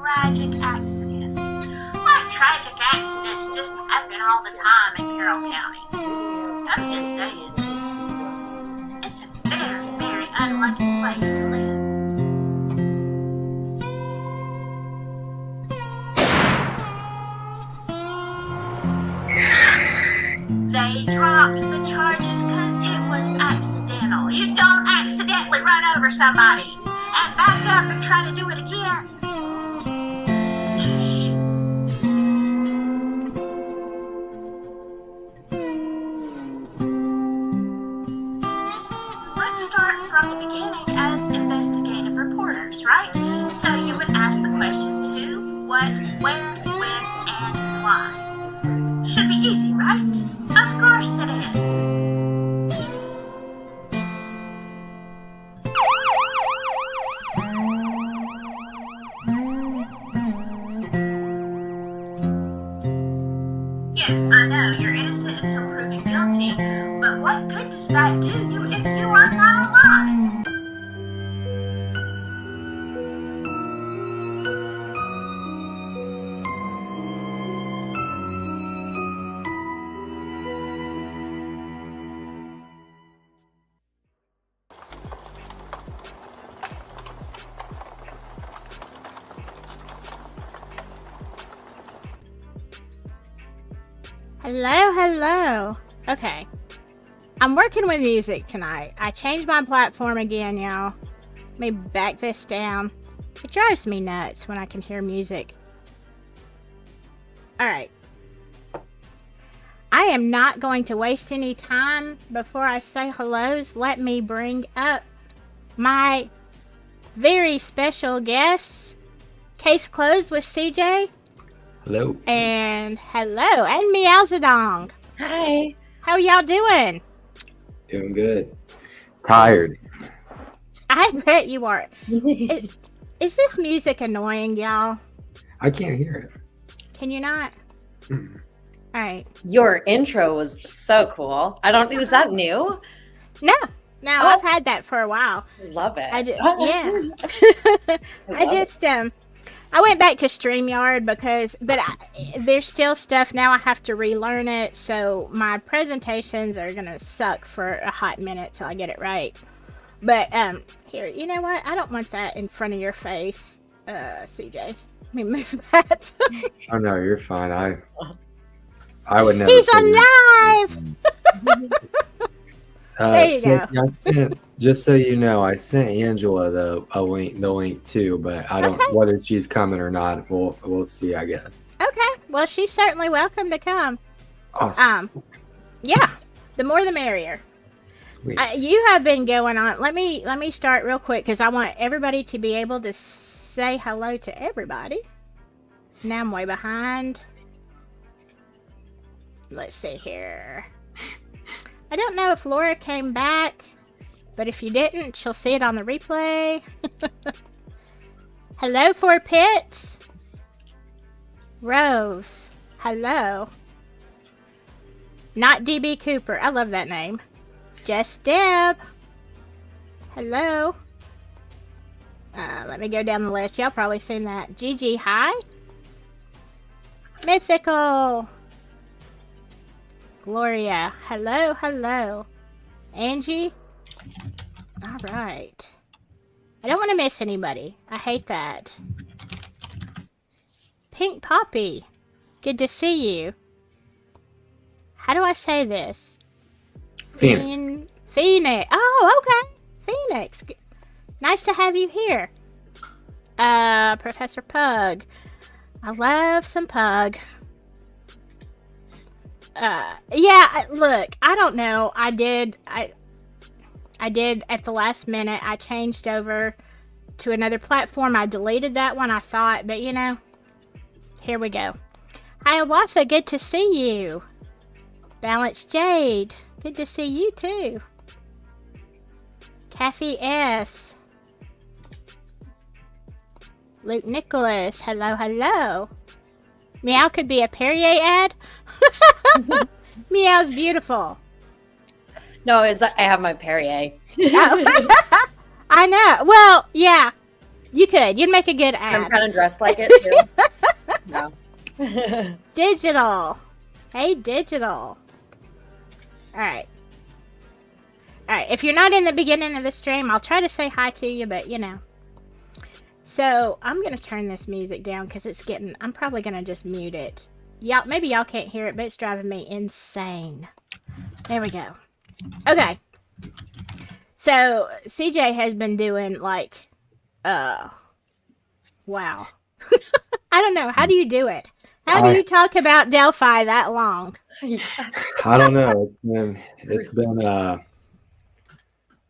tragic accident. Like, tragic accidents just happen all the time in Carroll County. I'm just saying. It's a very, very unlucky place to live. They dropped the charges because it was accidental. You don't accidentally run over somebody and back up and try to do it again. Let's start from the beginning as investigative reporters, right? So you would ask the questions who, what, where, when, and why. Should be easy, right? Of course it is. Yes, I know, you're innocent until proven guilty, but what good does that do you if you are not alive? Hello. Okay. I'm working with music tonight. I changed my platform again, y'all. Let me back this down. It drives me nuts when I can hear music. Alright. I am not going to waste any time before I say hellos. Let me bring up my very special guests. Case closed with CJ. Hello. And Meowzadong. Hi. How y'all doing? Doing good. Tired. I bet you are. Is this music annoying, y'all? I can't hear it. Can you not? Mm. All right. Your intro was so cool. Was that new? No, I've had that for a while. Love it. I went back to StreamYard but there's still stuff now. I have to relearn it, so my presentations are gonna suck for a hot minute till I get it right. But here, you know what? I don't want that in front of your face, CJ. Let me move that. Oh no, you're fine. I would never. He's alive. There you go. Just so you know, I sent Angela the link too, but I don't whether she's coming or not. We'll see, I guess. Okay. Well, she's certainly welcome to come. Awesome. Yeah. The more the merrier. Sweet. You have been going on. Let me start real quick because I want everybody to be able to say hello to everybody. Now I'm way behind. Let's see here. I don't know if Laura came back, but if you didn't, she'll see it on the replay. Hello, Four Pits. Rose. Hello. Not DB Cooper. I love that name. Just Deb. Hello. Let me go down the list. Y'all probably seen that. Gigi, hi. Mythical. Gloria, hello. Angie, all right. I don't want to miss anybody. I hate that. Pink Poppy, good to see you. How do I say this? Phoenix. Phoenix. Oh, okay. Phoenix. Nice to have you here. Professor Pug. I love some Pug. Look, I don't know. I did at the last minute. I changed over to another platform. I deleted that one, I thought, but here we go. Hi, Awatha, good to see you. Balanced Jade, good to see you too. Kathy S. Luke Nicholas, hello. Meow could be a Perrier ad. Meow's beautiful. No, I have my Perrier. Oh. I know. Well, yeah. You could. You'd make a good I'm ad. kind of dressed like it too. No. Digital. Hey, digital. All right. If you're not in the beginning of the stream, I'll try to say hi to you, but you know. So I'm gonna turn this music down because it's getting. I'm probably gonna just mute it. Maybe y'all can't hear it, but it's driving me insane. There we go. Okay. So CJ has been doing like, wow. I don't know. How do you do it? How do you talk about Delphi that long? I don't know.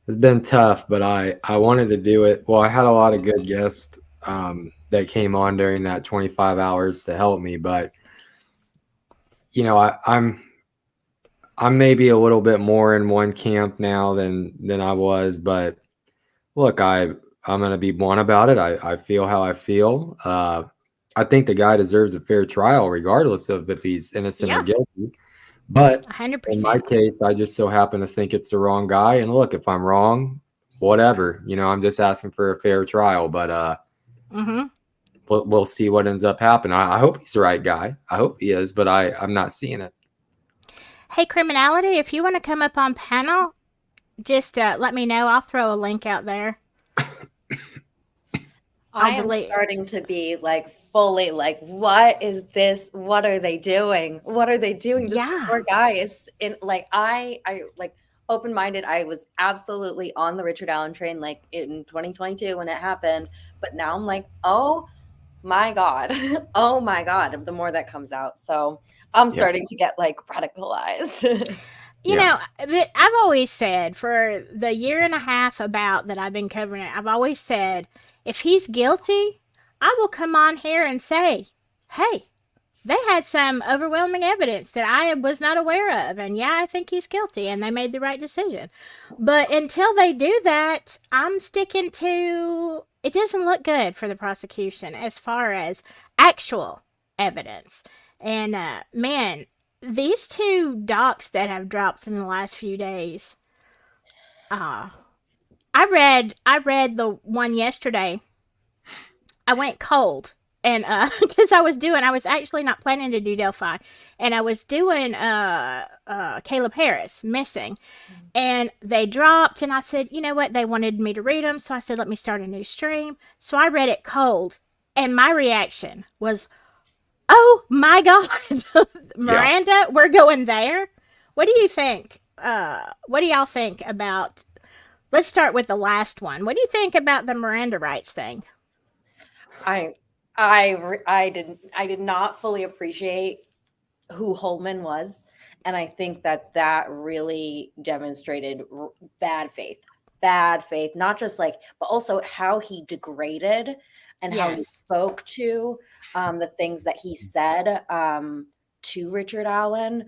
It's been tough, but I wanted to do it. Well, I had a lot of good guests that came on during that 25 hours to help me, but you know, I'm maybe a little bit more in one camp now than I was, but look, I'm gonna be blunt about it. I feel how I feel. I think the guy deserves a fair trial, regardless of if he's innocent or guilty. But 100%. in my case, I just so happen to think it's the wrong guy. And look, if I'm wrong, whatever. You know, I'm just asking for a fair trial. But we'll see what ends up happening. I hope he's the right guy. I hope he is, but I'm not seeing it. Hey, Criminality, if you want to come up on panel, just let me know. I'll throw a link out there. I am starting to be like fully like, what is this? What are they doing? What are they doing? This poor guy is in like, I like open-minded. I was absolutely on the Richard Allen train like in 2022 when it happened. But now I'm like, oh my God. Oh my God. The more that comes out. So I'm starting to get like radicalized. You know, I've always said for the year and a half about that I've been covering it, I've always said, if he's guilty, I will come on here and say, hey, they had some overwhelming evidence that I was not aware of. And yeah, I think he's guilty and they made the right decision. But until they do that, I'm sticking to, it doesn't look good for the prosecution as far as actual evidence. And man, these two docs that have dropped in the last few days, I read the one yesterday. I went cold and because I was actually not planning to do Delphi, and I was doing Caleb Harris missing, and they dropped, and I said, you know what, they wanted me to read them, so I said, let me start a new stream. So I read it cold, and my reaction was, oh my God, Miranda, we're going there. What do you think? What do y'all think about? Let's start with the last one. What do you think about the Miranda rights thing? I did not fully appreciate who Holman was, and I think that really demonstrated bad faith, not just like, but also how he degraded and how he spoke to the things that he said to Richard Allen.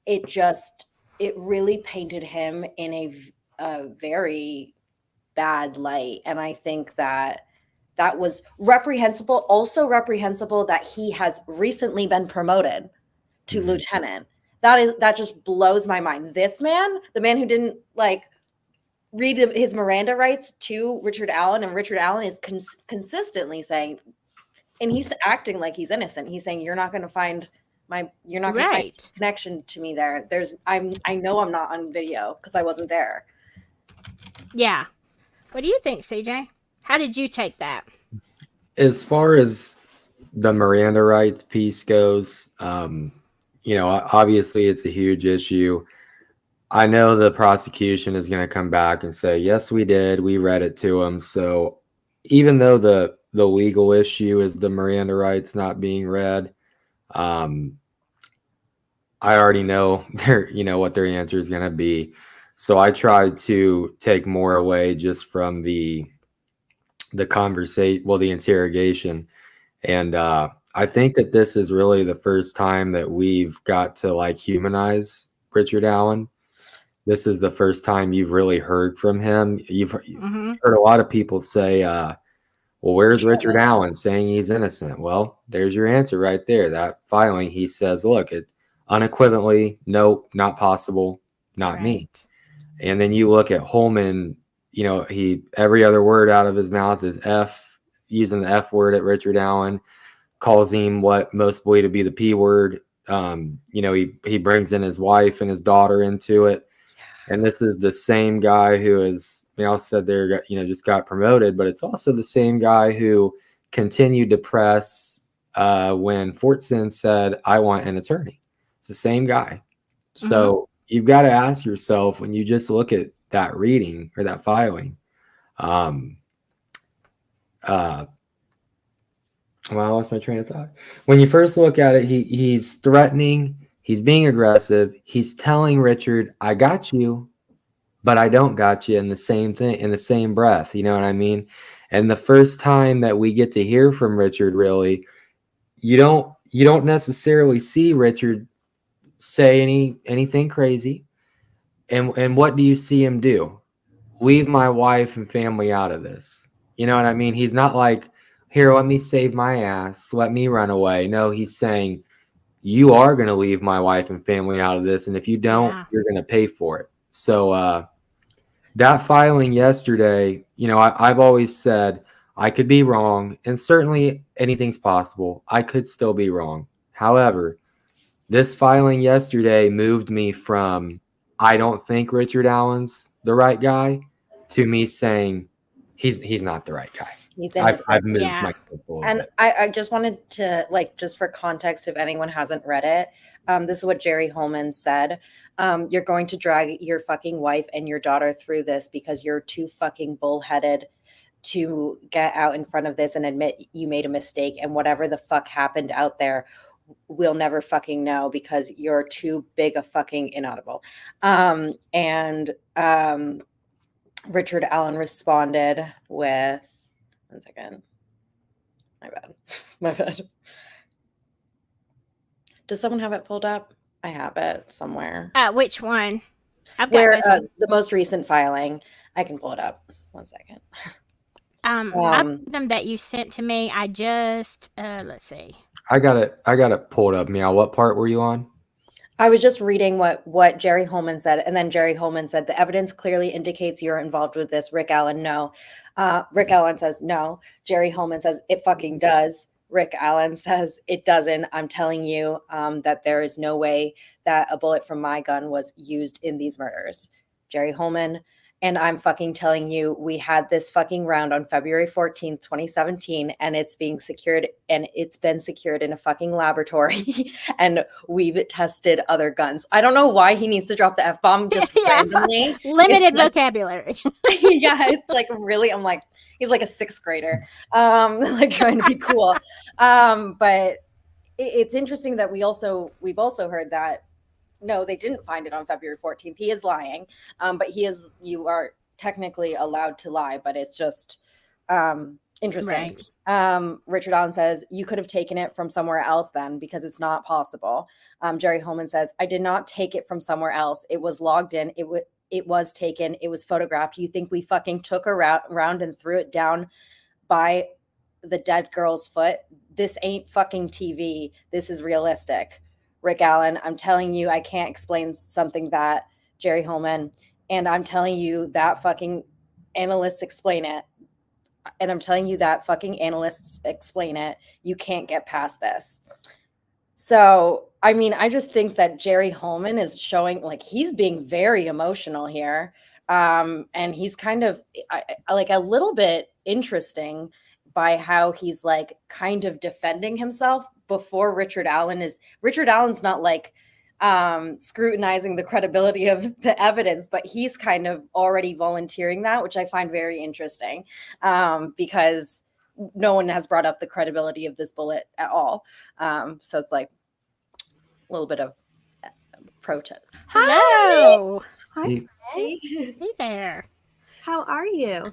It really painted him in a very bad light, and I think that was reprehensible. Also reprehensible that he has recently been promoted to lieutenant. That just blows my mind. This man, the man who didn't like read his Miranda rights to Richard Allen, and Richard Allen is consistently saying, and he's acting like he's innocent. He's saying, you're not going to find find connection to me there. I know I'm not on video because I wasn't there. Yeah. What do you think, CJ? How did you take that? As far as the Miranda rights piece goes, you know, obviously it's a huge issue. I know the prosecution is going to come back and say, yes, we did. We read it to them. So even though the legal issue is the Miranda rights not being read, I already know what their answer is going to be. So I tried to take more away just from the conversation, the interrogation. And I think that this is really the first time that we've got to like humanize Richard Allen. This is the first time you've really heard from him. You've heard a lot of people say, well, where's Richard Allen saying he's innocent? Well, there's your answer right there. That filing, he says, look, it unequivocally, nope, not possible, not me. And then you look at Holman, every other word out of his mouth is F, using the F word at Richard Allen, calls him what most believe to be the P word. He brings in his wife and his daughter into it. And this is the same guy who is, said there, just got promoted, but it's also the same guy who continued to press when Fortson said, I want an attorney. It's the same guy. So you've got to ask yourself, when you just look at that reading or that filing, well, I lost my train of thought. When you first look at it, he's threatening, he's being aggressive, he's telling Richard, I got you, but I don't got you, in the same thing, in the same breath. You know what I mean? And the first time that we get to hear from Richard, really, you don't necessarily see Richard say anything crazy. And what do you see him do? Leave my wife and family out of this. You know what I mean? He's not like, here, let me save my ass, let me run away. No, he's saying, you are going to leave my wife and family out of this, and if you don't, you're going to pay for it. So that filing yesterday, I've always said I could be wrong, and certainly anything's possible. I could still be wrong. However, this filing yesterday moved me from I don't think Richard Allen's the right guy to me saying he's not the right guy. I've moved my and I just wanted to, just for context, if anyone hasn't read it, this is what Jerry Holman said. You're going to drag your fucking wife and your daughter through this because you're too fucking bullheaded to get out in front of this and admit you made a mistake, and whatever the fuck happened out there, we'll never fucking know because you're too big a fucking inaudible. Richard Allen responded with, one second. My bad. Does someone have it pulled up? I have it somewhere. Which one? I've got the most recent filing. I can pull it up. One second. Item that you sent to me. I just let's see. I got it pulled up. Meow. What part were you on? I was just reading what Jerry Holman said, and then Jerry Holman said the evidence clearly indicates you're involved with this. Rick Allen, no. Rick Allen says no. Jerry Holman says it fucking does. Rick Allen says it doesn't. I'm telling you that there is no way that a bullet from my gun was used in these murders. Jerry Holman, and I'm fucking telling you, we had this fucking round on February 14th, 2017, and it's being secured, and it's been secured in a fucking laboratory, and we've tested other guns. I don't know why he needs to drop the F-bomb just randomly. Limited vocabulary. Yeah, it's really, I'm like, he's like a sixth grader, trying to be cool. But it's interesting that we've also heard that no, they didn't find it on February 14th. He is lying. But you are technically allowed to lie, but it's just interesting. Right. Richard Allen says, you could have taken it from somewhere else then, because it's not possible. Jerry Holman says, I did not take it from somewhere else. It was logged in. It was taken. It was photographed. You think we fucking took a round and threw it down by the dead girl's foot? This ain't fucking TV. This is realistic. Rick Allen, I'm telling you, I can't explain something that Jerry Holman, and I'm telling you that fucking analysts explain it. And I'm telling you that fucking analysts explain it. You can't get past this. So, I mean, I just think that Jerry Holman is showing, he's being very emotional here. And he's kind of a little bit interesting by how he's kind of defending himself before Richard Allen's not scrutinizing the credibility of the evidence, but he's kind of already volunteering that, which I find very interesting, because no one has brought up the credibility of this bullet at all. So it's a little bit of protest. Hello. Hi. Hey there. How are you?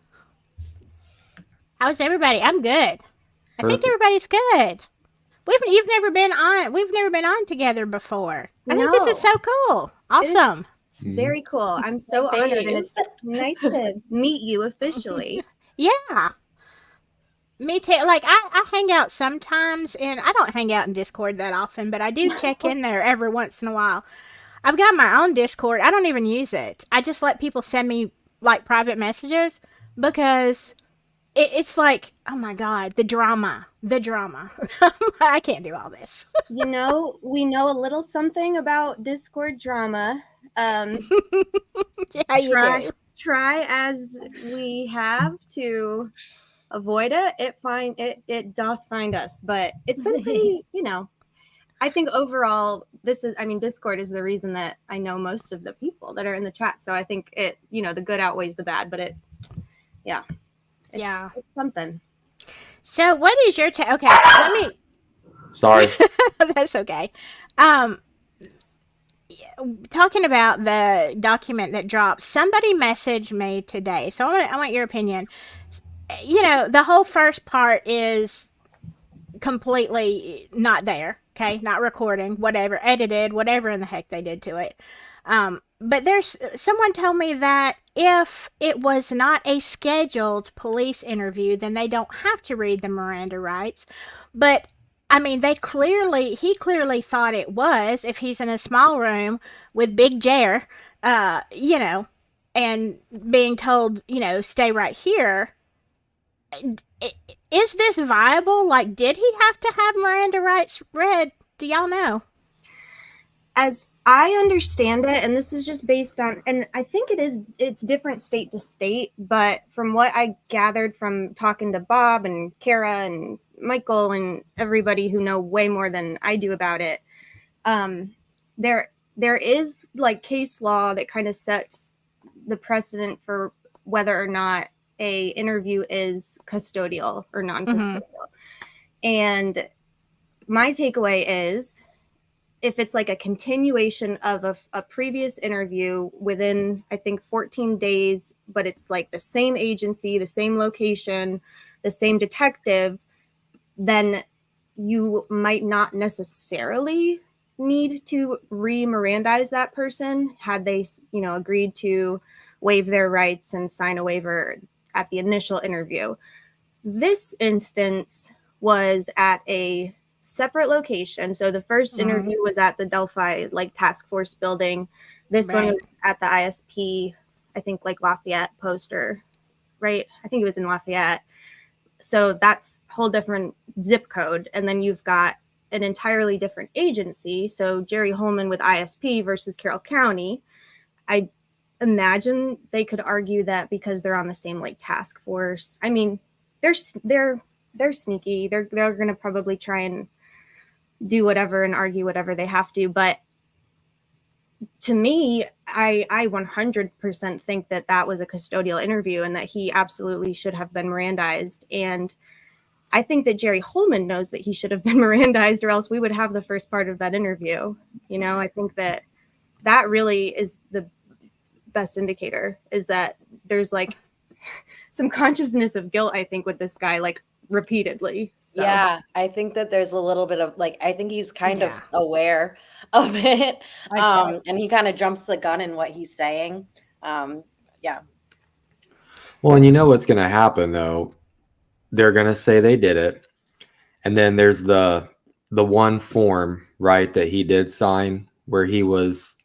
How's everybody? I'm good. I think everybody's good. We've never been on together before. I think this is so cool. Awesome. It's very cool. I'm so honored, and it's nice to meet you officially. Yeah. Me too. I hang out sometimes, and I don't hang out in Discord that often, but I do check in there every once in a while. I've got my own Discord. I don't even use it. I just let people send me like private messages, because it's like, oh my God, the drama. I can't do all this. You know, we know a little something about Discord drama. Yeah, you do. Try as we have to avoid it. It doth find us, but it's been pretty, you know. I think overall, Discord is the reason that I know most of the people that are in the chat. So I think it, you know, the good outweighs the bad, but it's something. So what is your okay, let me Sorry. That's okay. Talking about the document that dropped, somebody messaged me today. So I want your opinion. You know, the whole first part is completely not there. Okay, not recording, whatever, edited, whatever in the heck they did to it. But there's someone told me that if it was not a scheduled police interview, then they don't have to read the Miranda rights. But I mean, he clearly thought it was, if he's in a small room with Big Jer, you know, and being told, you know, stay right here. Is this viable? Like, did he have to have Miranda rights read? Do y'all know? As I understand it, and this is just based on, and I think it's different state to state, but from what I gathered from talking to Bob and Kara and Michael and everybody who know way more than I do about it, there is like case law that kind of sets the precedent for whether or not a interview is custodial or non-custodial. Mm-hmm. And my takeaway is, if it's like a continuation of a previous interview within, I think, 14 days, but it's like the same agency, the same location, the same detective, then you might not necessarily need to re-Mirandize that person had they, you know, agreed to waive their rights and sign a waiver at the initial interview. This instance was at a separate location. So the first interview was at the Delphi task force building. This one was at the ISP, I think Lafayette poster, right? I think it was in Lafayette. So that's a whole different zip code. And then you've got an entirely different agency. So Jerry Holman with ISP versus Carroll County. I imagine they could argue that because they're on the same task force. I mean, they're sneaky. They're going to probably try and do whatever and argue whatever they have to. But to me, I 100% think that was a custodial interview and that he absolutely should have been Mirandized. And I think that Jerry Holman knows that he should have been Mirandized, or else we would have the first part of that interview. You know, I think that really is the best indicator, is that there's some consciousness of guilt, I think, with this guy repeatedly. So. Yeah, I think that there's a little bit of I think he's kind of aware of it. And he kind of jumps the gun in what he's saying. Yeah. Well, and you know what's going to happen though? They're going to say they did it. And then there's the one form, right, that he did sign where he was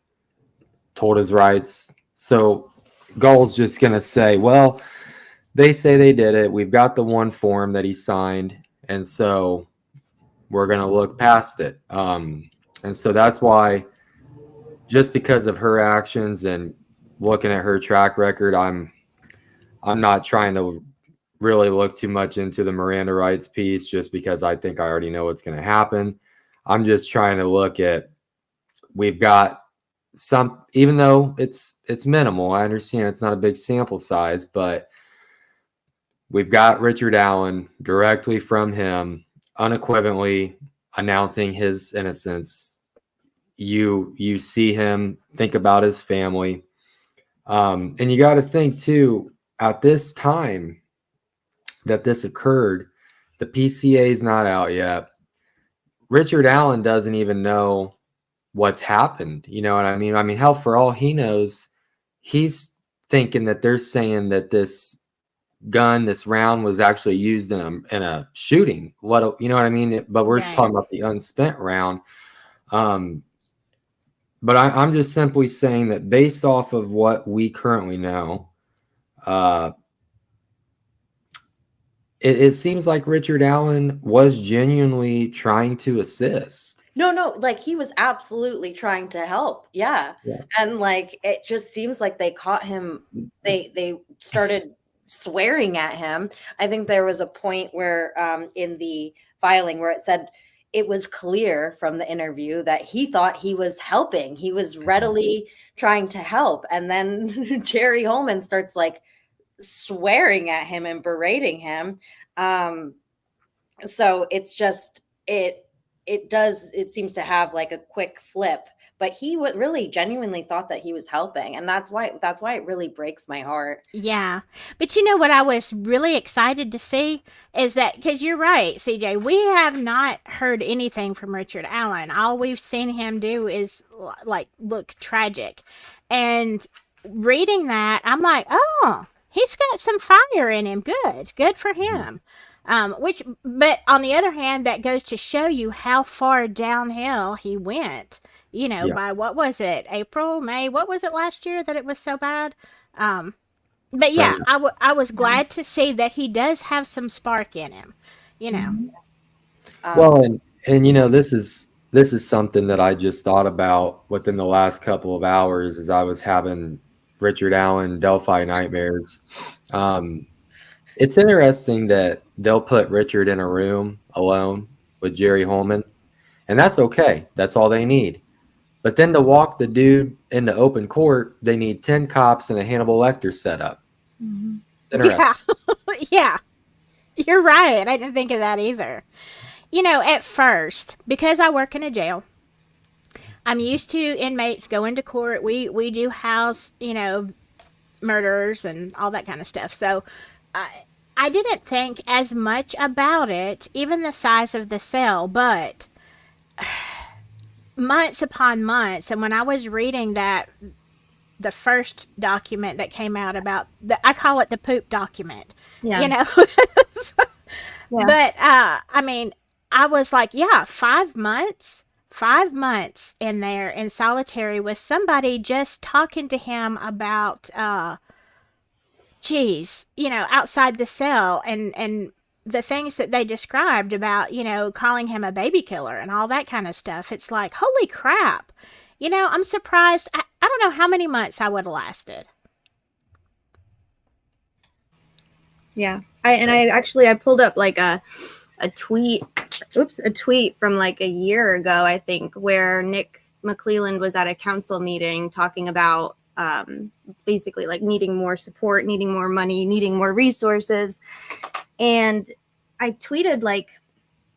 told his rights. So Gull's just going to say, well, they say they did it. We've got the one form that he signed. And so we're going to look past it. And so that's why, just because of her actions and looking at her track record, I'm not trying to really look too much into the Miranda rights piece, just because I think I already know what's going to happen. I'm just trying to look at, we've got some, even though it's minimal, I understand it's not a big sample size, but we've got Richard Allen directly from him, unequivocally announcing his innocence. You see him think about his family. And you got to think too, at this time that this occurred, the PCA is not out yet. Richard Allen doesn't even know what's happened. You know what I mean? I mean, hell, for all he knows, he's thinking that they're saying that this round was actually used in a shooting. You know what I mean? But we're talking about the unspent round. But I'm just simply saying that based off of what we currently know, uh, it seems like Richard Allen was genuinely trying to assist. No, like he was absolutely trying to help. Yeah. Yeah. And like it just seems like they caught him, they started swearing at him. I think there was a point where in the filing where it said it was clear from the interview that he thought he was helping. He was readily trying to help. And then Jerry Holman starts like swearing at him and berating him. So it's just it seems to have like a quick flip, but he would really genuinely thought that he was helping, and that's why it really breaks my heart. Yeah. But you know what I was really excited to see is that, because you're right, CJ, we have not heard anything from Richard Allen. All we've seen him do is like look tragic. And reading that, I'm like, oh, he's got some fire in him. Good for him. But on the other hand, that goes to show you how far downhill he went. You know, Yeah. by what was it, April, May? What was it last year that it was so bad? But yeah, I was glad to see that he does have some spark in him. You know. Well, and you know, this is something that I just thought about within the last couple of hours as I was having Richard Allen Delphi nightmares. It's interesting that they'll put Richard in a room alone with Jerry Holman, and that's okay. That's all they need. But then to walk the dude into open court, they need 10 cops and a Hannibal Lecter setup. It's interesting. Yeah. Yeah. You're right. I didn't think of that either. You know, at first, because I work in a jail, I'm used to inmates going to court. We do house, you know, murderers and all that kind of stuff. So I didn't think as much about it, even the size of the cell, but months upon months, and when I was reading that, the first document that came out about I call it the poop document. Yeah. You know. Yeah. But I mean, I was like, yeah, 5 months. 5 months in there in solitary with somebody just talking to him about you know, outside the cell, and the things that they described about, you know, calling him a baby killer and all that kind of stuff. It's like, holy crap. You know, I'm surprised. I don't know how many months I would have lasted. Yeah. I pulled up like a tweet from like a year ago, I think, where Nick McClelland was at a council meeting talking about basically like needing more support, needing more money, needing more resources. And I tweeted like,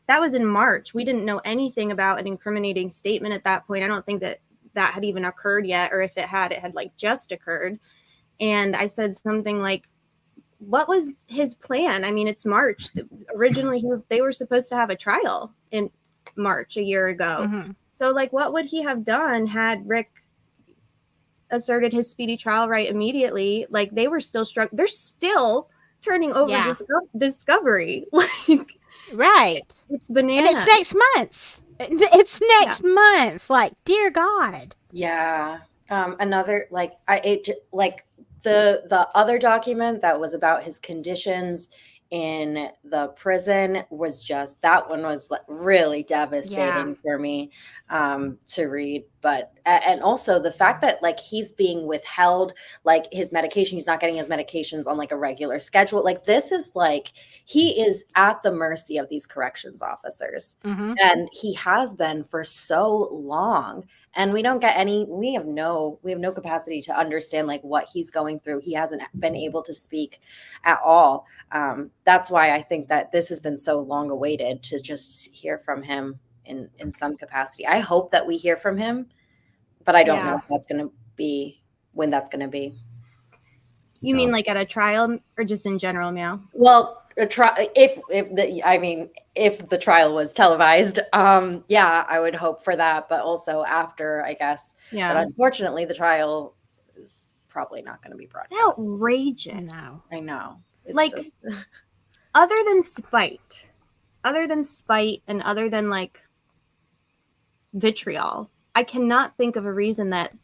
that was in March. We didn't know anything about an incriminating statement at that point. I don't think that had even occurred yet, or if it had like just occurred. And I said something like, what was his plan? I mean, it's March. Originally, they were supposed to have a trial in March a year ago. Mm-hmm. So, like, what would he have done had Rick asserted his speedy trial right immediately? Like, they were still struck. They're still turning over discovery. Like, right. It's bananas. And it's next month. It's next month. Like, dear God. Yeah. Another like the other document that was about his conditions in the prison was just, that one was really devastating for me to read. But and also the fact that like he's being withheld like his medication, he's not getting his medications on like a regular schedule. Like this is like, he is at the mercy of these corrections officers. Mm-hmm. And he has been for so long, and we don't get any, we have no capacity to understand like what he's going through. He hasn't been able to speak at all. That's why I think that this has been so long awaited, to just hear from him in some capacity. I hope that we hear from him, but I don't know if that's going to be, when that's going to be. You mean like at a trial, or just in general, Meow? Well, if the trial was televised, I would hope for that, but also after, I guess. Yeah. But unfortunately, the trial is probably not going to be broadcast. It's outrageous. No. I know. It's like, just... other than spite, and other than like vitriol, I cannot think of a reason that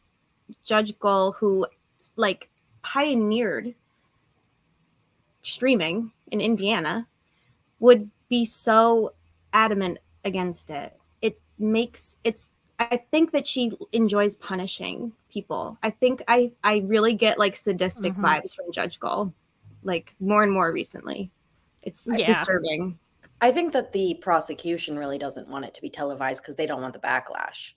Judge Gull, who like pioneered streaming in Indiana would be so adamant against it. I think that she enjoys punishing people. I think I really get like sadistic vibes from Judge Gull, like more and more recently. It's disturbing. I think that the prosecution really doesn't want it to be televised because they don't want the backlash.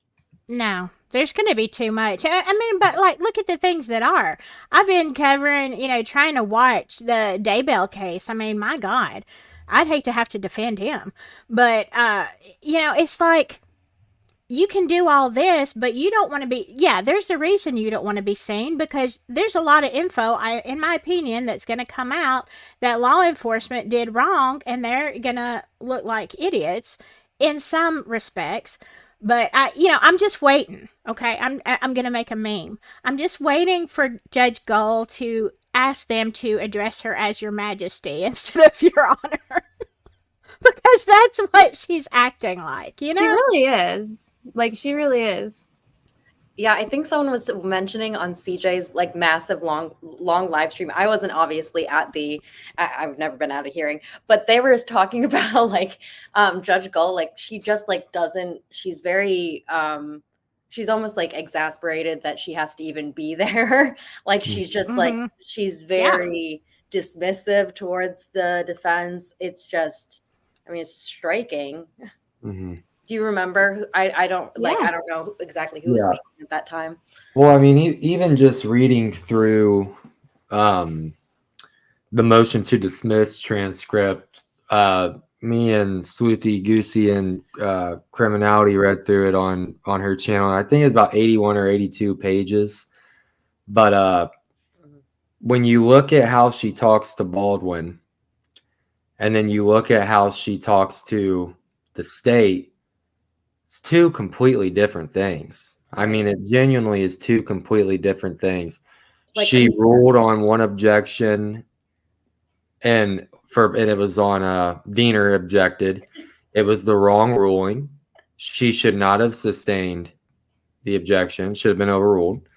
No, there's going to be too much. I mean, but like, look at the things that are. I've been covering, trying to watch the Daybell case. I mean, my God, I'd hate to have to defend him. But, it's like, you can do all this, but you don't want to be, there's a reason you don't want to be seen, because there's a lot of info, in my opinion, that's going to come out that law enforcement did wrong, and they're going to look like idiots in some respects. But I'm just waiting. Okay, I'm gonna make a meme. I'm just waiting for Judge Gull to ask them to address her as Your Majesty instead of Your Honor, because that's what she's acting like. She really is. Like, she really is. Yeah, I think someone was mentioning on CJ's like massive long live stream. I wasn't obviously at I've never been at a hearing, but they were talking about like Judge Gull, like she just like doesn't, she's very she's almost like exasperated that she has to even be there. Like she's just like, she's very dismissive towards the defense. It's just, I mean, it's striking. Do you remember? I don't I don't know exactly who was speaking at that time. Well, I mean, even just reading through the motion to dismiss transcript, me and Swoothy Goosey and Criminality read through it on her channel. I think it's about 81 or 82 pages. But when you look at how she talks to Baldwin, and then you look at how she talks to the state, it's two completely different things. I mean, it genuinely is two completely different things. Like, she ruled on one objection, and it was on Diener objected. It was the wrong ruling. She should not have sustained the objection. Should have been overruled.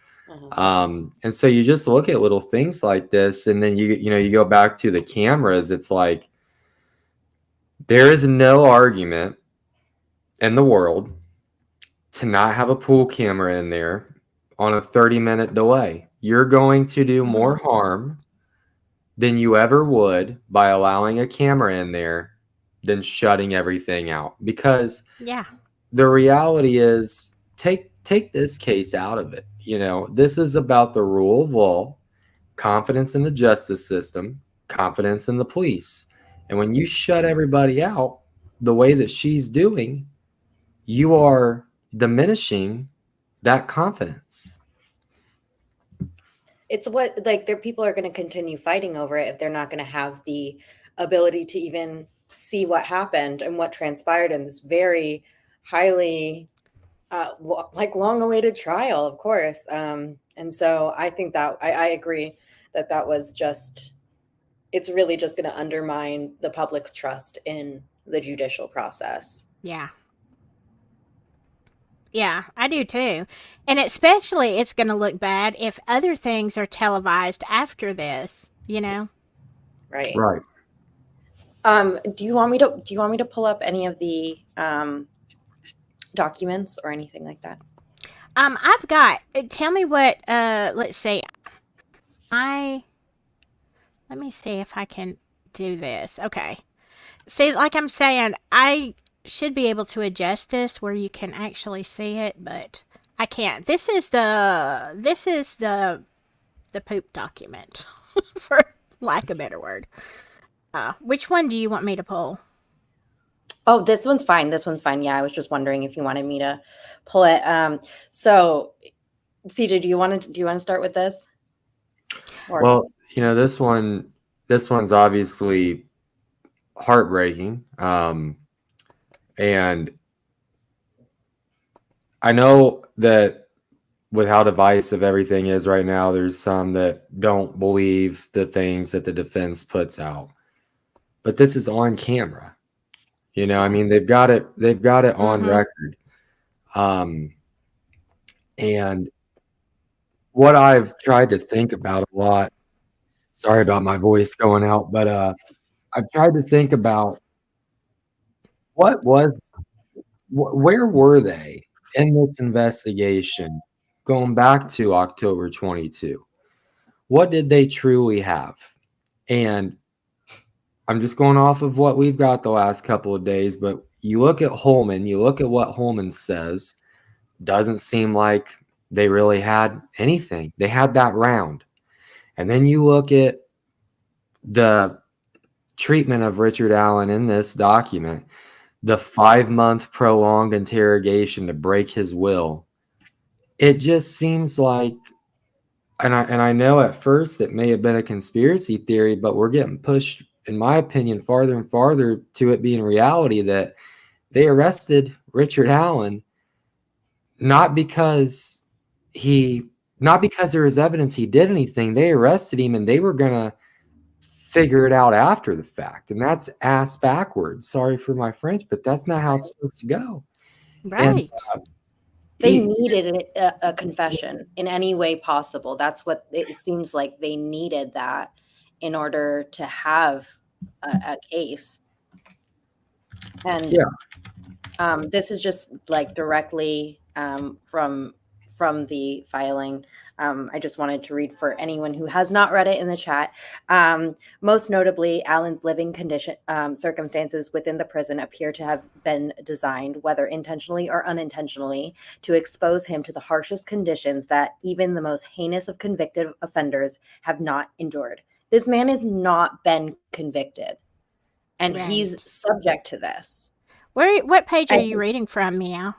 And so you just look at little things like this, and then you go back to the cameras. It's like there is no argument in the world to not have a pool camera in there on a 30-minute delay. You're going to do more harm than you ever would by allowing a camera in there than shutting everything out. Because the reality is, take this case out of it. This is about the rule of law, confidence in the justice system, confidence in the police. And when you shut everybody out the way that she's doing, you are diminishing that confidence. It's what, like, people are going to continue fighting over it if they're not going to have the ability to even see what happened and what transpired in this very highly long-awaited trial, of course. And so I think that I agree that was just, it's really just going to undermine the public's trust in the judicial process. Yeah, I do too. And especially it's going to look bad if other things are televised after this, Right. Do you want me to pull up any of the documents or anything like that? I've got, tell me what, let's see. Let me see if I can do this. Okay. See, like I'm saying, I should be able to adjust this where you can actually see it, but I can't. This is the poop document, for lack of a better word. Which one do you want me to pull? Oh, this one's fine. Yeah, I was just wondering if you wanted me to pull it. So, CJ, do you want to start with this? Or... Well, this one's obviously heartbreaking. And I know that with how divisive everything is right now, there's some that don't believe the things that the defense puts out. But this is on camera. I mean, they've got it on record. And what I've tried to think about a lot Sorry about my voice going out, but I've tried to think about what was where were they in this investigation going back to October 22? What did they truly have? And I'm just going off of what we've got the last couple of days, but you look at Holman, you look at what Holman says, doesn't seem like they really had anything. They had that round. And then you look at the treatment of Richard Allen in this document, the 5-month prolonged interrogation to break his will. It just seems like, and I know at first it may have been a conspiracy theory, but we're getting pushed, in my opinion, farther and farther to it being reality that they arrested Richard Allen not because there was evidence he did anything. They arrested him and they were gonna figure it out after the fact, and that's ass backwards. Sorry for my French, but that's not how it's supposed to go. Right. And They needed a confession in any way possible. That's what it seems like. They needed that in order to have a case. And this is just like directly from the filing. I just wanted to read for anyone who has not read it in the chat. Most notably, Allen's living condition circumstances within the prison appear to have been designed, whether intentionally or unintentionally, to expose him to the harshest conditions that even the most heinous of convicted offenders have not endured. This man has not been convicted, and he's subject to this. What page are you reading from, Meow?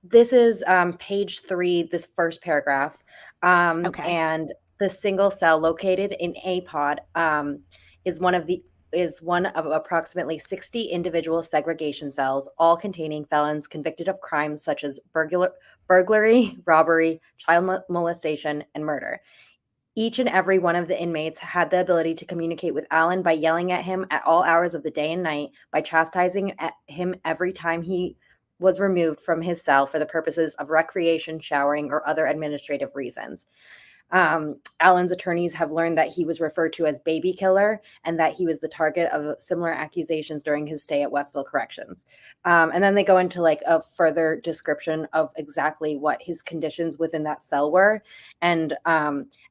This is page 3, this first paragraph. Okay. And the single cell located in A pod is one of approximately 60 individual segregation cells, all containing felons convicted of crimes such as burglary, robbery, child molestation, and murder. Each and every one of the inmates had the ability to communicate with Allen by yelling at him at all hours of the day and night, by chastising him every time he was removed from his cell for the purposes of recreation, showering, or other administrative reasons. Allen's attorneys have learned that he was referred to as baby killer and that he was the target of similar accusations during his stay at Westville Corrections. And then they go into like a further description of exactly what his conditions within that cell were. And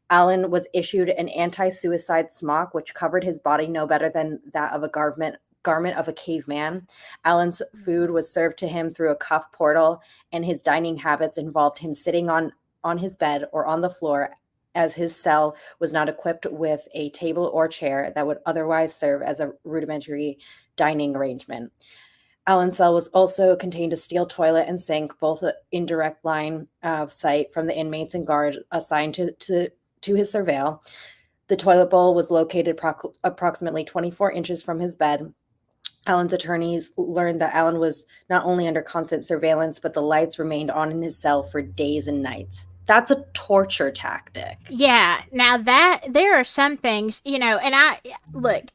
Allen was issued an anti-suicide smock, which covered his body no better than that of a garment of a caveman. Allen's food was served to him through a cuff portal, and his dining habits involved him sitting on his bed or on the floor, as his cell was not equipped with a table or chair that would otherwise serve as a rudimentary dining arrangement. Allen's cell was also contained a steel toilet and sink, both in direct line of sight from the inmates and guard assigned to his surveil. The toilet bowl was located approximately 24 inches from his bed. Allen's attorneys learned that Allen was not only under constant surveillance, but the lights remained on in his cell for days and nights. That's a torture tactic. Yeah. Now there are some things, and look,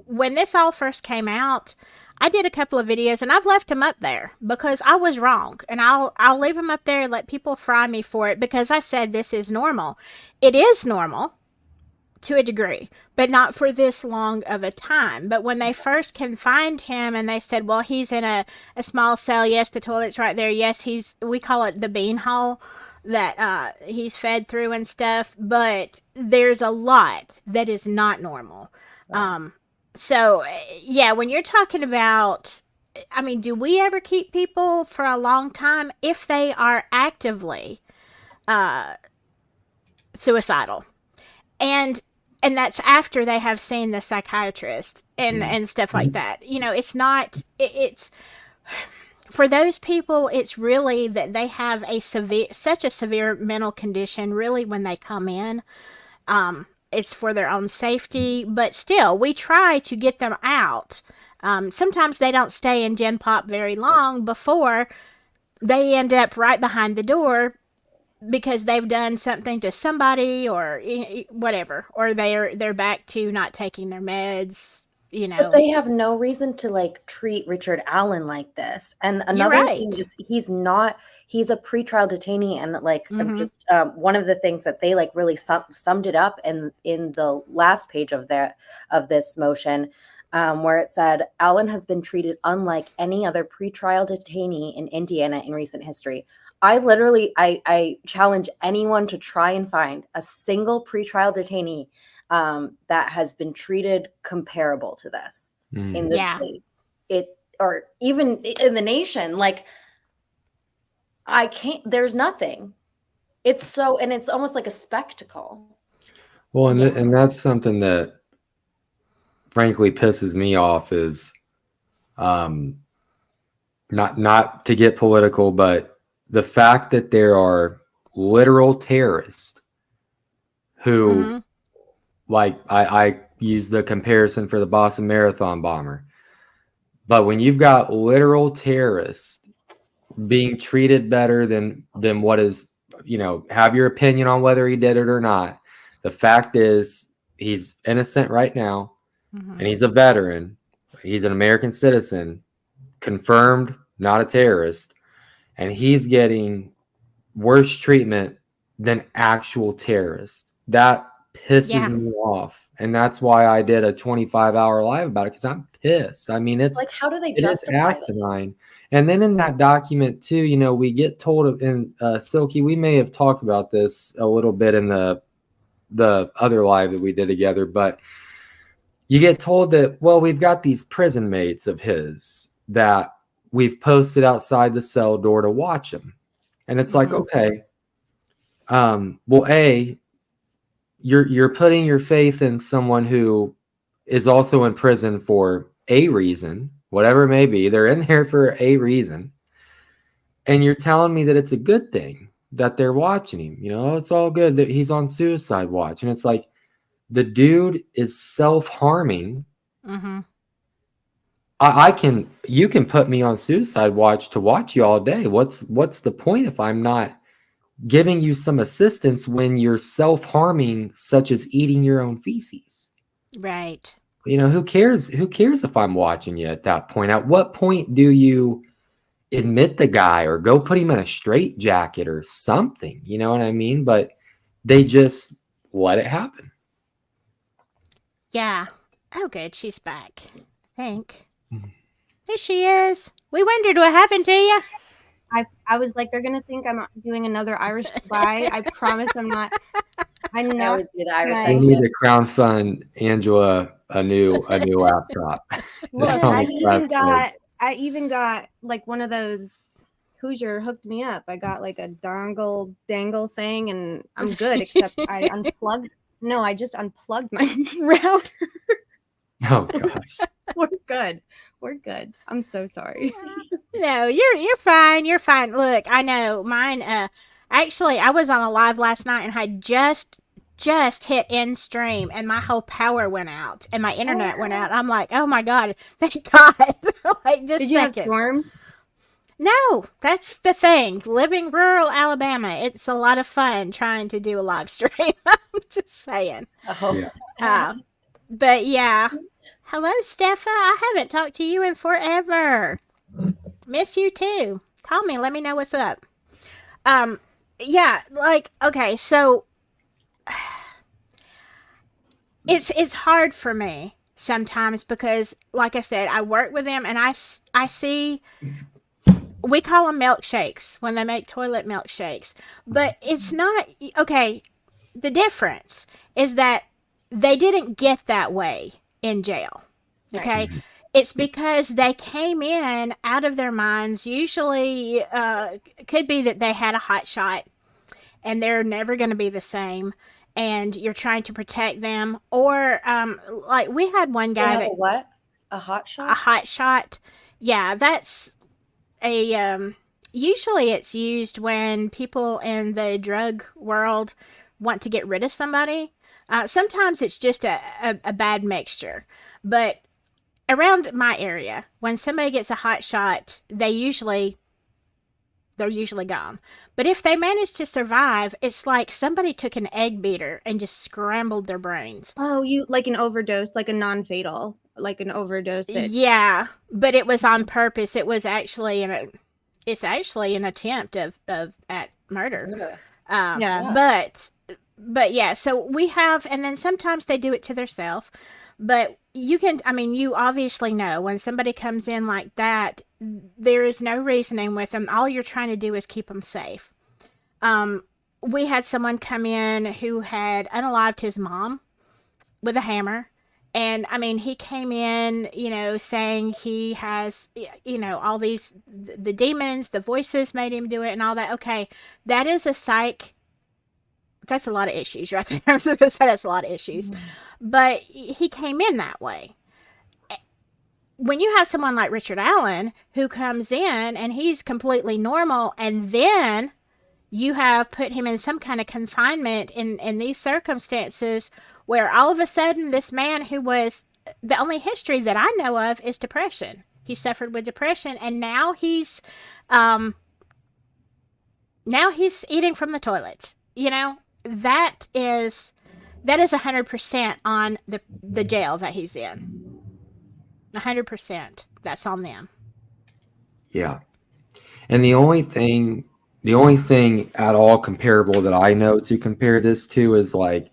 when this all first came out, I did a couple of videos and I've left them up there because I was wrong, and I'll leave them up there and let people fry me for it because I said this is normal. It is normal to a degree, but not for this long of a time. But when they first confined him and they said, well, he's in a small cell. Yes, the toilet's right there. Yes, we call it the bean hole that he's fed through and stuff. But there's a lot that is not normal. Right. So, yeah, when you're talking about, I mean, do we ever keep people for a long time if they are actively suicidal? And that's after they have seen the psychiatrist and stuff like that. It's for those people, it's really that they have such a severe mental condition, really, when they come in. It's for their own safety, but still, we try to get them out. Sometimes they don't stay in Gen Pop very long before they end up right behind the door because they've done something to somebody or whatever, or they're back to not taking their meds, you But know. they have no reason to like treat Richard Allen like this. And You're another thing right. is he's a pretrial detainee, and like just one of the things that they like really summed it up in the last page of this motion, where it said Allen has been treated unlike any other pretrial detainee in Indiana in recent history. I challenge anyone to try and find a single pretrial detainee that has been treated comparable to this in the Yeah. state, or even in the nation. Like, I can't. There's nothing. It's almost like a spectacle. Well, and that's something that frankly pisses me off is, not to get political, but the fact that there are literal terrorists who, like, I use the comparison for the Boston Marathon bomber, but when you've got literal terrorists being treated better than what is, have your opinion on whether he did it or not. The fact is he's innocent right now, and he's a veteran. He's an American citizen, confirmed, not a terrorist, and he's getting worse treatment than actual terrorists. That pisses me off, and that's why I did a 25-hour live about it, because I'm pissed. I mean, it's like, how do they it is justify it? asinine. And then in that document too, we get told in Silky, we may have talked about this a little bit in the other live that we did together, but you get told that, well, we've got these prison mates of his that we've posted outside the cell door to watch him. And it's like, okay, well, you're putting your faith in someone who is also in prison for a reason, whatever it may be. They're in there for a reason. And you're telling me that it's a good thing that they're watching him. It's all good that he's on suicide watch. And it's like, the dude is self-harming. You can put me on suicide watch to watch you all day. What's the point if I'm not giving you some assistance when you're self-harming, such as eating your own feces? Right. Who cares if I'm watching you at that point? At what point do you admit the guy or go put him in a straitjacket or something? You know what I mean? But they just let it happen. Yeah. Oh, good. She's back. I think. There she is. We wondered what happened to you. I was like, they're gonna think I'm doing another Irish goodbye. I promise I'm not. I'm I not. always do the Irish trying. We need to crowdfund Angela a new laptop. Look, I even got like one of those Hoosier hooked me up. I got like a dongle dangle thing, and I'm good. Except I unplugged. No, I just unplugged my router. Oh gosh. We're good. I'm so sorry. No, you're fine. You're fine. Look, I know mine. Actually, I was on a live last night and had just hit end stream, and my whole power went out and my internet went out. I'm like, oh my god, thank God! Like, just Did you have seconds. storm? No, that's the thing. Living rural Alabama, it's a lot of fun trying to do a live stream. I'm just saying. But yeah. Hello, Steffa. I haven't talked to you in forever. Miss you too. Call me. Let me know what's up. Yeah, like, okay, so it's hard for me sometimes because, like I said, I work with them and I see, we call them milkshakes when they make toilet milkshakes, but it's not, okay, the difference is that they didn't get that way in jail, okay? Right. It's because they came in out of their minds. Usually, could be that they had a hot shot and they're never going to be the same, and you're trying to protect them. Or, like, we had one guy that... what? A hot shot? A hot shot. Yeah, that's a... usually it's used when people in the drug world want to get rid of somebody. Sometimes it's just a bad mixture. But around my area, when somebody gets a hot shot, they're usually gone. But if they manage to survive, it's like somebody took an egg beater and just scrambled their brains. Oh, you like an overdose, like a non-fatal. like an overdose. That Yeah, but it was on purpose. It was actually it's actually an attempt of at murder. Yeah. But yeah, so we have, and then sometimes they do it to themselves. But you can, I mean, you obviously know when somebody comes in like that, there is no reasoning with them. All you're trying to do is keep them safe. Um, we had someone come in who had unalived his mom with a hammer. And I mean, he came in, saying he has, all these, the demons, the voices made him do it and all that. Okay, that is a psych. That's a lot of issues right there. I was going to say that's a lot of issues. But he came in that way. When you have someone like Richard Allen who comes in and he's completely normal, and then you have put him in some kind of confinement in these circumstances where all of a sudden this man who was, the only history that I know of is depression. He suffered with depression, and um now he's eating from the toilet. That is 100% on the jail that he's in. 100%. That's on them. Yeah. And the only thing at all comparable that I know to compare this to is like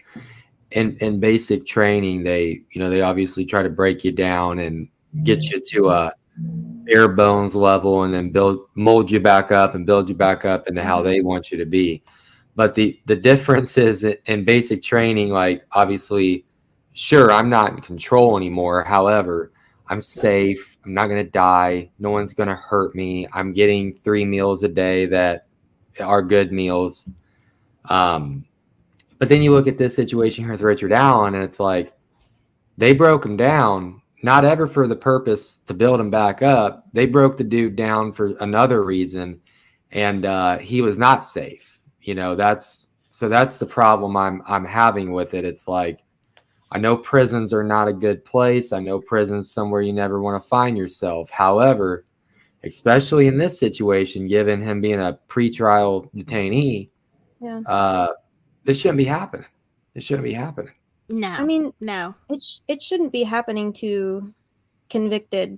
in basic training, they obviously try to break you down and get you to a bare bones level and then mold you back up and build you back up into how they want you to be. But the difference is in basic training, like obviously, sure, I'm not in control anymore. However, I'm safe. I'm not going to die. No one's going to hurt me. I'm getting 3 meals a day that are good meals. But then you look at this situation here with Richard Allen, and it's like they broke him down, not ever for the purpose to build him back up. They broke the dude down for another reason, and he was not safe. That's the problem I'm having with it. It's like, I know prisons are not a good place. I know prisons somewhere you never want to find yourself. However, especially in this situation, given him being a pretrial detainee, this shouldn't be happening. It shouldn't be happening. No. I mean, no. It shouldn't be happening to convicted,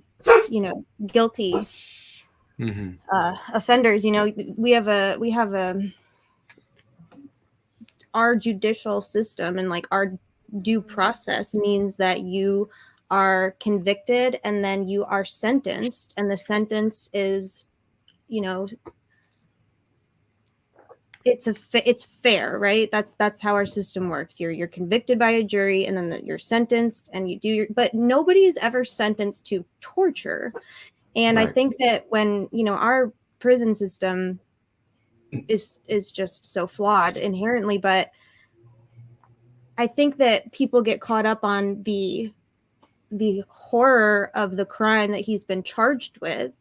guilty offenders. We have our judicial system and like our due process means that you are convicted and then you are sentenced, and the sentence is, it's fair, right? That's how our system works. You're convicted by a jury, and then you're sentenced, and you do but nobody is ever sentenced to torture. And right. I think that when our prison system is just so flawed inherently, but I think that people get caught up on the horror of the crime that he's been charged with,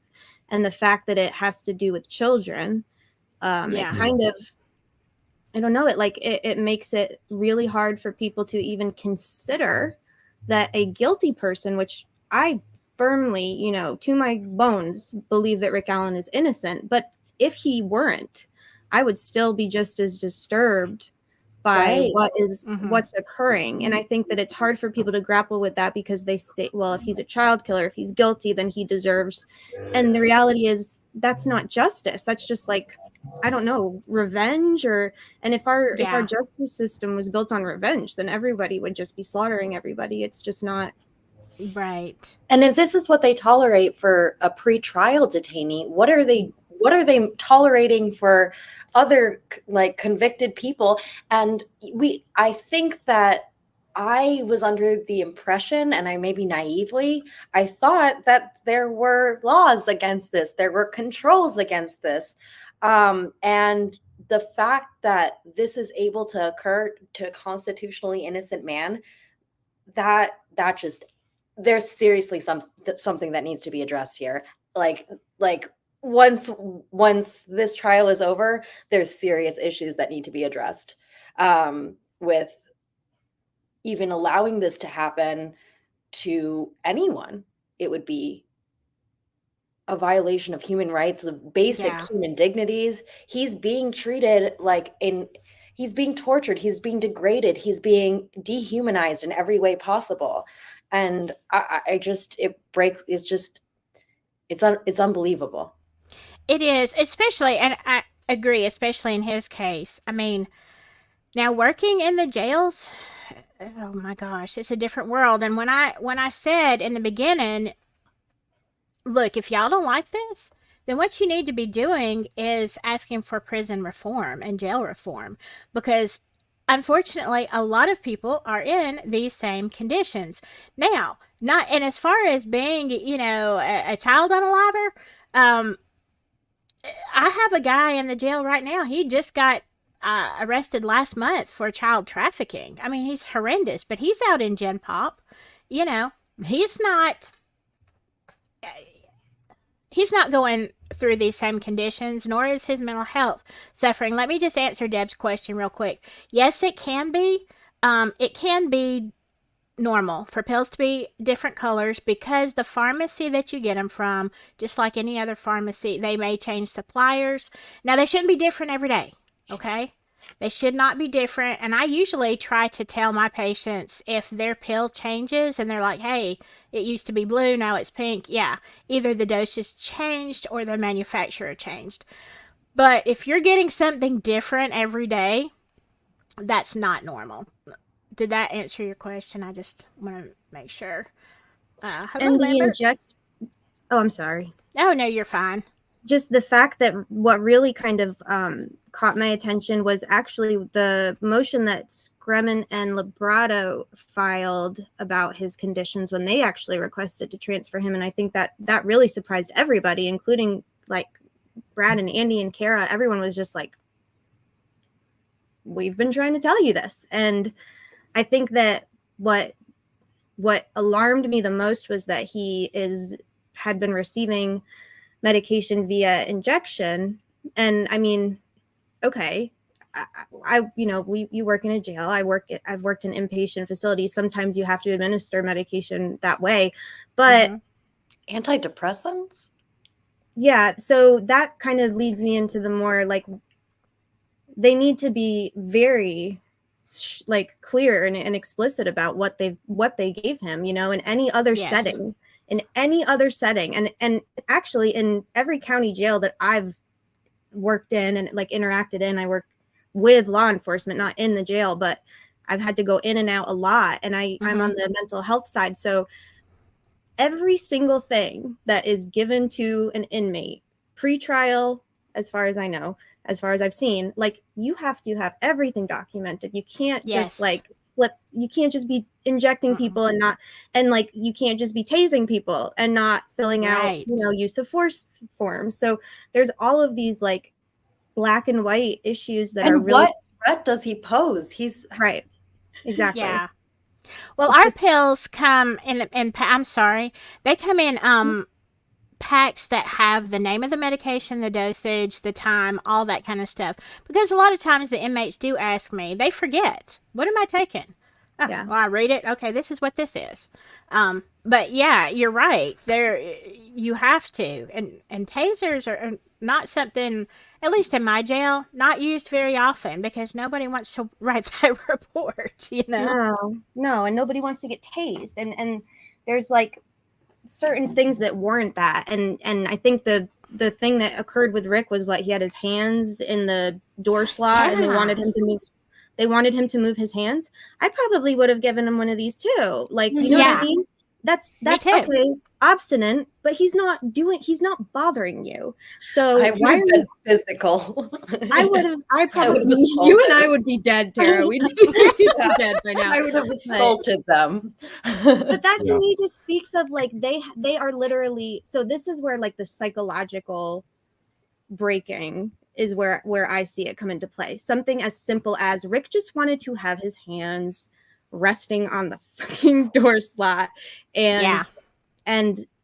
and the fact that it has to do with children. It kind of, I don't know, it makes it really hard for people to even consider that a guilty person, which I firmly, to my bones, believe that Rick Allen is innocent. But if he weren't, I would still be just as disturbed by what's occurring. And I think that it's hard for people to grapple with that, because they say, well, if he's a child killer, if he's guilty, then he deserves. And the reality is that's not justice. That's just like, I don't know, revenge. And if our justice system was built on revenge, then everybody would just be slaughtering everybody. It's just not right. And if this is what they tolerate for a pre-trial detainee, what are they tolerating for other like convicted people? And I think that I was under the impression, and I maybe naively, I thought that there were laws against this. There were controls against this. And the fact that this is able to occur to a constitutionally innocent man, that just, there's seriously something that needs to be addressed here. Like once this trial is over, there's serious issues that need to be addressed with even allowing this to happen to anyone. It would be a violation of human rights, of basic human dignities. He's being treated he's being tortured, he's being degraded, he's being dehumanized in every way possible. And I just, it breaks. It's unbelievable. It is, especially, and I agree, especially in his case. I mean, now working in the jails, oh my gosh, it's a different world. And when I said in the beginning, look, if y'all don't like this, then what you need to be doing is asking for prison reform and jail reform, because unfortunately a lot of people are in these same conditions. Now, not, and as far as being, a child unaliver, um I have a guy in the jail right now. He just got arrested last month for child trafficking. I mean, he's horrendous, but he's out in Gen Pop. You know, he's not he's not going through these same conditions, nor is his mental health suffering. Let me just answer Deb's question real quick. Yes, it can be. It can be normal for pills to be different colors because the pharmacy that you get them from, just like any other pharmacy, they may change suppliers. Now, they shouldn't be different every day, okay? They should not be different. And I usually try to tell my patients if their pill changes and they're like, hey, it used to be blue, now it's pink. Yeah, either the dosage changed or the manufacturer changed. But if you're getting something different every day, that's not normal. Did that answer your question? I just want to make sure. Hello, And the Lambert. Oh, I'm sorry. Oh, no, you're fine. Just the fact that what really kind of caught my attention was actually the motion that Scremin and Librato filed about his conditions when they actually requested to transfer him. And I think that that really surprised everybody, including like Brad and Andy and Kara. Everyone was just like, we've been trying to tell you this. And I think that what alarmed me the most was that he had been receiving medication via injection. And I mean, okay, you work in a jail. I've worked in inpatient facilities. Sometimes you have to administer medication that way, but Antidepressants? Yeah, so that kind of leads me into the more like they need to be very like clear and explicit about what they gave him, in any other setting. In any other setting, and actually in every county jail that I've worked in and like interacted in, I work with law enforcement, not in the jail, but I've had to go in and out a lot, and I'm on the mental health side. So every single thing that is given to an inmate pre-trial, as far as I know, as far as I've seen, like you have to have everything documented. You can't just like flip. You can't just be injecting people and like you can't just be tasing people and not filling out, use of force forms. So there's all of these like black and white issues that are really. What threat does he pose? He's right. Exactly. Yeah. Well, our pills come in I'm sorry, they come in packs that have the name of the medication, the dosage, the time, all that kind of stuff. Because a lot of times the inmates do ask me, they forget, what am I taking? Oh, yeah. Well, I read it. Okay, this is what this is. But yeah, you're right. You have to. And tasers are not something, at least in my jail, not used very often because nobody wants to write that report, No, and nobody wants to get tased. And there's like certain things that warrant that. And I think the thing that occurred with Rick was he had his hands in the door slot and they wanted him to move his hands. I probably would have given him one of these too. Like, you know what I mean? That's okay, obstinate, but he's not bothering you. So I would have been physical. I probably you and I would be dead, Tara. We'd be dead by now. I would have assaulted them. But that to me just speaks of like they are literally, so this is where like the psychological breaking is where I see it come into play. Something as simple as Rick just wanted to have his hands resting on the fucking door slot, and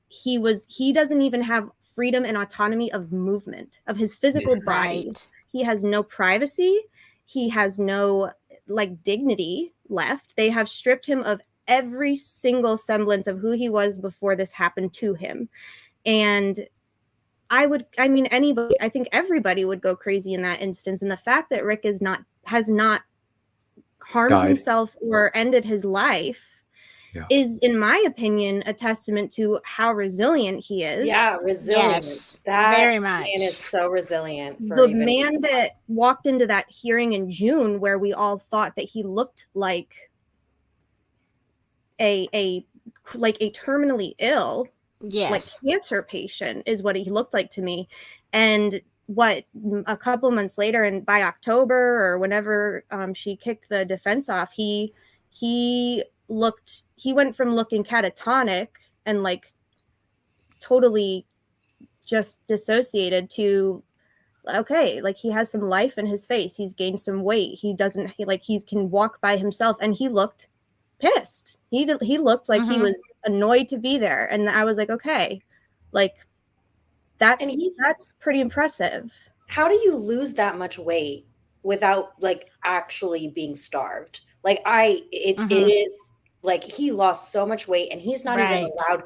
he doesn't even have freedom and autonomy of movement of his physical body. He has no privacy. He has no like dignity left. They have stripped him of every single semblance of who he was before this happened to him. And I think everybody would go crazy in that instance. And the fact that Rick has not harmed himself or ended his life is, in my opinion, a testament to how resilient he is. Yeah, resilient. Yes, That very much. man is so resilient. The man that walked into that hearing in June, where we all thought that he looked like a terminally ill, Yes. like cancer patient, is what he looked like to me. And a couple months later, and by October or whenever she kicked the defense off, he went from looking catatonic and like totally just dissociated to, okay, like he has some life in his face. He's gained some weight. He can walk by himself, and he looked pissed. He looked like he was annoyed to be there. And I was like, okay, like that's pretty impressive. How do you lose that much weight without like actually being starved? Like it is like he lost so much weight, and he's not even allowed.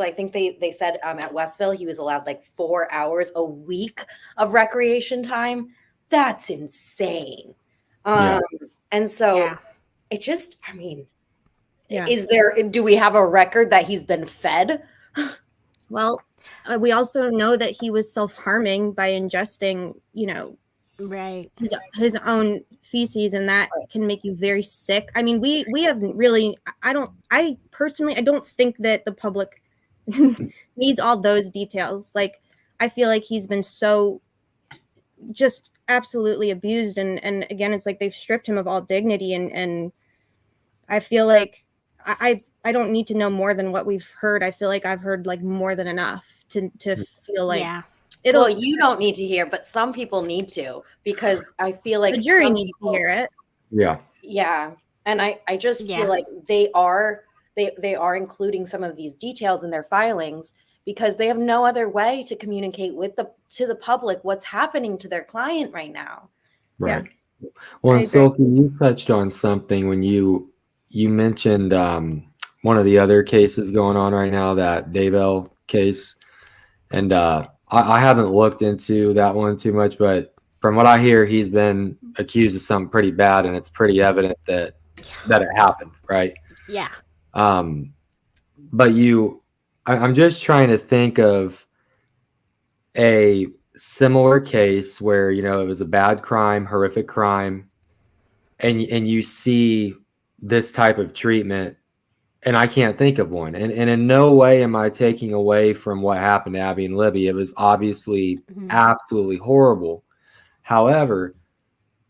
I think they said at Westville he was allowed like 4 hours a week of recreation time. That's insane. And so it just, I mean, do we have a record that he's been fed? Well, we also know that he was self-harming by ingesting, his own feces, and that can make you very sick. I mean, we haven't really, I personally don't think that the public needs all those details. Like, I feel like he's been so just absolutely abused. And again, it's like they've stripped him of all dignity. And I feel like I don't need to know more than what we've heard. I feel like I've heard like more than enough to feel like well, you don't need to hear, but some people need to, because I feel like the jury needs to hear it. Yeah. And I just feel like they are including some of these details in their filings because they have no other way to communicate to the public what's happening to their client right now. Right. Yeah. Well, and Silky, you touched on something when you mentioned one of the other cases going on right now, that Daybell case. And I haven't looked into that one too much, but from what I hear, he's been accused of something pretty bad, and it's pretty evident that it happened, right? Yeah. But I'm just trying to think of a similar case where, it was a bad crime, horrific crime, and you see this type of treatment, and I can't think of one. And in no way am I taking away from what happened to Abby and Libby. It was obviously absolutely horrible. However,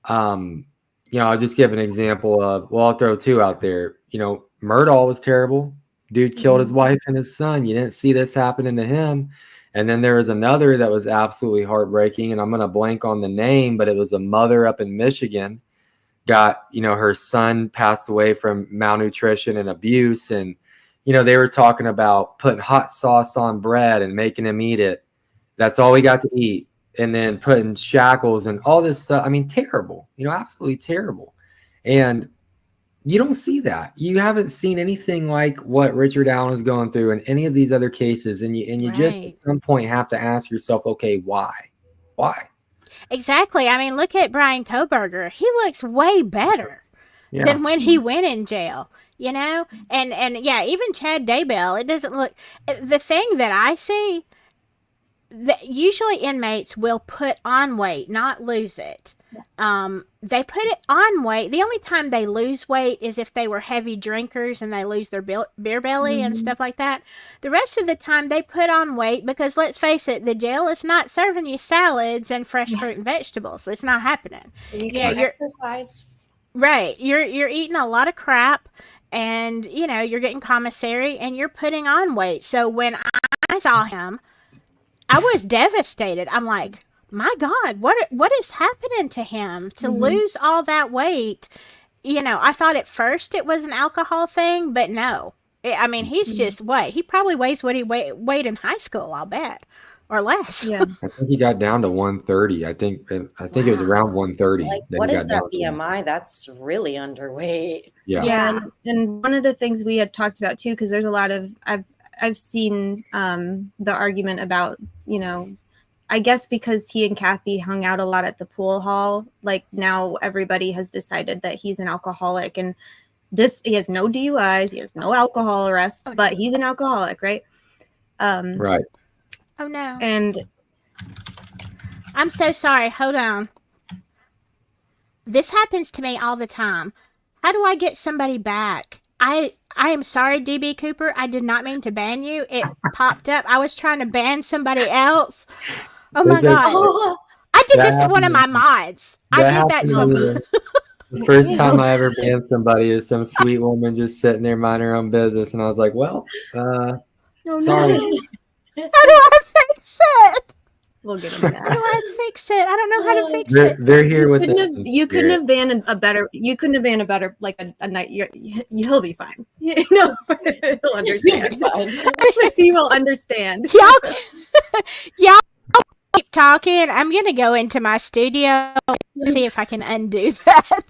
I'll just give an example of, I'll throw two out there. Murdaugh was terrible. Dude killed his wife and his son. You didn't see this happening to him. And then there was another that was absolutely heartbreaking, and I'm going to blank on the name, but it was a mother up in Michigan. Got, her son passed away from malnutrition and abuse. And, they were talking about putting hot sauce on bread and making him eat it. That's all he got to eat. And then putting shackles and all this stuff. I mean, terrible, absolutely terrible. And you don't see that. You haven't seen anything like what Richard Allen is going through in any of these other cases. And you just at some point have to ask yourself, okay, why? Exactly. I mean, look at Brian Koberger. He looks way better than when he went in jail, and even Chad Daybell, it doesn't look, the thing that I see, that usually inmates will put on weight, not lose it. They put it on weight. The only time they lose weight is if they were heavy drinkers and they lose their beer belly and stuff like that. The rest of the time they put on weight because, let's face it, the jail is not serving you salads and fresh fruit and vegetables. That's not happening. You can't exercise. Right. You're eating a lot of crap, and you're getting commissary and you're putting on weight. So when I saw him, I was devastated. I'm like, my God, what is happening to him to lose all that weight? I thought at first it was an alcohol thing, but no. I mean, he's just he probably weighs what he weighed in high school, I'll bet, or less. Yeah. I think he got down to 130. I think it was around 130. Like, what is that BMI? That's really underweight. Yeah. And one of the things we had talked about too, because there's a lot of, I've seen the argument about, I guess because he and Kathy hung out a lot at the pool hall, like now everybody has decided that he's an alcoholic. And He has no DUIs, he has no alcohol arrests, but he's an alcoholic, right? Right. Oh no. And I'm so sorry. Hold on. This happens to me all the time. How do I get somebody back? I am sorry, DB Cooper. I did not mean to ban you. It popped up. I was trying to ban somebody else. Oh my It's okay. god. I did That this to one of my happened mods. I did that happened to to him. me. The first time I ever banned somebody is some sweet woman just sitting there minding her own business, and I was like, "Well, oh, sorry." no. How do I fix it? We'll get into How do that. I fix it? I don't know how to fix They're, it. they're here with us. You couldn't have banned a better. You couldn't have banned a better like a night. He'll be fine. No, he'll understand. He will understand. Y'all keep talking. I'm gonna go into my studio and see if I can undo that.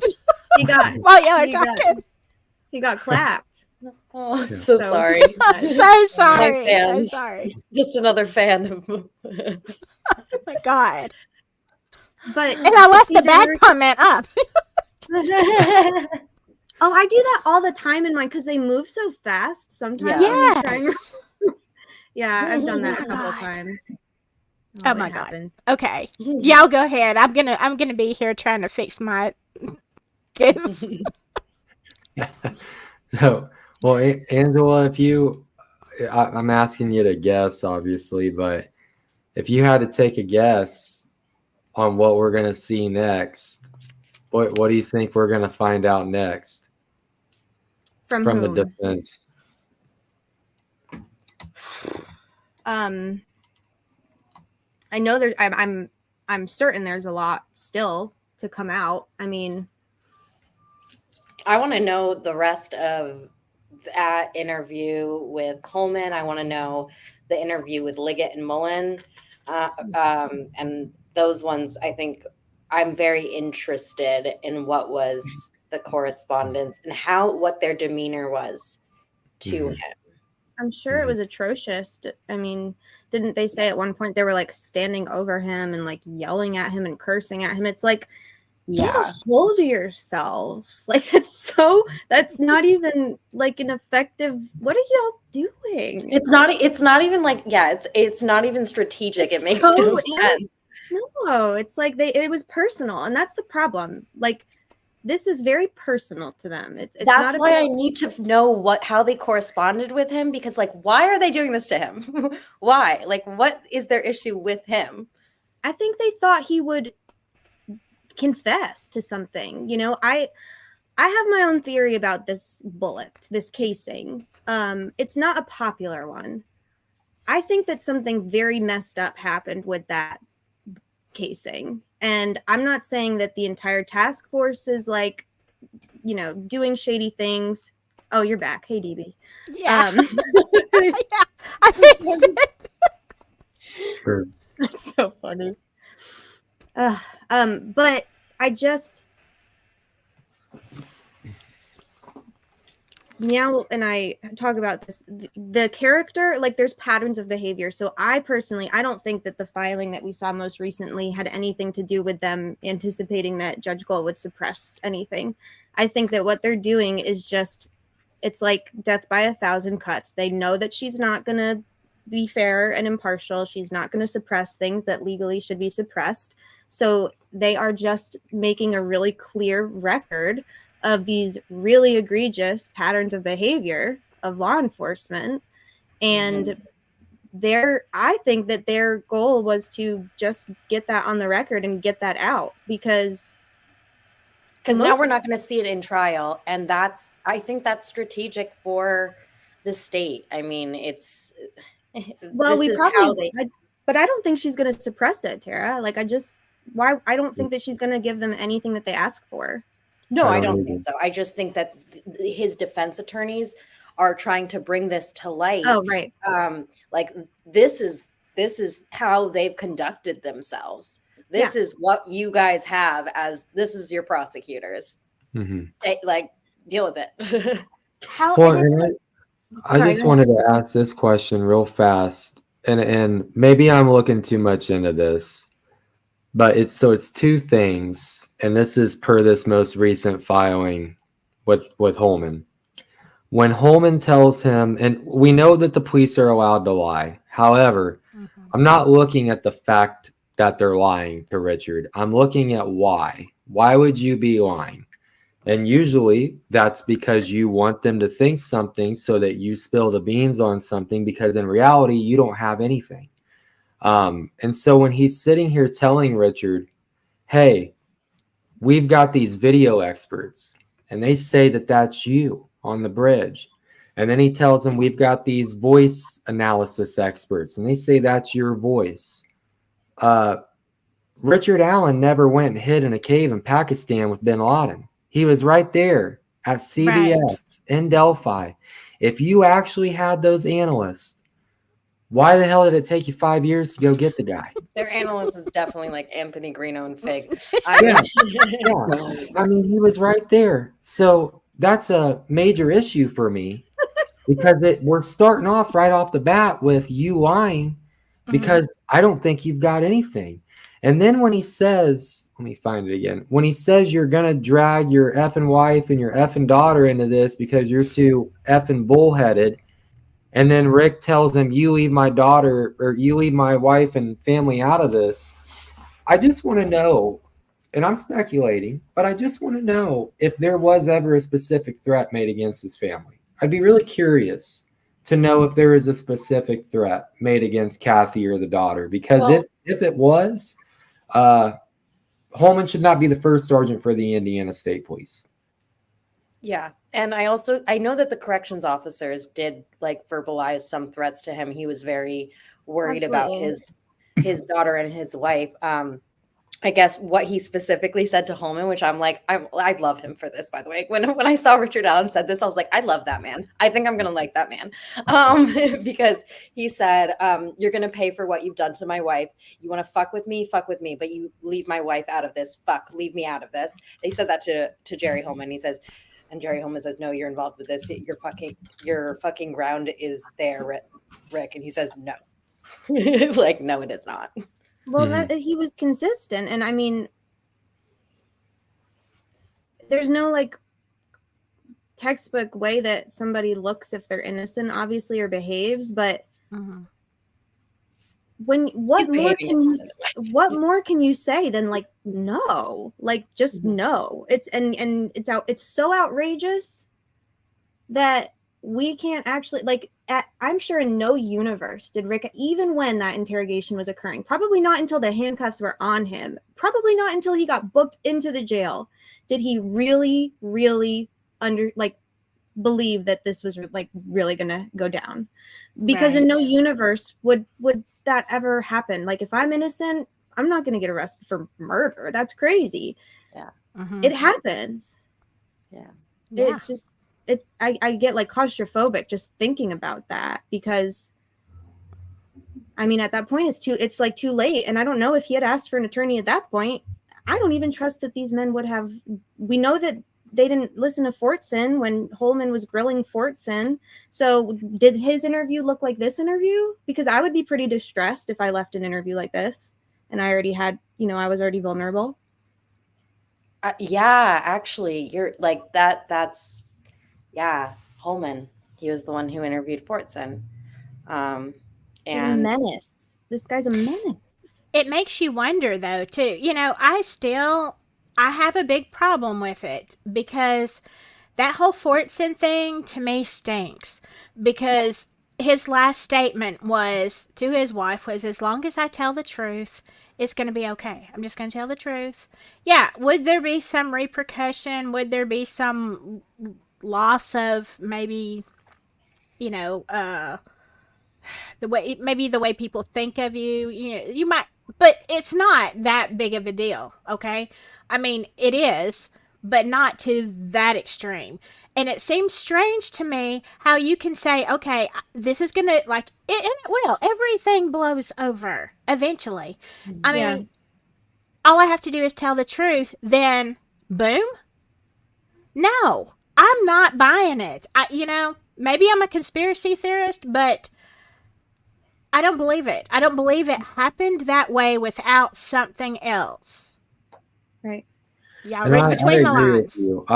He got While y'all are talking. He got clapped. Oh, I'm Yeah. so So- sorry. I'm so sorry. So fans. sorry. Just another fan of. Oh my god. But And I left the CJ, bad we're- comment up. Oh, I do that all the time in mine because they move so fast. Sometimes when you're trying. Yes. Yeah, I've done that a Oh my couple God. times. Oh it my God. happens. Okay. Y'all go ahead. I'm gonna be here trying to fix my goof. So, well, Angela, if I'm asking you to guess, obviously, but if you had to take a guess on what we're going to see next, what do you think we're going to find out next From the whom? defense? I know there. I'm certain there's a lot still to come out. I mean, I want to know the rest of that interview with Holman. I want to know the interview with Liggett and Mullen. And those ones, I think I'm very interested in what was the correspondence and what their demeanor was to Mhm. him. I'm sure it was atrocious. I mean, didn't they say at one point they were like standing over him and like yelling at him and cursing at him? It's like, get a hold of yourselves. Like that's not even like an effective. What are y'all doing? It's not even like, it's not even strategic. It's It makes so no sense. No, it's like it was personal, and that's the problem. Like, this is very personal to them. It's That's not why I about- need to know how they corresponded with him, because like, why are they doing this to him? Why? Like, what is their issue with him? I think they thought he would confess to something. I have my own theory about this bullet, this casing. It's not a popular one. I think that something very messed up happened with that casing. And I'm not saying that the entire task force is like, doing shady things. Oh, you're back. Hey, DB. Yeah. Yeah. I fixed it. Sure. That's so funny. But I just Meow and I talk about this. The character, like, there's patterns of behavior. So I don't think that the filing that we saw most recently had anything to do with them anticipating that Judge Gold would suppress anything. I think that what they're doing is just, it's like death by 1,000 cuts. They know that she's not going to be fair and impartial. She's not going to suppress things that legally should be suppressed. So they are just making a really clear record of these really egregious patterns of behavior of law enforcement. And I think that their goal was to just get that on the record and get that out, because now we're not going to see it in trial. And I think that's strategic for the state. I mean, but I don't think she's going to suppress it, Tara. Like, I don't think that she's going to give them anything that they ask for. No, I don't think so. I just think that his defense attorneys are trying to bring this to light. Oh, right. Like, this is how they've conducted themselves. This is what you guys have this is your prosecutors. Mm-hmm. Deal with it. I just wanted to ask this question real fast, and maybe I'm looking too much into this. But it's two things, and this is per this most recent filing with Holman. When Holman tells him, and we know that the police are allowed to lie. However, I'm not looking at the fact that they're lying to Richard. I'm looking at why. Why would you be lying? And usually that's because you want them to think something so that you spill the beans on something, because in reality, you don't have anything. And so when he's sitting here telling Richard, hey, we've got these video experts and they say that that's you on the bridge. And then he tells him, we've got these voice analysis experts and they say that's your voice. Richard Allen never went and hid in a cave in Pakistan with bin Laden. He was right there at CBS in Delphi. If you actually had those analysts, why the hell did it take you 5 years to go get the guy? Their analyst is definitely like Anthony Greeno and Fig. Yeah. I mean, he was right there. So that's a major issue for me, because we're starting off right off the bat with you lying, because I don't think you've got anything. And then when he says, let me find it again. When he says you're going to drag your effing wife and your effing daughter into this because you're too effing bullheaded. And then Rick tells him, you leave my daughter, or you leave my wife and family out of this. I just want to know, and I'm speculating, but I just want to know if there was ever a specific threat made against his family. I'd be really curious to know if there is a specific threat made against Kathy or the daughter, because if it was, Holman should not be the first sergeant for the Indiana State Police. Yeah. And I know that the corrections officers did like verbalize some threats to him. He was very worried about his daughter and his wife. I guess what he specifically said to Holman, which I'm like, I love him for this, by the way. When I saw Richard Allen said this, I was like, I love that man. I think I'm going to like that man. Because he said, you're going to pay for what you've done to my wife. You want to fuck with me, but you leave my wife out of this. Leave me out of this. They said that to Jerry Holman. He says, and Jerry Holman says, no, you're involved with this. Your fucking ground is there, Rick. And he says, no. Like, no, it is not. Well, that he was consistent, and I mean, there's no like textbook way that somebody looks if they're innocent, obviously, or behaves. But what more can you say than like no, like just no? It's it's so outrageous that we can't actually like. I'm sure in no universe did Rick, even when that interrogation was occurring, probably not until the handcuffs were on him, probably not until he got booked into the jail, did he really, really believe that this was like really gonna go down. Because in no universe would that ever happen. Like, if I'm innocent, I'm not gonna get arrested for murder. That's crazy. Yeah. It happens. Yeah. It's just I get like claustrophobic just thinking about that, because I mean, at that point it's like too late. And I don't know if he had asked for an attorney at that point. I don't even trust that these men would have. We know that they didn't listen to Fortson when Holman was grilling Fortson. So did his interview look like this interview? Because I would be pretty distressed if I left an interview like this and I already had, I was already vulnerable. Yeah, actually, you're like that's. Yeah, Holman. He was the one who interviewed Fortson. And a menace. This guy's a menace. It makes you wonder, though, too. I have a big problem with it, because that whole Fortson thing to me stinks. Because his last statement to his wife was, as long as I tell the truth, it's going to be okay. I'm just going to tell the truth. Yeah, would there be some repercussion? Would there be some loss of maybe, the way people think of you, you might, but it's not that big of a deal. Okay. I mean, it is, but not to that extreme. And it seems strange to me how you can say, okay, this is going to and it will, everything blows over eventually. I mean, all I have to do is tell the truth, then boom. No. I'm not buying it. Maybe I'm a conspiracy theorist, but I don't believe it. I don't believe it happened that way without something else. Right. Yeah, read between the lines. With you.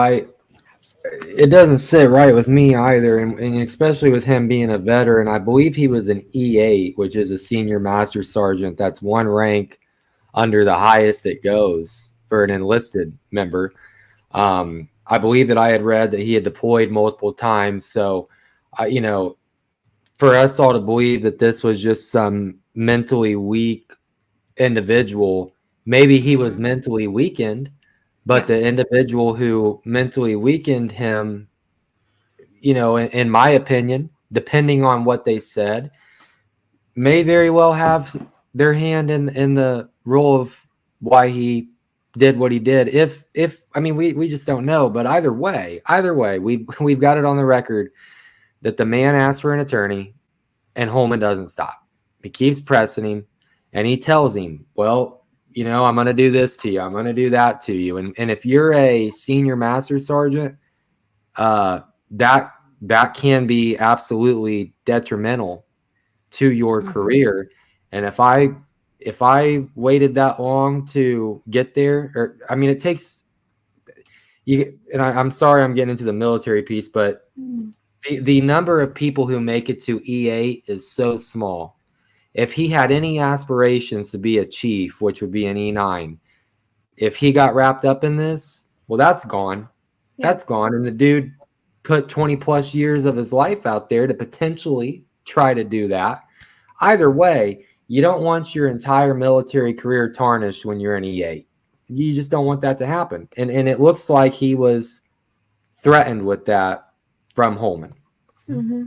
It doesn't sit right with me either, and especially with him being a veteran. I believe he was an E8, which is a senior master sergeant. That's one rank under the highest it goes for an enlisted member. I believe that I had read that he had deployed multiple times. So, for us all to believe that this was just some mentally weak individual, maybe he was mentally weakened, but the individual who mentally weakened him, in my opinion, depending on what they said, may very well have their hand in the role of why he did what he did. If I mean, we just don't know, but either way, we've got it on the record that the man asked for an attorney, and Holman doesn't stop. He keeps pressing him, and he tells him, well, I'm going to do this to you. I'm going to do that to you. And if you're a senior master sergeant, that can be absolutely detrimental to your career. And if I waited that long to get there, or I mean, it takes you. And I'm sorry, I'm getting into the military piece, but the number of people who make it to E8 is so small. If he had any aspirations to be a chief, which would be an E9, if he got wrapped up in this, well, that's gone. That's gone. And the dude put 20 plus years of his life out there to potentially try to do that. Either way, you don't want your entire military career tarnished when you're an E8. You just don't want that to happen. And it looks like he was threatened with that from Holman. Mm-hmm.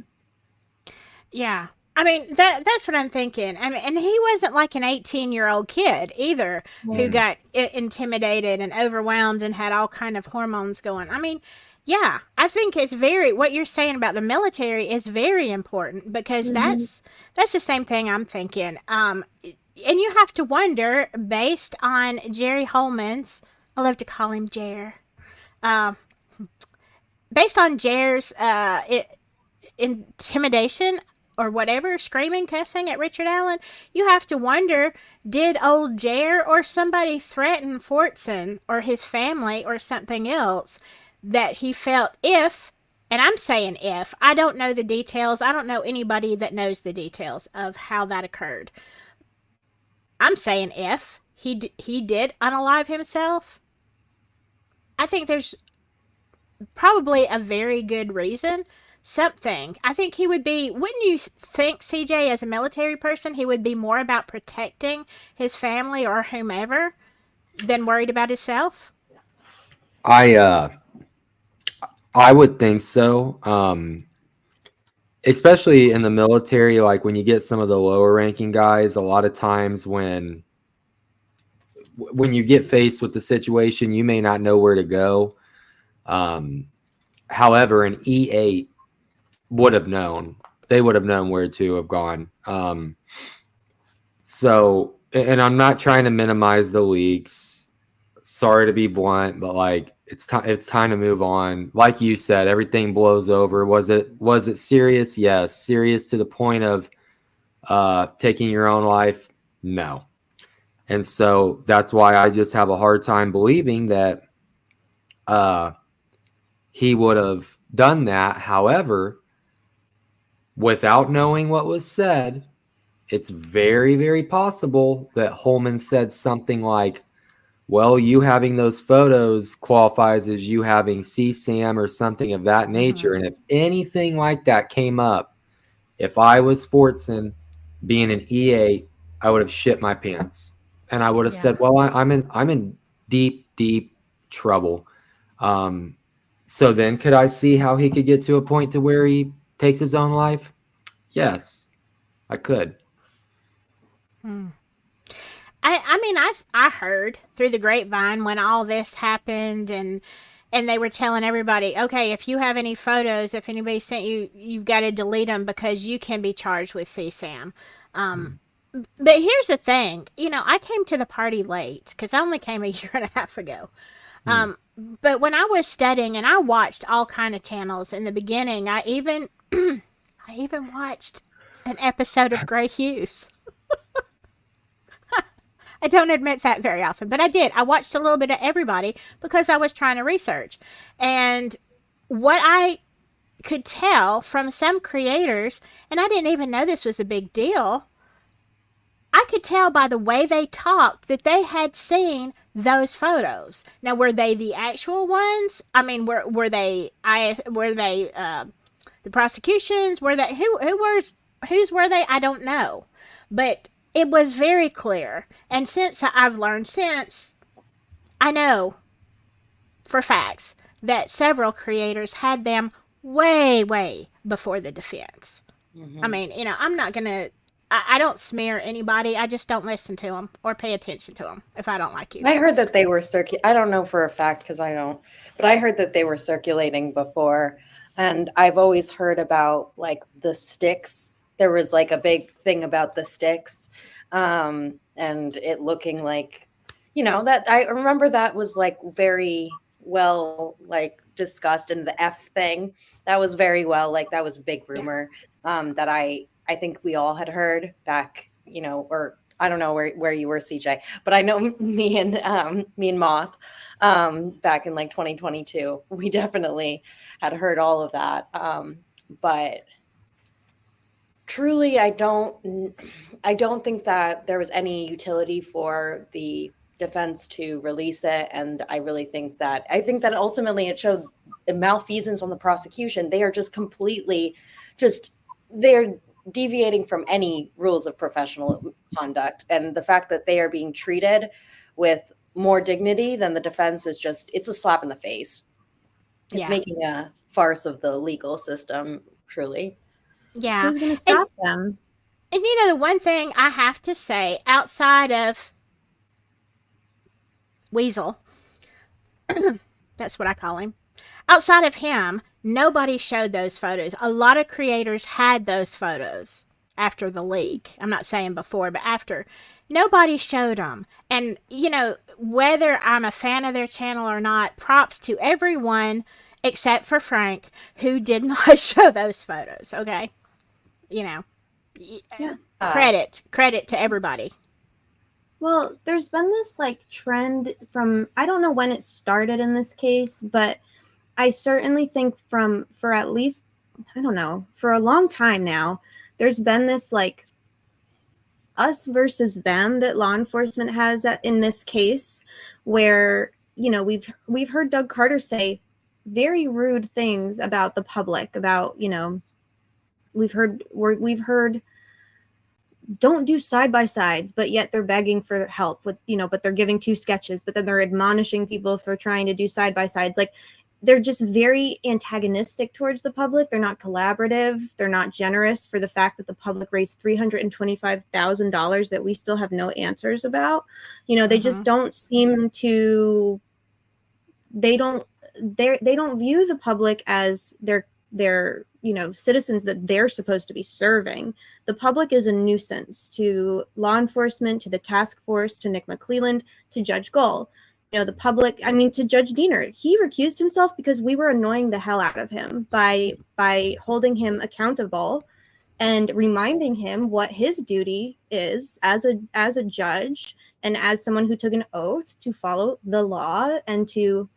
Yeah. I mean, that's what I'm thinking. I mean, and he wasn't like an 18-year-old kid either who got intimidated and overwhelmed and had all kind of hormones going. I mean, yeah, I think it's what you're saying about the military is very important, because that's the same thing I'm thinking. And you have to wonder, based on Jerry Holman's, I love to call him Jer, based on Jer's intimidation or whatever, screaming, cussing at Richard Allen, you have to wonder, did old Jer or somebody threaten Fortson or his family or something else that he felt if, and I'm saying if, I don't know the details, I don't know anybody that knows the details of how that occurred. I'm saying if he did unalive himself, I think there's probably a very good reason. Something. I think he would be, wouldn't you think, CJ, as a military person, he would be more about protecting his family or whomever than worried about himself? I would think so. Especially in the military, like when you get some of the lower ranking guys, a lot of times when you get faced with the situation, you may not know where to go. However, an E8 would have known. They would have known where to have gone. So, and I'm not trying to minimize the leaks. Sorry to be blunt, but like it's time to move on. Like you said, everything blows over. Was it serious? Yes. Serious to the point of taking your own life? No. And so that's why I just have a hard time believing that he would have done that. However, without knowing what was said, it's very, very possible that Holman said something like, well, you having those photos qualifies as you having CSAM or something of that nature. And if anything like that came up, if I was Fortson being an E8, I would have shit my pants. And I would have said, well, I'm in deep, deep trouble. So then could I see how he could get to a point to where he takes his own life? Yes, I could. I mean, I heard through the grapevine when all this happened, and they were telling everybody, okay, if you have any photos, if anybody sent you, you've got to delete them because you can be charged with CSAM. But here's the thing, I came to the party late because I only came a year and a half ago. But when I was studying, and I watched all kind of channels in the beginning, I even watched an episode of Grey Hughes. I don't admit that very often, but I did. I watched a little bit of everybody because I was trying to research. And what I could tell from some creators, and I didn't even know this was a big deal, I could tell by the way they talked that they had seen those photos. Now, were they the actual ones? I mean, were they the prosecutions? Were they whose were they? I don't know, but it was very clear. And since I've learned since, I know for facts that several creators had them way before the defense. I mean, I'm not gonna. I don't smear anybody. I just don't listen to them or pay attention to them if I don't like you. I heard that they were I don't know for a fact because I don't, but I heard that they were circulating before. And I've always heard about like the sticks. There was like a big thing about the sticks, and it looking like, that I remember that was like very well like discussed, in the F thing. That was very well, like that was a big rumor that I think we all had heard back, or I don't know where you were, CJ, but I know me and Moth back in like 2022, we definitely had heard all of that. But truly, I don't think that there was any utility for the defense to release it. And I think that ultimately it showed malfeasance on the prosecution. They are just completely they're deviating from any rules of professional conduct. And the fact that they are being treated with more dignity than the defense is it's a slap in the face. It's making a farce of the legal system, truly. Yeah. Who's going to stop them? And the one thing I have to say, outside of Weasel, that's what I call him, outside of him, nobody showed those photos. A lot of creators had those photos after the leak. I'm not saying before, but after. Nobody showed them. And, whether I'm a fan of their channel or not, props to everyone except for Frank, who did not show those photos, okay? Credit to everybody. Well, there's been this like trend from, I don't know when it started in this case, but I certainly think for at least, I don't know, for a long time now, there's been this like us versus them that law enforcement has in this case, where, we've heard Doug Carter say very rude things about the public, about, we've heard don't do side-by-sides, but yet they're begging for help with, but they're giving 2 sketches, but then they're admonishing people for trying to do side-by-sides. Like, they're just very antagonistic towards the public. They're not collaborative. They're not generous for the fact that the public raised $325,000 that we still have no answers about. They just don't seem to, they don't view the public as their citizens that they're supposed to be serving. The public is a nuisance to law enforcement, to the task force, to Nick McClelland, to Judge Gull. The public, to Judge Diener. He recused himself because we were annoying the hell out of him by holding him accountable and reminding him what his duty is as a judge and as someone who took an oath to follow the law, and you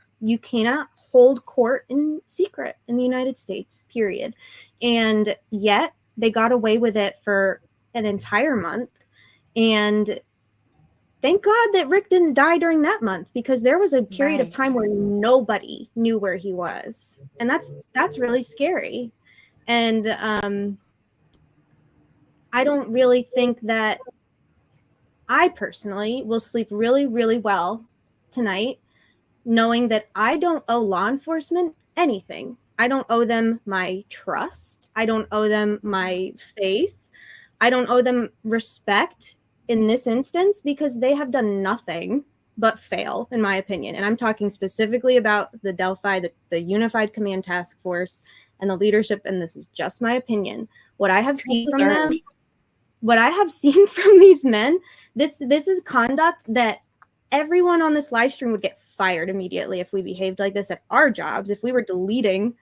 cannot hold court in secret in the United States, period. And yet they got away with it for an entire month. And thank God that Rick didn't die during that month, because there was a period of time where nobody knew where he was. And that's really scary. And I don't really think that I personally will sleep really, really well tonight, knowing that I don't owe law enforcement anything. I don't owe them my trust. I don't owe them my faith. I don't owe them respect in this instance, because they have done nothing but fail, in my opinion. And I'm talking specifically about the Delphi, the Unified Command Task Force, and the leadership. And this is just my opinion. What I have seen from them, what I have seen from these men, this is conduct that everyone on this live stream would get fired immediately if we behaved like this at our jobs, if we were deleting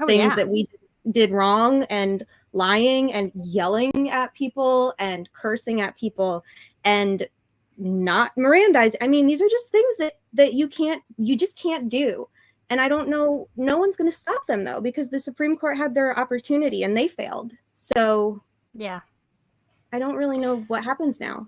things that we did wrong and lying and yelling at people and cursing at people and not Mirandizing. These are just things that you just can't do. And I don't know, no one's going to stop them though, because the Supreme Court had their opportunity and they failed. So Yeah. I don't really know what happens now.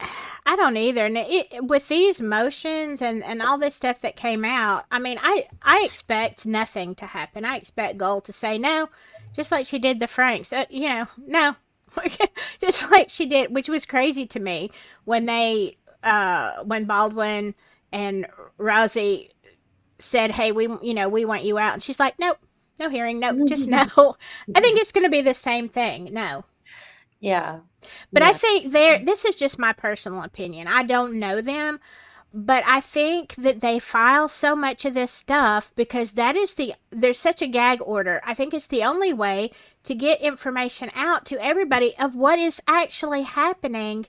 I don't either. And with these motions and all this stuff that came out, I mean, I expect nothing to happen. I expect Gold to say no, just like she did the Franks. No, just like she did, which was crazy to me when when Baldwin and Rousey said, "Hey, we want you out," and she's like, "Nope, no hearing, nope, just no." I think it's going to be the same thing. No. Yeah. But Yeah. I think this is just my personal opinion. I don't know them, but I think that they file so much of this stuff because there's such a gag order. I think it's the only way to get information out to everybody of what is actually happening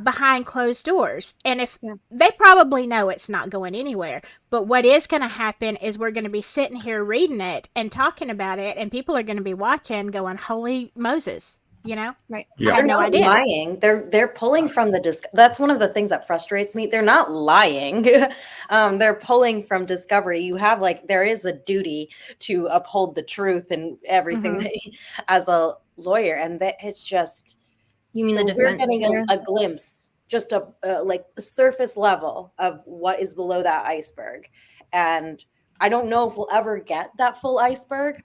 behind closed doors. And if they probably know it's not going anywhere, but what is going to happen is we're going to be sitting here reading it and talking about it, and people are going to be watching going, "Holy Moses." Right. I had no idea. Lying. They're pulling from the that's one of the things that frustrates me. They're not lying. They're pulling from discovery. You have there is a duty to uphold the truth and everything as a lawyer, and that it's just. You mean so the defense? We're getting a glimpse, just a surface level of what is below that iceberg, and I don't know if we'll ever get that full iceberg,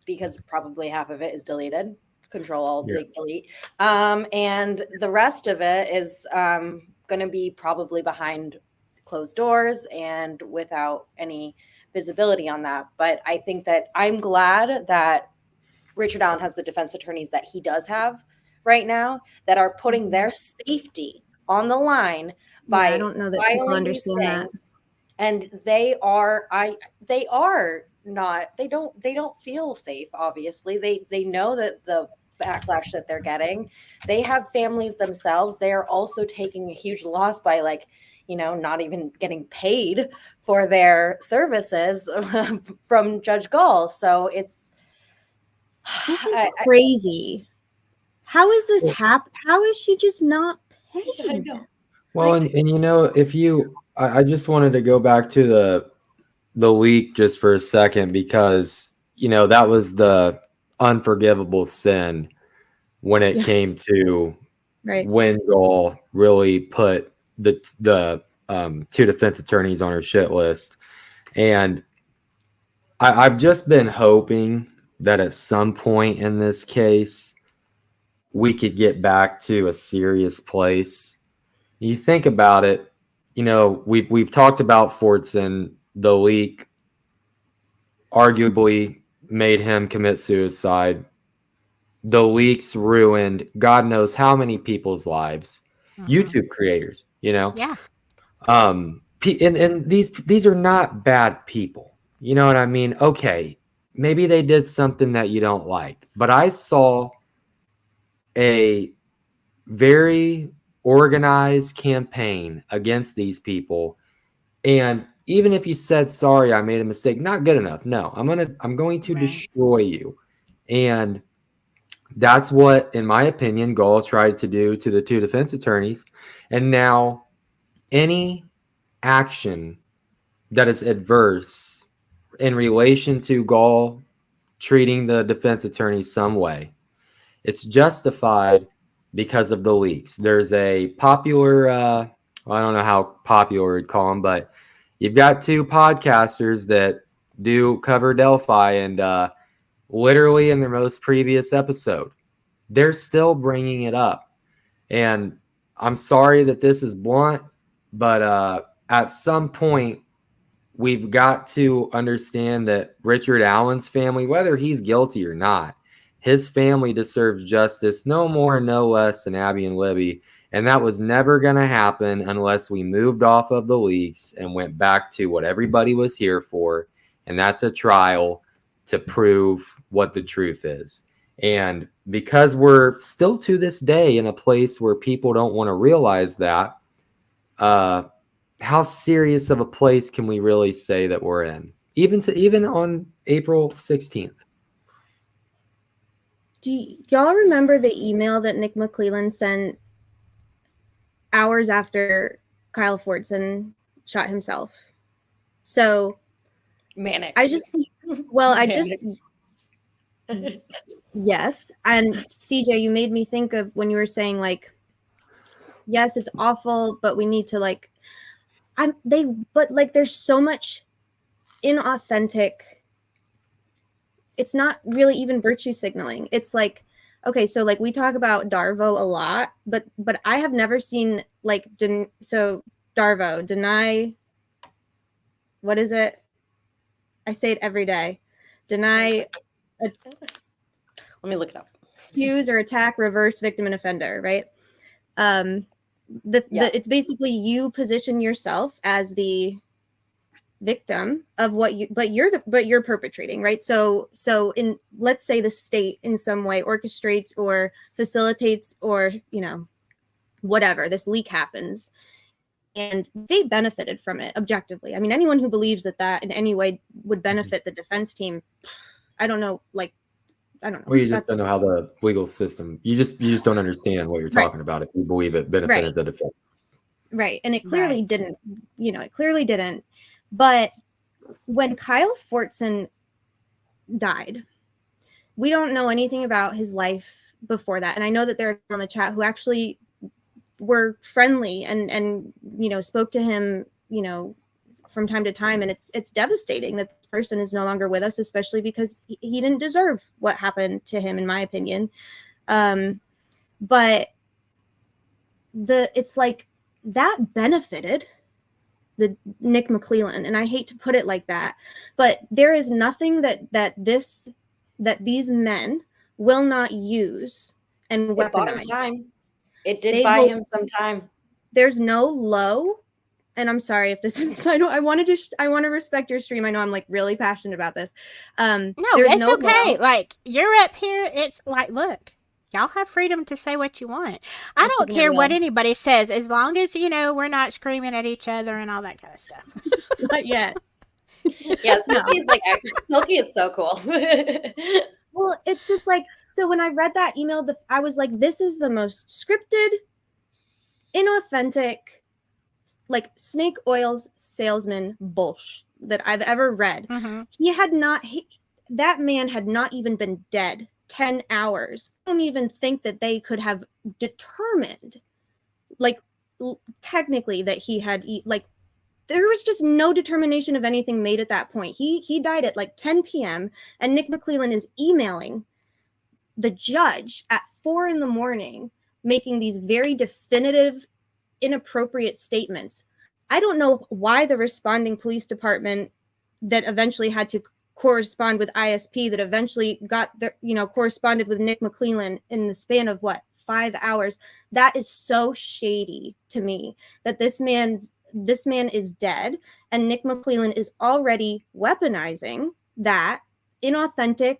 because probably half of it is deleted. Control Alt delete, and the rest of it is going to be probably behind closed doors and without any visibility on that. But I think that I'm glad that Richard Allen has the defense attorneys that he does have right now that are putting their safety on the line by I don't know that people understand that. And they don't feel safe. Obviously, they know that the backlash that they're getting, they have families themselves. They are also taking a huge loss by not even getting paid for their services from Judge Gall. So this is crazy. How is this happen? How is she just not paid? I know. Well, and I just wanted to go back to the leak just for a second, because that was the unforgivable sin when it came to when Gall really put the two defense attorneys on her shit list. And I've just been hoping that at some point in this case we could get back to a serious place. You think about it, we've talked about Fortson. The leak arguably made him commit suicide. The leaks ruined God knows how many people's lives. YouTube creators, Yeah. And these are not bad people. You know what I mean? Okay, maybe they did something that you don't like, but I saw a very organized campaign against these people. And even if you said, "Sorry, I made a mistake," not good enough. No, I'm going to destroy you. And that's what, in my opinion, Gall tried to do to the two defense attorneys. And now any action that is adverse in relation to Gall treating the defense attorneys some way, it's justified because of the leaks. There's a popular, I don't know how popular we'd call them, but you've got two podcasters that do cover Delphi, and literally in their most previous episode, they're still bringing it up. And I'm sorry that this is blunt, but at some point, we've got to understand that Richard Allen's family, whether he's guilty or not, his family deserves justice, no more and no less than Abby and Libby. And that was never going to happen unless we moved off of the leaks and went back to what everybody was here for. And that's a trial to prove what the truth is. And because we're still to this day in a place where people don't want to realize that, how serious of a place can we really say that we're in? Even on April 16th. Do y'all remember the email that Nick McClelland sent hours after Kyle Fortson shot himself? So Manic. I just yes. And CJ, you made me think of when you were saying like, yes, it's awful, but we need to like, but like there's so much inauthentic. It's not really even virtue signaling. It's like, okay, so like we talk about Darvo a lot, but I have never seen like Darvo deny. What is it? I say it every day. Deny. Let me look it up. Accuse or attack, reverse victim and offender, right? It's basically you position yourself as the victim of what you're perpetrating, right? So in, let's say the state in some way orchestrates or facilitates or whatever, this leak happens and the state benefited from it objectively. I mean, anyone who believes that in any way would benefit the defense team, I don't know. Well, you just don't know how the legal system. You just don't understand what you're talking about if you believe it benefited the defense. Right, and it clearly didn't. It clearly didn't. But when Kyle Fortson died, we don't know anything about his life before that. And I know that there are people on the chat who actually were friendly and spoke to him, from time to time. And it's devastating that this person is no longer with us, especially because he didn't deserve what happened to him, in my opinion. But it's like that benefited the Nick McClellan, and I hate to put it like that, but there is nothing that these men will not use and weaponize. It bought him time. It did buy him some time. There's no low, and I'm sorry if this is. I want to respect your stream. I know I'm like really passionate about this. No, it's okay. Low. Like you're up here. It's like, look. Y'all have freedom to say what you want. I don't care what anybody says, as long as, we're not screaming at each other and all that kind of stuff. Not yet. Yeah, Silky is so cool. Well, it's just like, so when I read that email, I was like, this is the most scripted, inauthentic, like snake oils salesman bullshit that I've ever read. Mm-hmm. That man had not even been dead 10 hours. I don't even think that they could have determined, like, technically that he had there was just no determination of anything made at that point. He died at like 10 p.m. and Nick McClellan is emailing the judge at 4 a.m, making these very definitive, inappropriate statements. I don't know why the responding police department that eventually had to correspond with ISP that eventually corresponded with Nick McClellan in the span of 5 hours. That is so shady to me that this man is dead and Nick McClellan is already weaponizing that inauthentic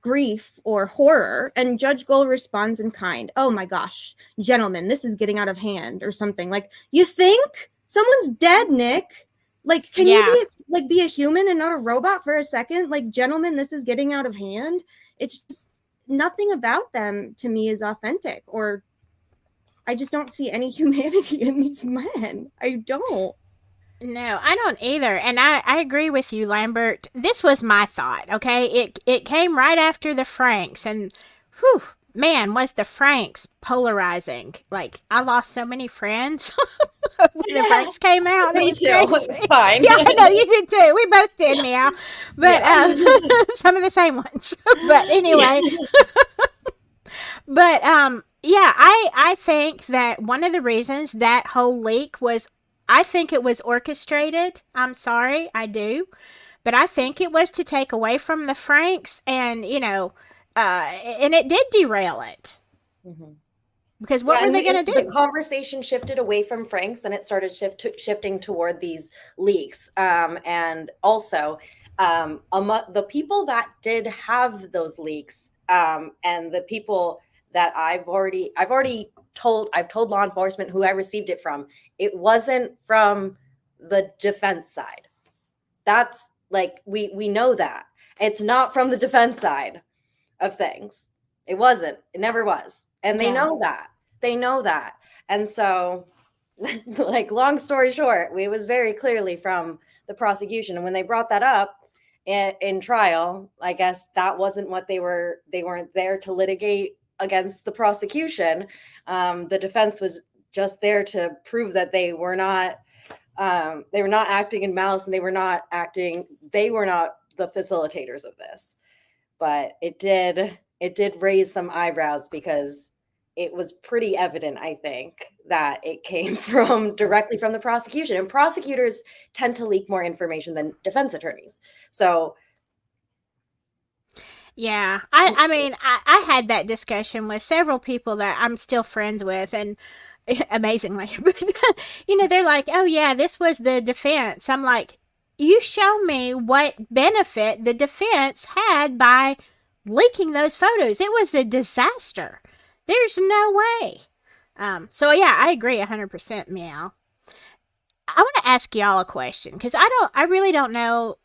grief or horror, and Judge Gold responds in kind. Oh my gosh, gentlemen, this is getting out of hand, or something. Like, you think someone's dead, Nick? Like, can you be a human and not a robot for a second? Like, gentlemen, this is getting out of hand. It's just nothing about them to me is authentic, or I just don't see any humanity in these men. I don't. No, I don't either. And I agree with you, Lambert. This was my thought, okay? It came right after the Franks, and whew, man, was the Franks polarizing. Like, I lost so many friends when the Franks came out. Me too. It's fine. Yeah, I know, you did too. We both did, meow. But some of the same ones. But anyway. But yeah, I think that one of the reasons that whole leak was, I think it was orchestrated. I'm sorry, I do. But I think it was to take away from the Franks, and, and it did derail it. Mm-hmm. Because what were they going to do? The conversation shifted away from Franks, and it started shifting toward these leaks. And also, the people that did have those leaks, and the people that I've told law enforcement who I received it from, it wasn't from the defense side. That's like, we know that. It's not from the defense side of things. It wasn't. It never was. And they know that. They know that. And so Like, long story short, it was very clearly from the prosecution. And when they brought that up in trial, I guess that wasn't what they weren't there to litigate against the prosecution. The defense was just there to prove that they were not acting in malice, and they were not the facilitators of this. But it did raise some eyebrows, because it was pretty evident, I think, that it came directly from the prosecution. And prosecutors tend to leak more information than defense attorneys. So yeah, I mean, I had that discussion with several people that I'm still friends with, and amazingly, but they're like, oh yeah, this was the defense. I'm like, you show me what benefit the defense had by leaking those photos. It was a disaster. There's no way. So yeah, I agree 100%, Meow. I want to ask y'all a question, because I really don't know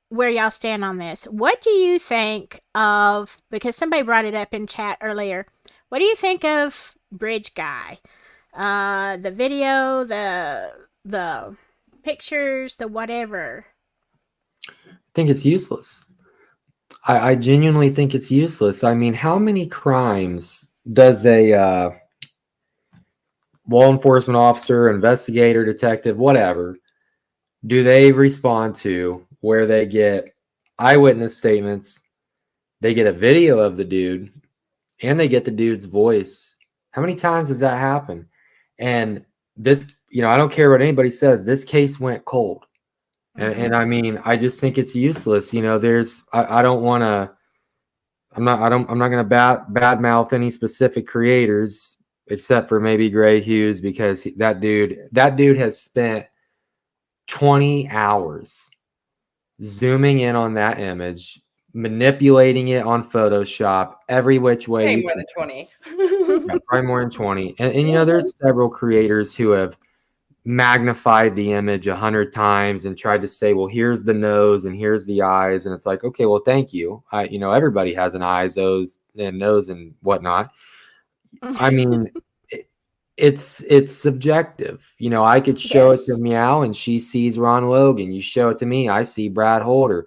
where y'all stand on this. What do you think of, because somebody brought it up in chat earlier, what do you think of Bridge Guy? The video, the pictures, the whatever. I think it's useless. I genuinely think it's useless. I mean, how many crimes does a law enforcement officer, investigator, detective, whatever, do they respond to where they get eyewitness statements, they get a video of the dude, and they get the dude's voice? How many times does that happen? And this, I don't care what anybody says, this case went cold. And I mean, I just think it's useless. I'm not going to badmouth any specific creators, except for maybe Gray Hughes, because that dude has spent 20 hours zooming in on that image, manipulating it on Photoshop every which way. More than 20. Yeah, probably more than 20. And there's several creators who have magnified the image 100 times and tried to say, well, here's the nose and here's the eyes, and it's like, okay, well, thank you. Everybody has an eyes, and nose and whatnot. I mean, it's subjective. I could show it to Meow and she sees Ron Logan. You show it to me, I see Brad Holder.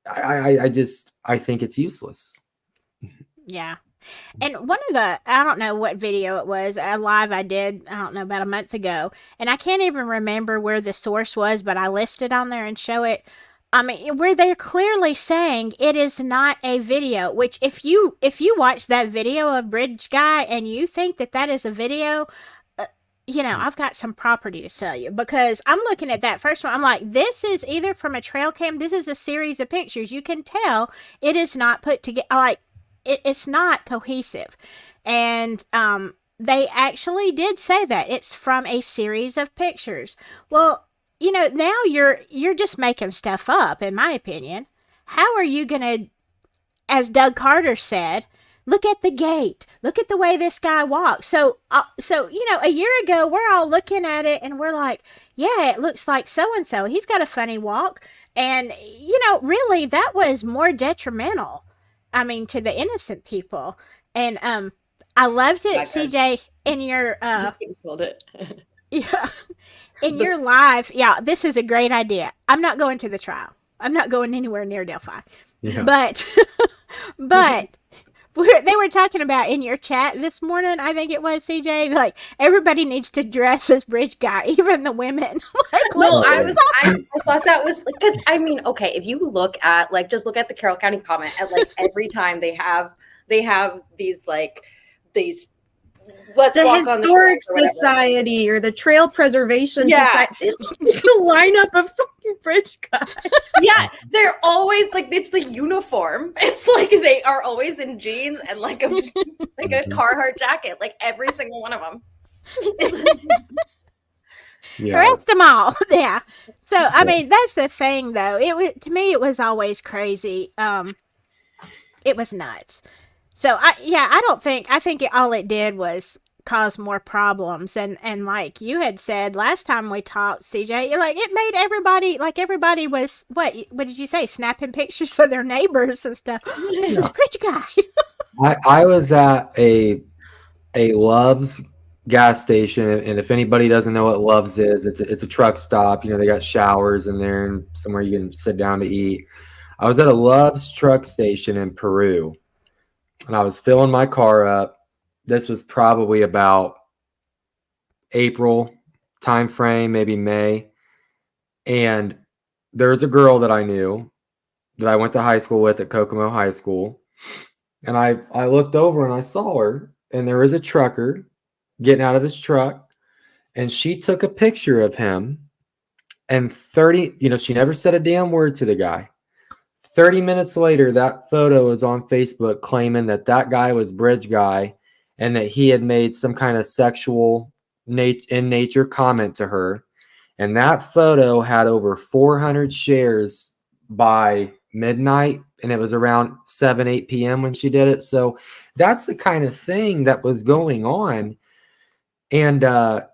I think it's useless. Yeah. And one of I don't know what video it was, a live I did, I don't know, about a month ago. And I can't even remember where the source was, but I listed on there and show it. I mean, where they're clearly saying it is not a video, which if you watch that video of Bridge Guy and you think that is a video, I've got some property to sell you, because I'm looking at that first one. I'm like, this is either from a trail cam. This is a series of pictures. You can tell it is not put together. Like, it's not cohesive. And they actually did say that it's from a series of pictures. Well, now you're just making stuff up, in my opinion. How are you gonna, as Doug Carter said, look at the gait, look at the way this guy walks? So a year ago we're all looking at it and we're like, yeah, it looks like so and so, he's got a funny walk. And really, that was more detrimental, I mean, to the innocent people. And I loved it, CJ, in your yeah, in your live. Yeah, this is a great idea. I'm not going to the trial. I'm not going anywhere near Delphi. Yeah. But they were talking about in your chat this morning, I think it was, CJ, like, everybody needs to dress as Bridge Guy, even the women. I thought that was, because I mean, okay, if you look at, like, just look at the Carroll County comment, at like every time they have these, like, these, let's the walk on Historic Society or the Trail Preservation Society. It's the lineup of fucking Bridge Guy. Yeah, they're always like, it's the uniform. It's like they are always in jeans and like a Carhartt jacket, like every single one of them. Arrest them all. Yeah. So I mean, that's the thing, though. To me, it was always crazy. It was nuts. So I think all it did was cause more problems, and like you had said last time we talked, CJ, like, it made everybody was, what did you say, snapping pictures of their neighbors and stuff. This is Bridge Guy. I was at a Love's gas station, and if anybody doesn't know what Love's is, it's a truck stop. You know, they got showers in there and somewhere you can sit down to eat. I was at a Love's truck station in Peru, and I was filling my car up. This was probably about April time frame, maybe May. And there's a girl that I knew that I went to high school with at Kokomo High School. And I looked over and I saw her, and there was a trucker getting out of his truck, and she took a picture of him. And she never said a damn word to the guy. 30 minutes later, that photo was on Facebook claiming that guy was Bridge Guy and that he had made some kind of sexual in nature comment to her. And that photo had over 400 shares by midnight, and it was around 8 p.m. when she did it. So that's the kind of thing that was going on. And, I'm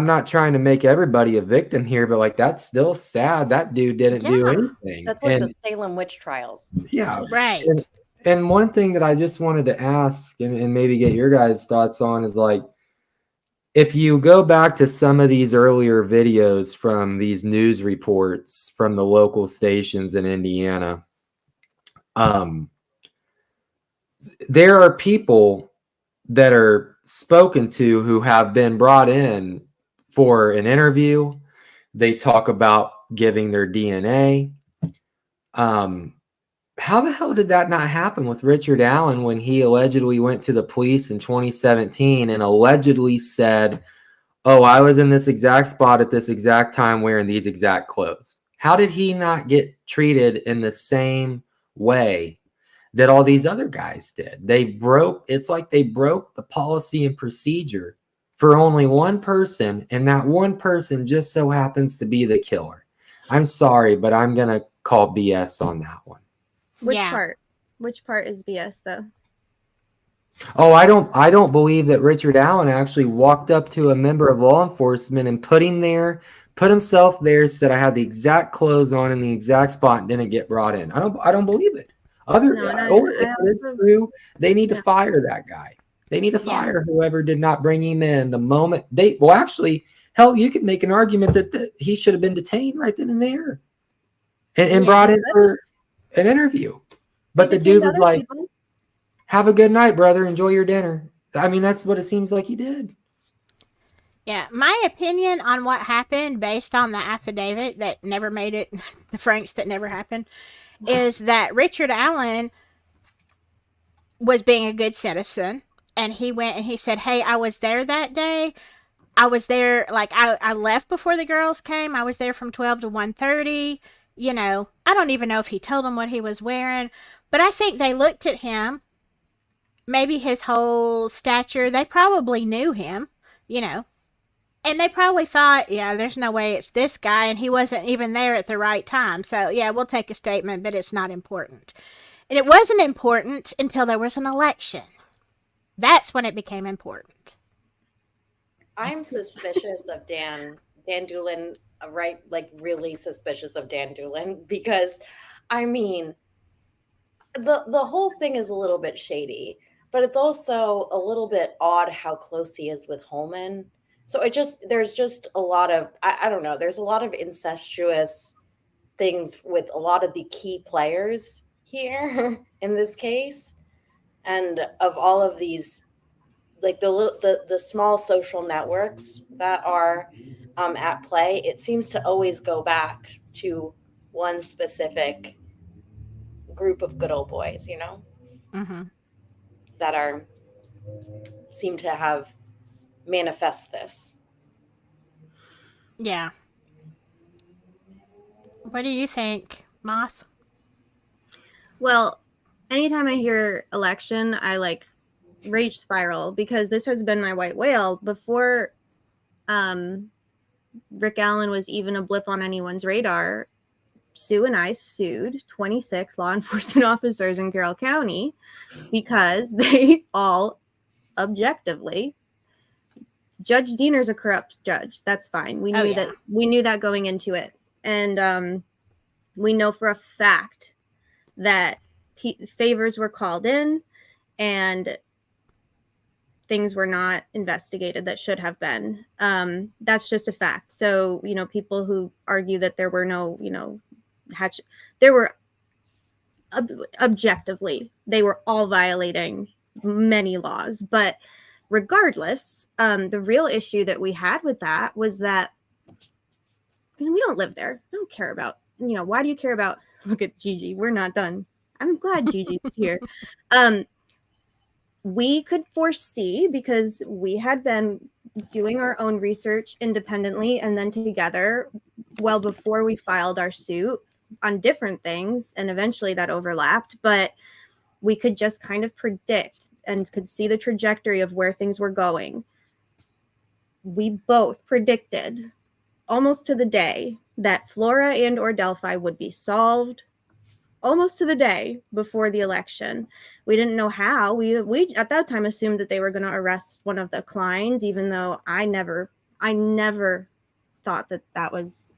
not trying to make everybody a victim here, but like, that's still sad. That dude didn't do anything. That's like the Salem witch trials. Yeah. Right. And one thing that I just wanted to ask and maybe get your guys' thoughts on is like, if you go back to some of these earlier videos from these news reports from the local stations in Indiana, there are people that are spoken to who have been brought in for an interview. They talk about giving their DNA. How the hell did that not happen with Richard Allen when he allegedly went to the police in 2017 and allegedly said, oh, I was in this exact spot at this exact time wearing these exact clothes? How did he not get treated in the same way that all these other guys did? It's like they broke the policy and procedure for only one person, and that one person just so happens to be the killer. I'm sorry, but I'm going to call BS on that one. Which part? Which part is BS though? Oh, I don't believe that Richard Allen actually walked up to a member of law enforcement and put himself there, said I had the exact clothes on in the exact spot, and didn't get brought in. I don't believe it. True, they need to fire that guy. They need to fire whoever did not bring him in the moment hell, you could make an argument that he should have been detained right then and there and brought in for an interview. But the dude was like, have a good night, brother. Enjoy your dinner. I mean, that's what it seems like he did. Yeah, my opinion on what happened based on the affidavit that never made it, the Franks that never happened, is that Richard Allen was being a good citizen, and he went and he said, hey, I was there that day. I was there, like, I left before the girls came. I was there from 12 to 1:30. I don't even know if he told them what he was wearing, but I think they looked at him, maybe his whole stature, they probably knew him, and they probably thought, yeah, there's no way it's this guy, and he wasn't even there at the right time. So, yeah, we'll take a statement, but it's not important. And it wasn't important until there was an election. That's when it became important. I'm suspicious of Dan Doolin, right? Like, really suspicious of Dan Doolin, because, I mean, the whole thing is a little bit shady, but it's also a little bit odd how close he is with Holman. So there's just a lot of, I don't know, there's a lot of incestuous things with a lot of the key players here in this case. And of all of these, like the small social networks that are at play, it seems to always go back to one specific group of good old boys, Mm-hmm. that seem to have manifest this. Yeah. What do you think, Moth? Well, anytime I hear election, I like rage spiral, because this has been my white whale before Rick Allen was even a blip on anyone's radar. Sue and I sued 26 law enforcement officers in Carroll County because they all objectively, Judge Diener's a corrupt judge. That's fine. We knew that going into it. And we know for a fact that favors were called in, and things were not investigated that should have been. That's just a fact. So, people who argue that there were no, there were objectively, they were all violating many laws. But regardless, the real issue that we had with that was that we don't live there. I don't care about, why do you care about, look at Gigi, we're not done. I'm glad Gigi's here. We could foresee, because we had been doing our own research independently and then together well before we filed our suit on different things, and eventually that overlapped, but we could just kind of predict and could see the trajectory of where things were going. We both predicted almost to the day that Flora and or Delphi would be solved almost to the day before the election. We didn't know how. We at that time assumed that they were going to arrest one of the Kleins, even though I never thought that was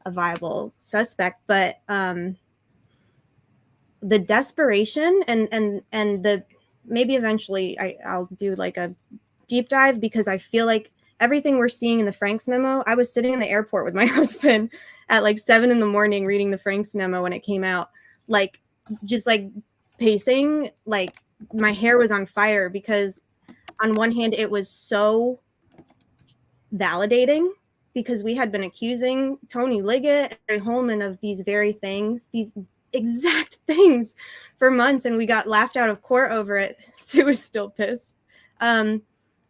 a viable suspect. But the desperation and the, maybe eventually I'll do like a deep dive, because I feel like everything we're seeing in the Franks memo, I was sitting in the airport with my husband at like 7 a.m. reading the Franks memo when it came out, like just like pacing, like my hair was on fire, because on one hand it was so validating, because we had been accusing Tony Liggett and Harry Holman of these very things, these exact things, for months, and we got laughed out of court over it. Sue is still pissed.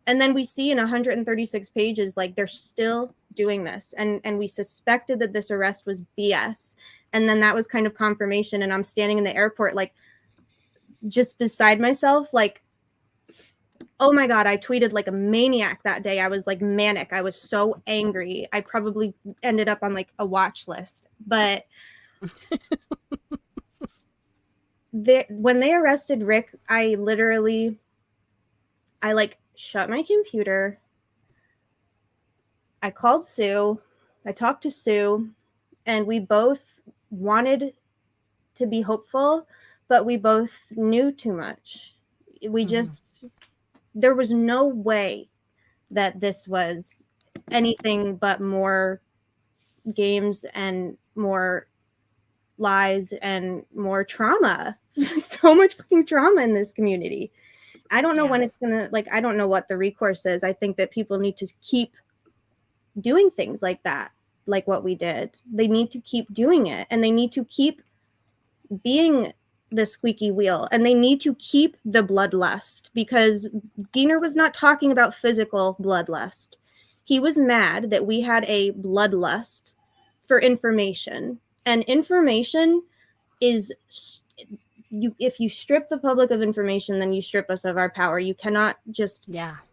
And then we see in 136 pages, like they're still doing this. And we suspected that this arrest was BS. And then that was kind of confirmation. And I'm standing in the airport, like just beside myself, like, oh my God, I tweeted like a maniac that day. I was like manic. I was so angry. I probably ended up on like a watch list. But when they arrested Rick, I like shut my computer. I called Sue. I talked to Sue, and we both wanted to be hopeful, but we both knew too much. There was no way that this was anything but more games and more lies and more trauma. So much fucking trauma in this community. I don't know when it's gonna, like, I don't know what the recourse is. I think that people need to keep doing things like that, like what we did. They need to keep doing it, and they need to keep being the squeaky wheel, and they need to keep the bloodlust, because Diener was not talking about physical bloodlust. He was mad that we had a bloodlust for information, and information is, if you strip the public of information, then you strip us of our power. You cannot just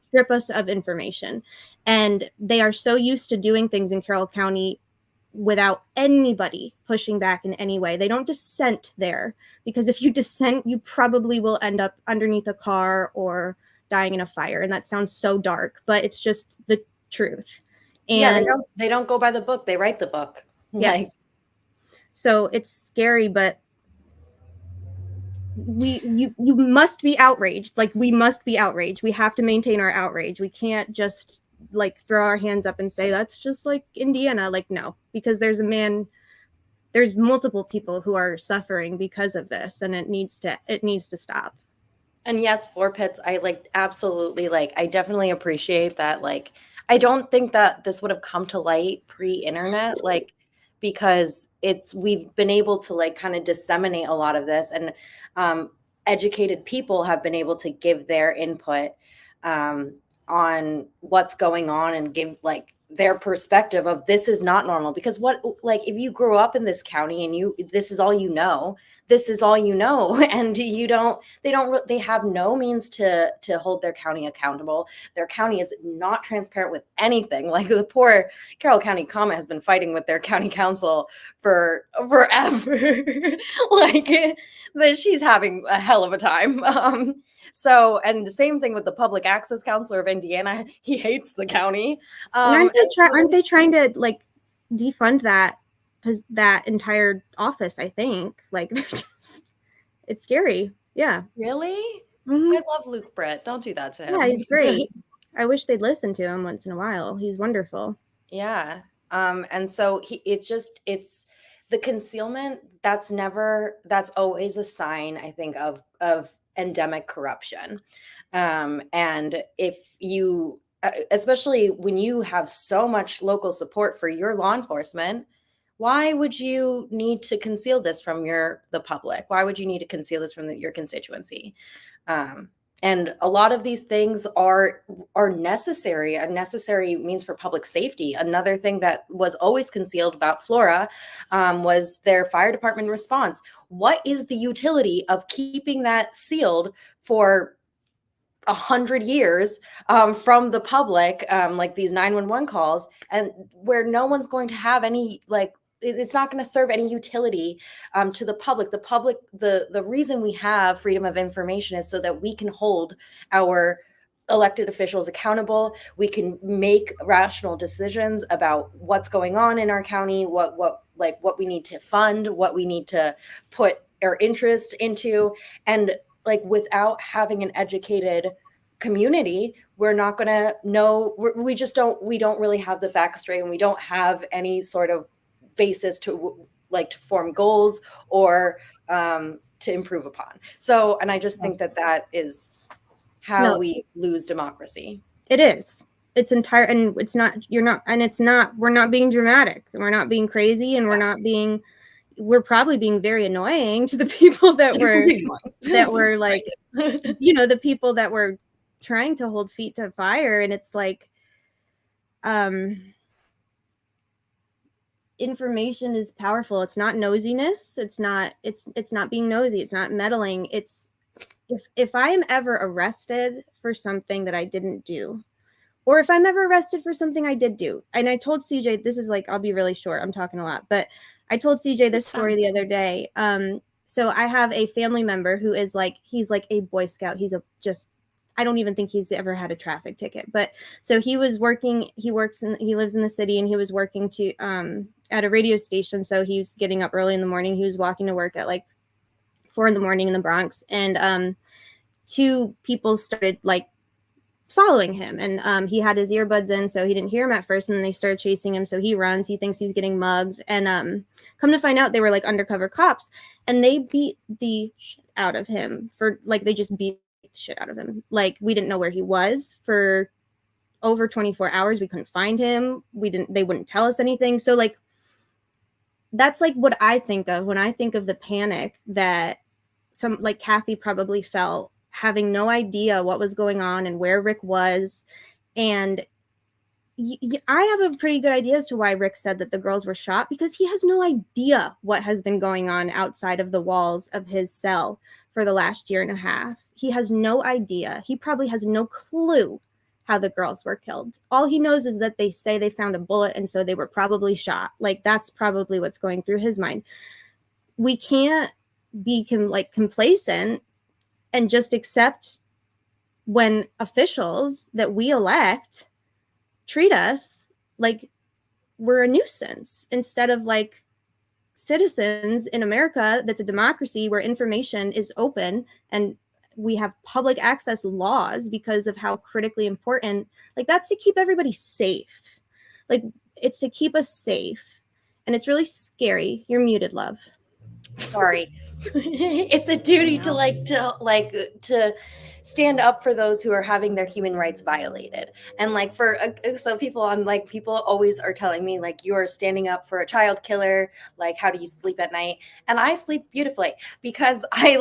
strip us of information. And they are so used to doing things in Carroll County without anybody pushing back in any way. They don't dissent there, because if you dissent, you probably will end up underneath a car or dying in a fire. And that sounds so dark, but it's just the truth. And they don't go by the book. They write the book. Yes. So it's scary, but you must be outraged. Like, we must be outraged. We have to maintain our outrage. We can't just like throw our hands up and say that's just like Indiana. Like, no, because there's multiple people who are suffering because of this, and it needs to stop. And yes, Four Pits, I like absolutely, like, I definitely appreciate that. Like, I don't think that this would have come to light pre-internet, like, because we've been able to like kind of disseminate a lot of this, and educated people have been able to give their input on what's going on and give like their perspective of this is not normal. Because if you grew up in this county and this is all you know, and they have no means to hold their county accountable. Their county is not transparent with anything. Like, the poor Carroll County Comet has been fighting with their county council for forever. Like, that she's having a hell of a time. So, and the same thing with the public access counselor of Indiana. He hates the county. Aren't they trying to like defund that entire office? I think, like, it's scary. Yeah. Really? Mhm. I love Luke Britt. Don't do that to him. Yeah, he's great. I wish they'd listen to him once in a while. He's wonderful. Yeah. And so it's the concealment that's always a sign, I think, of endemic corruption. And if you, especially when you have so much local support for your law enforcement, why would you need to conceal this from the public? Why would you need to conceal this from your constituency? And a lot of these things are necessary. A necessary means for public safety. Another thing that was always concealed about Flora was their fire department response. What is the utility of keeping that sealed for 100 years from the public, like these 911 calls, and where no one's going to have any, like, it's not going to serve any utility to the public. The reason we have freedom of information is so that we can hold our elected officials accountable. We can make rational decisions about what's going on in our county, what we need to fund, what we need to put our interest into. And like, without having an educated community, we're not going to know. We don't really have the facts straight, and we don't have any sort of basis to form goals or to improve upon. So, and I just think that is how we lose democracy. It is. It's entire, and it's not, we're not being dramatic, and we're not being crazy, and we're probably being very annoying to the people that were like, the people that were trying to hold feet to fire. And it's like, information is powerful. It's not nosiness. It's not being nosy. It's not meddling. It's, if I am ever arrested for something that I didn't do, or if I'm ever arrested for something I did do, and I told CJ, this is like, I'll be really short, I'm talking a lot, but I told CJ this story the other day. So I have a family member who is like, he's like a Boy Scout. I don't even think he's ever had a traffic ticket. But so he lives in the city, and he was working at a radio station. So he was getting up early in the morning. He was walking to work at like 4 a.m. in the Bronx. And 2 people started like following him, and he had his earbuds in, so he didn't hear him at first, and then they started chasing him. So he runs, he thinks he's getting mugged, and come to find out, they were like undercover cops, and they beat the shit out of him they just beat the shit out of him. Like, we didn't know where he was for over 24 hours. We couldn't find him. They wouldn't tell us anything. So like, that's like what I think of when I think of the panic that Kathy probably felt, having no idea what was going on and where Rick was. And I have a pretty good idea as to why Rick said that the girls were shot, because he has no idea what has been going on outside of the walls of his cell for the last year and a half. He has no idea. He probably has no clue how the girls were killed. All he knows is that they say they found a bullet, and so they were probably shot. Like, that's probably what's going through his mind. We can't be complacent and just accept when officials that we elect treat us like we're a nuisance, instead of like citizens in America that's a democracy where information is open and we have public access laws because of how critically important, like, that's to keep everybody safe. Like, it's to keep us safe. And it's really scary. You're muted, love. Sorry. It's a duty to stand up for those who are having their human rights violated. And like, for so people always are telling me, like, you're standing up for a child killer, like, how do you sleep at night? And I sleep beautifully, because I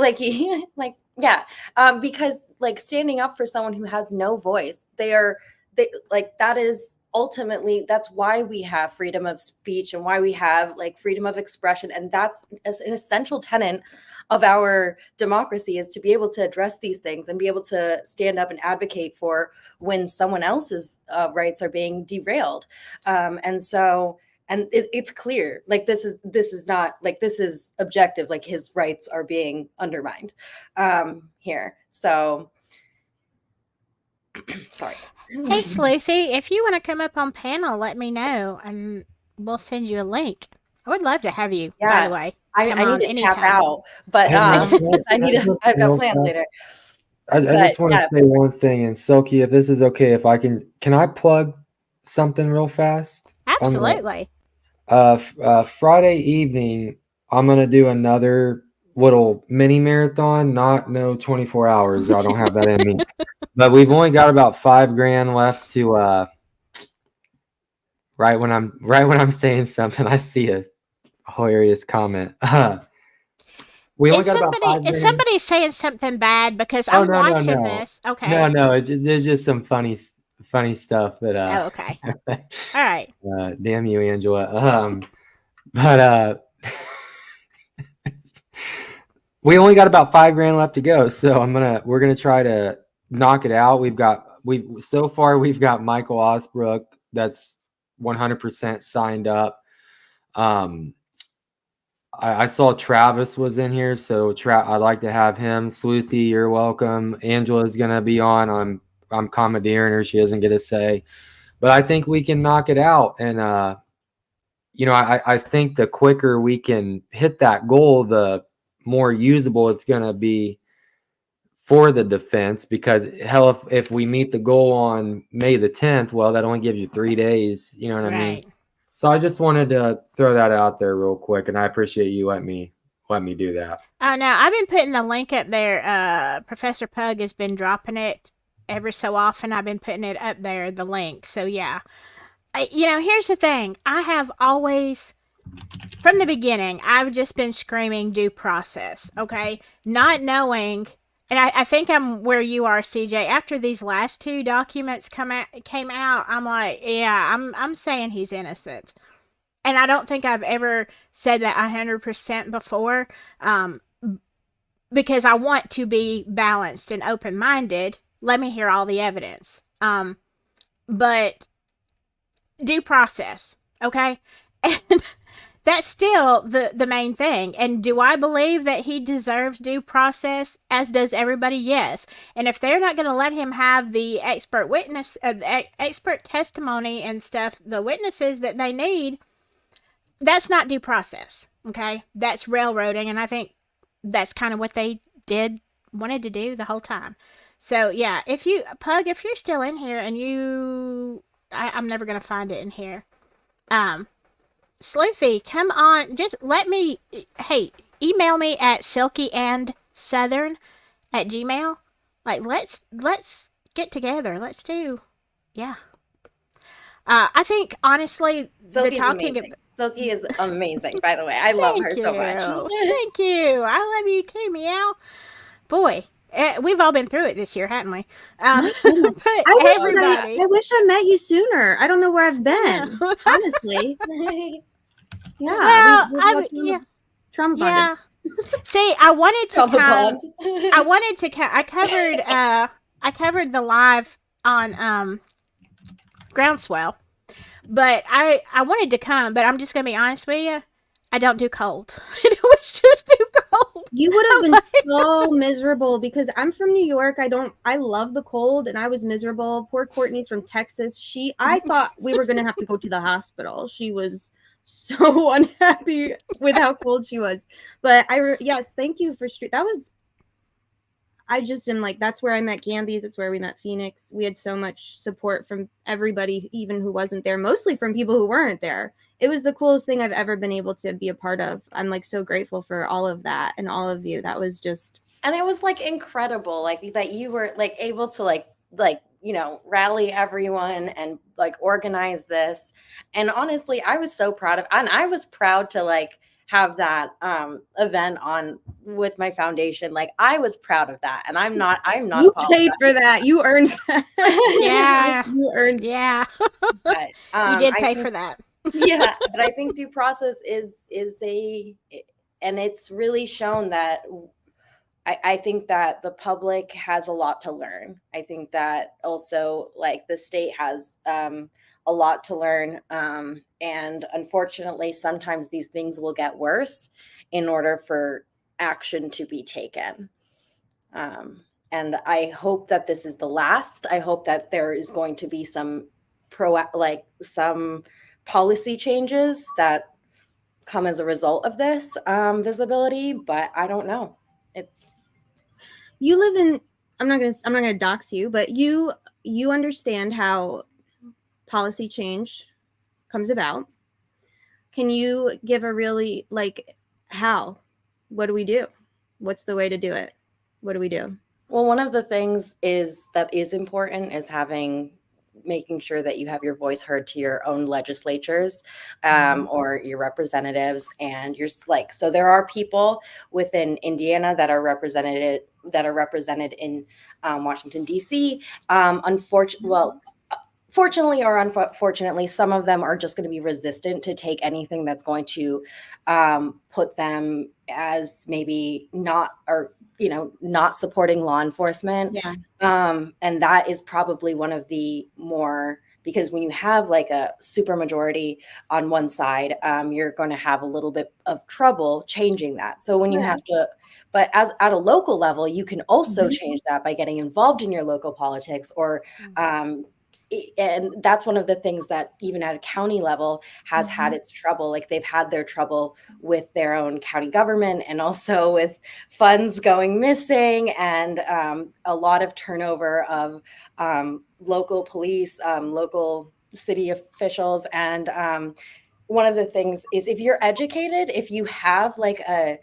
because like, standing up for someone who has no voice, that is ultimately, that's why we have freedom of speech, and why we have like freedom of expression. And that's an essential tenet of our democracy, is to be able to address these things and be able to stand up and advocate for when someone else's rights are being derailed. And it's clear, like, this is not like, this is objective, like, his rights are being undermined here. So sorry. Hey, Sleuthie, if you want to come up on panel, let me know, and we'll send you a link. I would love to have you, by Yeah. the way. I Come on need to anytime. tap out, but I've got plans later. I But just want yeah, to say one thing, and Silky, if this is okay, if I can I plug something real fast? Absolutely. Friday evening, I'm gonna do another little mini marathon. Not no 24 hours. I don't have that in me. But we've only got about $5 grand left to. Right when I'm saying something, I see a hilarious comment. We only Is got about somebody five is grand. somebody saying something bad because Oh I'm no no watching no this? Okay. no! It's just some funny stuff that Oh, okay. All right. damn you, Angela. But we only got about $5 grand left to go, so we're gonna try to knock it out. We've got Michael Osbrook that's 100% signed up. I saw Travis was in here, so I'd like to have him. Sleuthy, you're welcome. Angela's gonna be on. I'm commandeering her. She doesn't get a say, but I think we can knock it out. And I think the quicker we can hit that goal, the more usable it's gonna be for the defense. Because hell, if we meet the goal on May the 10th, well, that only gives you 3 days. You know what I mean? Right. So I just wanted to throw that out there real quick, and I appreciate you letting me do that. Oh no, I've been putting the link up there. Professor Pug has been dropping it every so often. I've been putting it up there, the link. So yeah, here's the thing. I have always, from the beginning, I've just been screaming due process. Okay, not knowing, and I think I'm where you are, CJ. After these last two documents came out, I'm like, yeah, I'm saying he's innocent. And I don't think I've ever said that 100% before. Um, because I want to be balanced and open minded. Let me hear all the evidence. But due process, okay? And that's still the main thing. And do I believe that he deserves due process? As does everybody, yes. And if they're not going to let him have the expert witness, expert testimony and stuff, the witnesses that they need, that's not due process, okay? That's railroading, and I think that's kind of what they wanted to do the whole time. So yeah, if you're still in here and I'm never gonna find it in here. Sleuthy, come on, just let me. Hey, email me at silkysouthern@gmail. Like let's get together. Let's do, yeah. I think honestly, Silky's amazing. Silky is amazing, by the way. I love her so much. Thank you. I love you too, Meow. Boy, we've all been through it this year, haven't we? But I wish I met you sooner. I don't know where I've been, honestly. Yeah. Well, Trump yeah. See, I wanted to come. I covered the live on Groundswell. But I wanted to come, but I'm just gonna be honest with you. I don't do cold. It was just too cold. You would have been so miserable because I'm from New York. I love the cold and I was miserable. Poor Courtney's from Texas. I thought we were gonna have to go to the hospital. She was so unhappy with how cold she was. But yes, thank you for I just am like, that's where I met Gambies. It's where we met Phoenix. We had so much support from everybody, even who wasn't there, mostly from people who weren't there. It was the coolest thing I've ever been able to be a part of. I'm like so grateful for all of that and all of you. That was just. And it was like incredible, like that you were like able to rally everyone and like organize this. And honestly, I was so proud of, and I was proud to like have that event on with my foundation. Like I was proud of that, and I'm not You paid for that. You earned that. Yeah. You earned. Yeah. But, you did pay for that. Yeah, but I think due process is and it's really shown that I think that the public has a lot to learn. I think that also like the state has a lot to learn. And unfortunately, sometimes these things will get worse in order for action to be taken. And I hope that this is the last. I hope that there is going to be some some policy changes that come as a result of this visibility, but I don't know. You live in I'm not gonna dox you, but you understand how policy change comes about. Can you give a really, like, how? What do we do? What's the way to do it? What do we do? Well, one of the things that is important is making sure that you have your voice heard to your own legislatures, or your representatives, and so there are people within Indiana that are represented in Washington D.C. Fortunately or unfortunately, some of them are just going to be resistant to take anything that's going to put them as maybe not supporting law enforcement. Yeah. And that is probably one of the more, because when you have like a supermajority on one side, you're going to have a little bit of trouble changing that. So when you have to, but at a local level, you can also change that by getting involved in your local politics, or and that's one of the things that even at a county level has had its trouble. Like they've had their trouble with their own county government, and also with funds going missing, and a lot of turnover of local police, local city officials. And one of the things is, if you're educated, if you have like a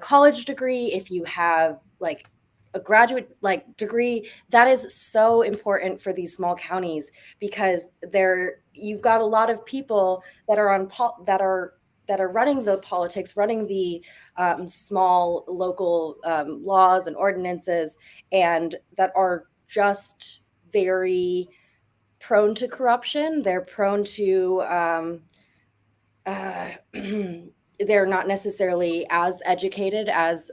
college degree, if you have like a graduate degree, that is so important for these small counties, because you've got a lot of people that are that are running the politics, running the small local laws and ordinances, and that are just very prone to corruption. They're prone to they're not necessarily as educated as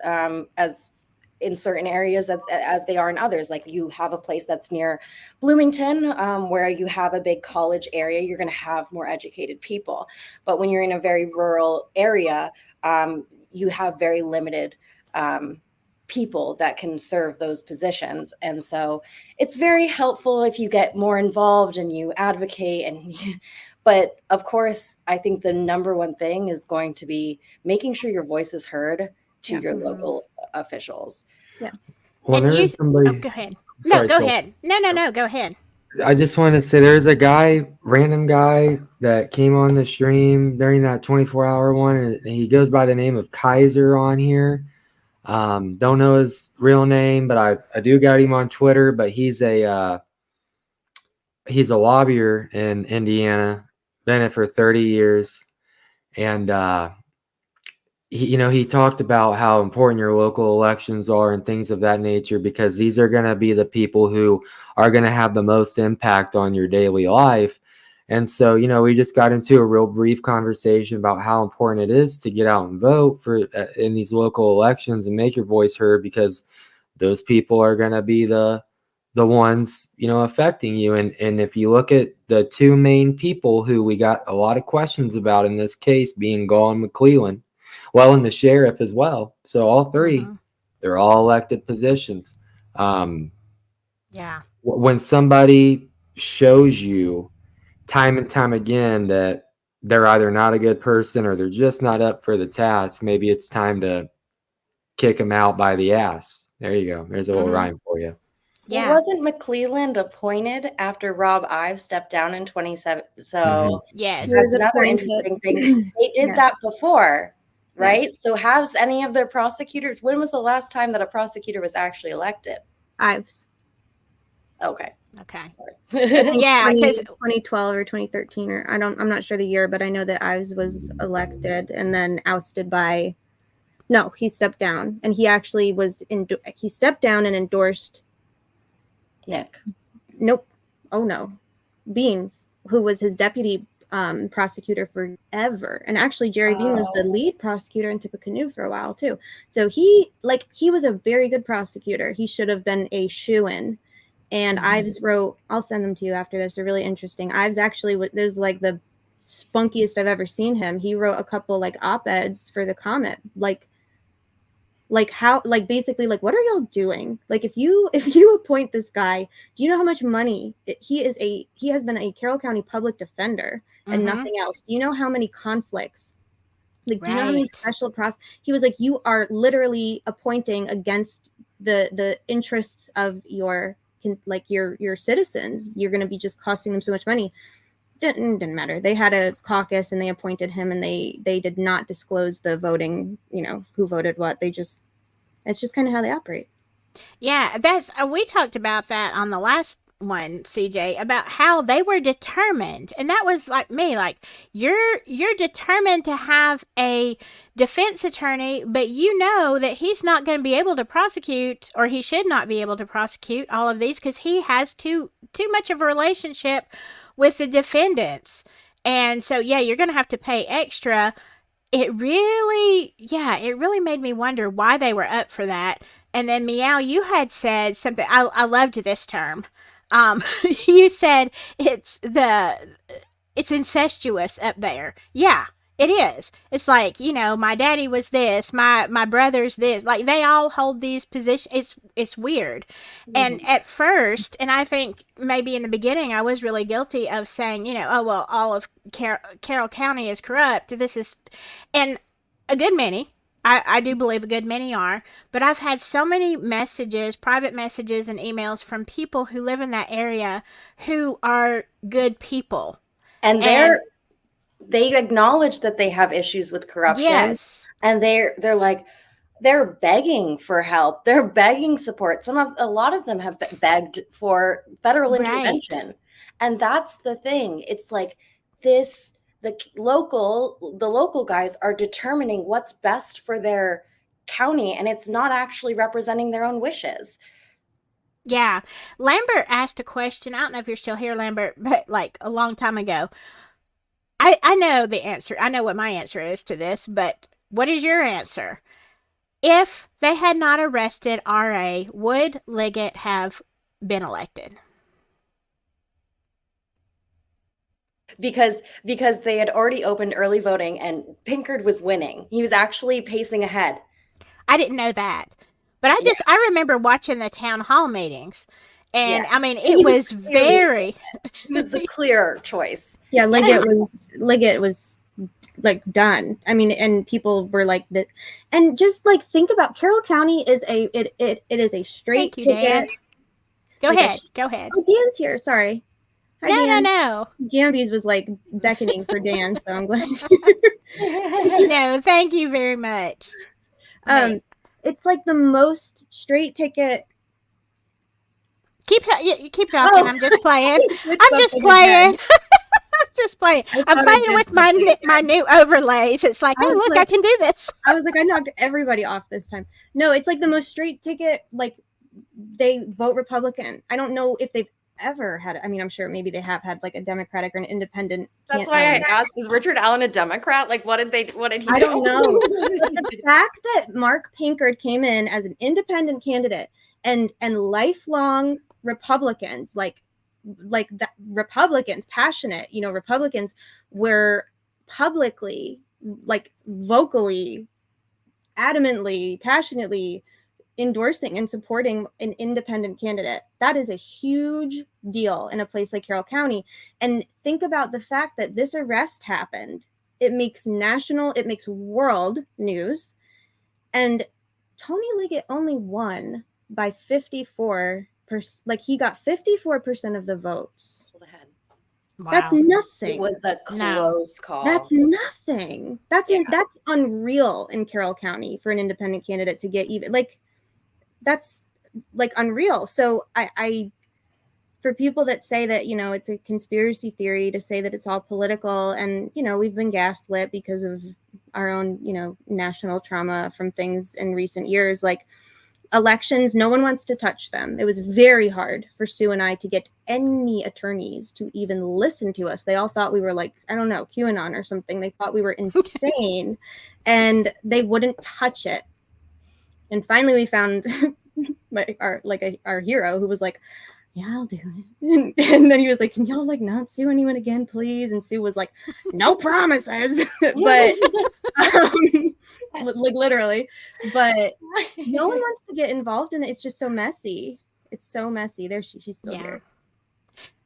in certain areas as they are in others. Like you have a place that's near Bloomington, where you have a big college area, you're going to have more educated people. But when you're in a very rural area, you have very limited people that can serve those positions. And so it's very helpful if you get more involved and you advocate. But of course, I think the number one thing is going to be making sure your voice is heard to your local officials. Yeah. Well, And there's somebody. go ahead. Sorry, Go Sil. ahead. No, go ahead. I just wanted to say there's a random guy that came on the stream during that 24-hour one, and he goes by the name of Kaiser on here. Don't know his real name, but I do got him on Twitter. But he's a lobbyer in Indiana, been it for 30 years, and he talked about how important your local elections are and things of that nature, because these are going to be the people who are going to have the most impact on your daily life. And so, we just got into a real brief conversation about how important it is to get out and vote in these local elections and make your voice heard, because those people are going to be the ones, affecting you. And if you look at the two main people who we got a lot of questions about in this case, being Gall and McClellan, and the sheriff as well. So all three, they're all elected positions. Yeah. When somebody shows you time and time again that they're either not a good person or they're just not up for the task, maybe it's time to kick them out by the ass. There you go. There's a little rhyme for you. Yeah. Well, wasn't McClelland appointed after Rob Ives stepped down in 27? So Yes. that's another interesting thing. They did that before, right? Yes. So has any of their prosecutors, when was the last time that a prosecutor was actually elected? Ives. Okay. Yeah, because 2012 or 2013, or I'm not sure the year, but I know that Ives was elected and then ousted by. No, he stepped down, and he actually he stepped down and endorsed Nick. Nope. Oh no, Bean, who was his deputy prosecutor forever, and actually Jerry Bean was the lead prosecutor in Tippecanoe for a while too. So he was a very good prosecutor. He should have been a shoo-in. And Ives wrote, I'll send them to you after this. They're really interesting. Ives actually, there's like the spunkiest I've ever seen him. He wrote a couple like op-eds for the Comet, basically what are y'all doing? Like if you appoint this guy, do you know how much money he has been a Carroll County public defender and nothing else? Do you know how many conflicts? Do you know how many special he was like, you are literally appointing against the interests of your citizens. You're going to be just costing them so much money. Didn't matter. They had a caucus and they appointed him, and they did not disclose the voting, who voted what. It's just kind of how they operate. Yeah, that's we talked about that on the last one, CJ, about how they were determined. And that was like me, like you're determined to have a defense attorney, but you know that he's not going to be able to prosecute, or he should not be able to prosecute all of these because he has too much of a relationship with the defendants. And so yeah, you're going to have to pay extra. It really made me wonder why they were up for that. And then Meow, you had said something. I loved this term. You said it's incestuous up there. Yeah, it is. It's like, my daddy was this, my brother's this. Like they all hold these positions. It's weird. Mm-hmm. And at first, and I think maybe in the beginning, I was really guilty of saying, oh well, all of Carroll County is corrupt. And a good many. I do believe a good many are, but I've had so many messages, private messages and emails from people who live in that area who are good people. And they acknowledge that they have issues with corruption. Yes. And they're like, they're begging for help. They're begging support. A lot of them have begged for federal intervention. Right. And that's the thing. It's like the local guys are determining what's best for their county, and it's not actually representing their own wishes. Yeah. Lambert asked a question. I don't know if you're still here, Lambert, but like a long time ago. I know the answer. I know what my answer is to this, but what is your answer? If they had not arrested RA, would Liggett have been elected? Because they had already opened early voting and Pinkard was winning. He was actually pacing ahead. I didn't know that. But I remember watching the town hall meetings. And yes. I mean, it was the clear choice. Yeah, Liggett was like done. I mean, and people were like that. And just like think about Carroll County is it is a straight ticket. Dan. Go ahead. Oh, Dan's here. Sorry. Hi, Dan. No. Gambies was like beckoning for Dan, so I'm glad. No, thank you very much. It's like the most straight ticket. Keep talking. Oh. I'm just playing. I'm just playing with my new overlays. It's like, oh, look, I can do this. I was like, I knocked everybody off this time. No, it's like the most straight ticket. Like they vote Republican. I don't know if they've ever had. I mean, I'm sure maybe they have had like a Democratic or an independent. That's why I asked: is Richard Allen a Democrat? Like, what did he do? I don't know. But the fact that Mark Pinkard came in as an independent candidate and lifelong Republicans, like that Republicans, passionate, Republicans were publicly, like vocally, adamantly, passionately endorsing and supporting an independent candidate. That is a huge deal in a place like Carroll County. And think about the fact that this arrest happened. It makes world news. And Tony Liggett only won by 54%. Like he got 54% of the votes. Wow. That's nothing. It was a close call. That's nothing. That's unreal in Carroll County for an independent candidate to get even. Like that's like unreal. So I for people that say that, it's a conspiracy theory to say that it's all political, and we've been gaslit because of our own, national trauma from things in recent years, like elections, no one wants to touch them. It was very hard for Sue and I to get any attorneys to even listen to us. They all thought we were like, I don't know, QAnon or something. They thought we were insane and they wouldn't touch it. And finally we found our hero who was like, yeah, I'll do it. And then he was like, can y'all like not sue anyone again, please? And Sue was like, no promises. But like literally, but no one wants to get involved in it. It's just so messy. It's so messy. There she's still here.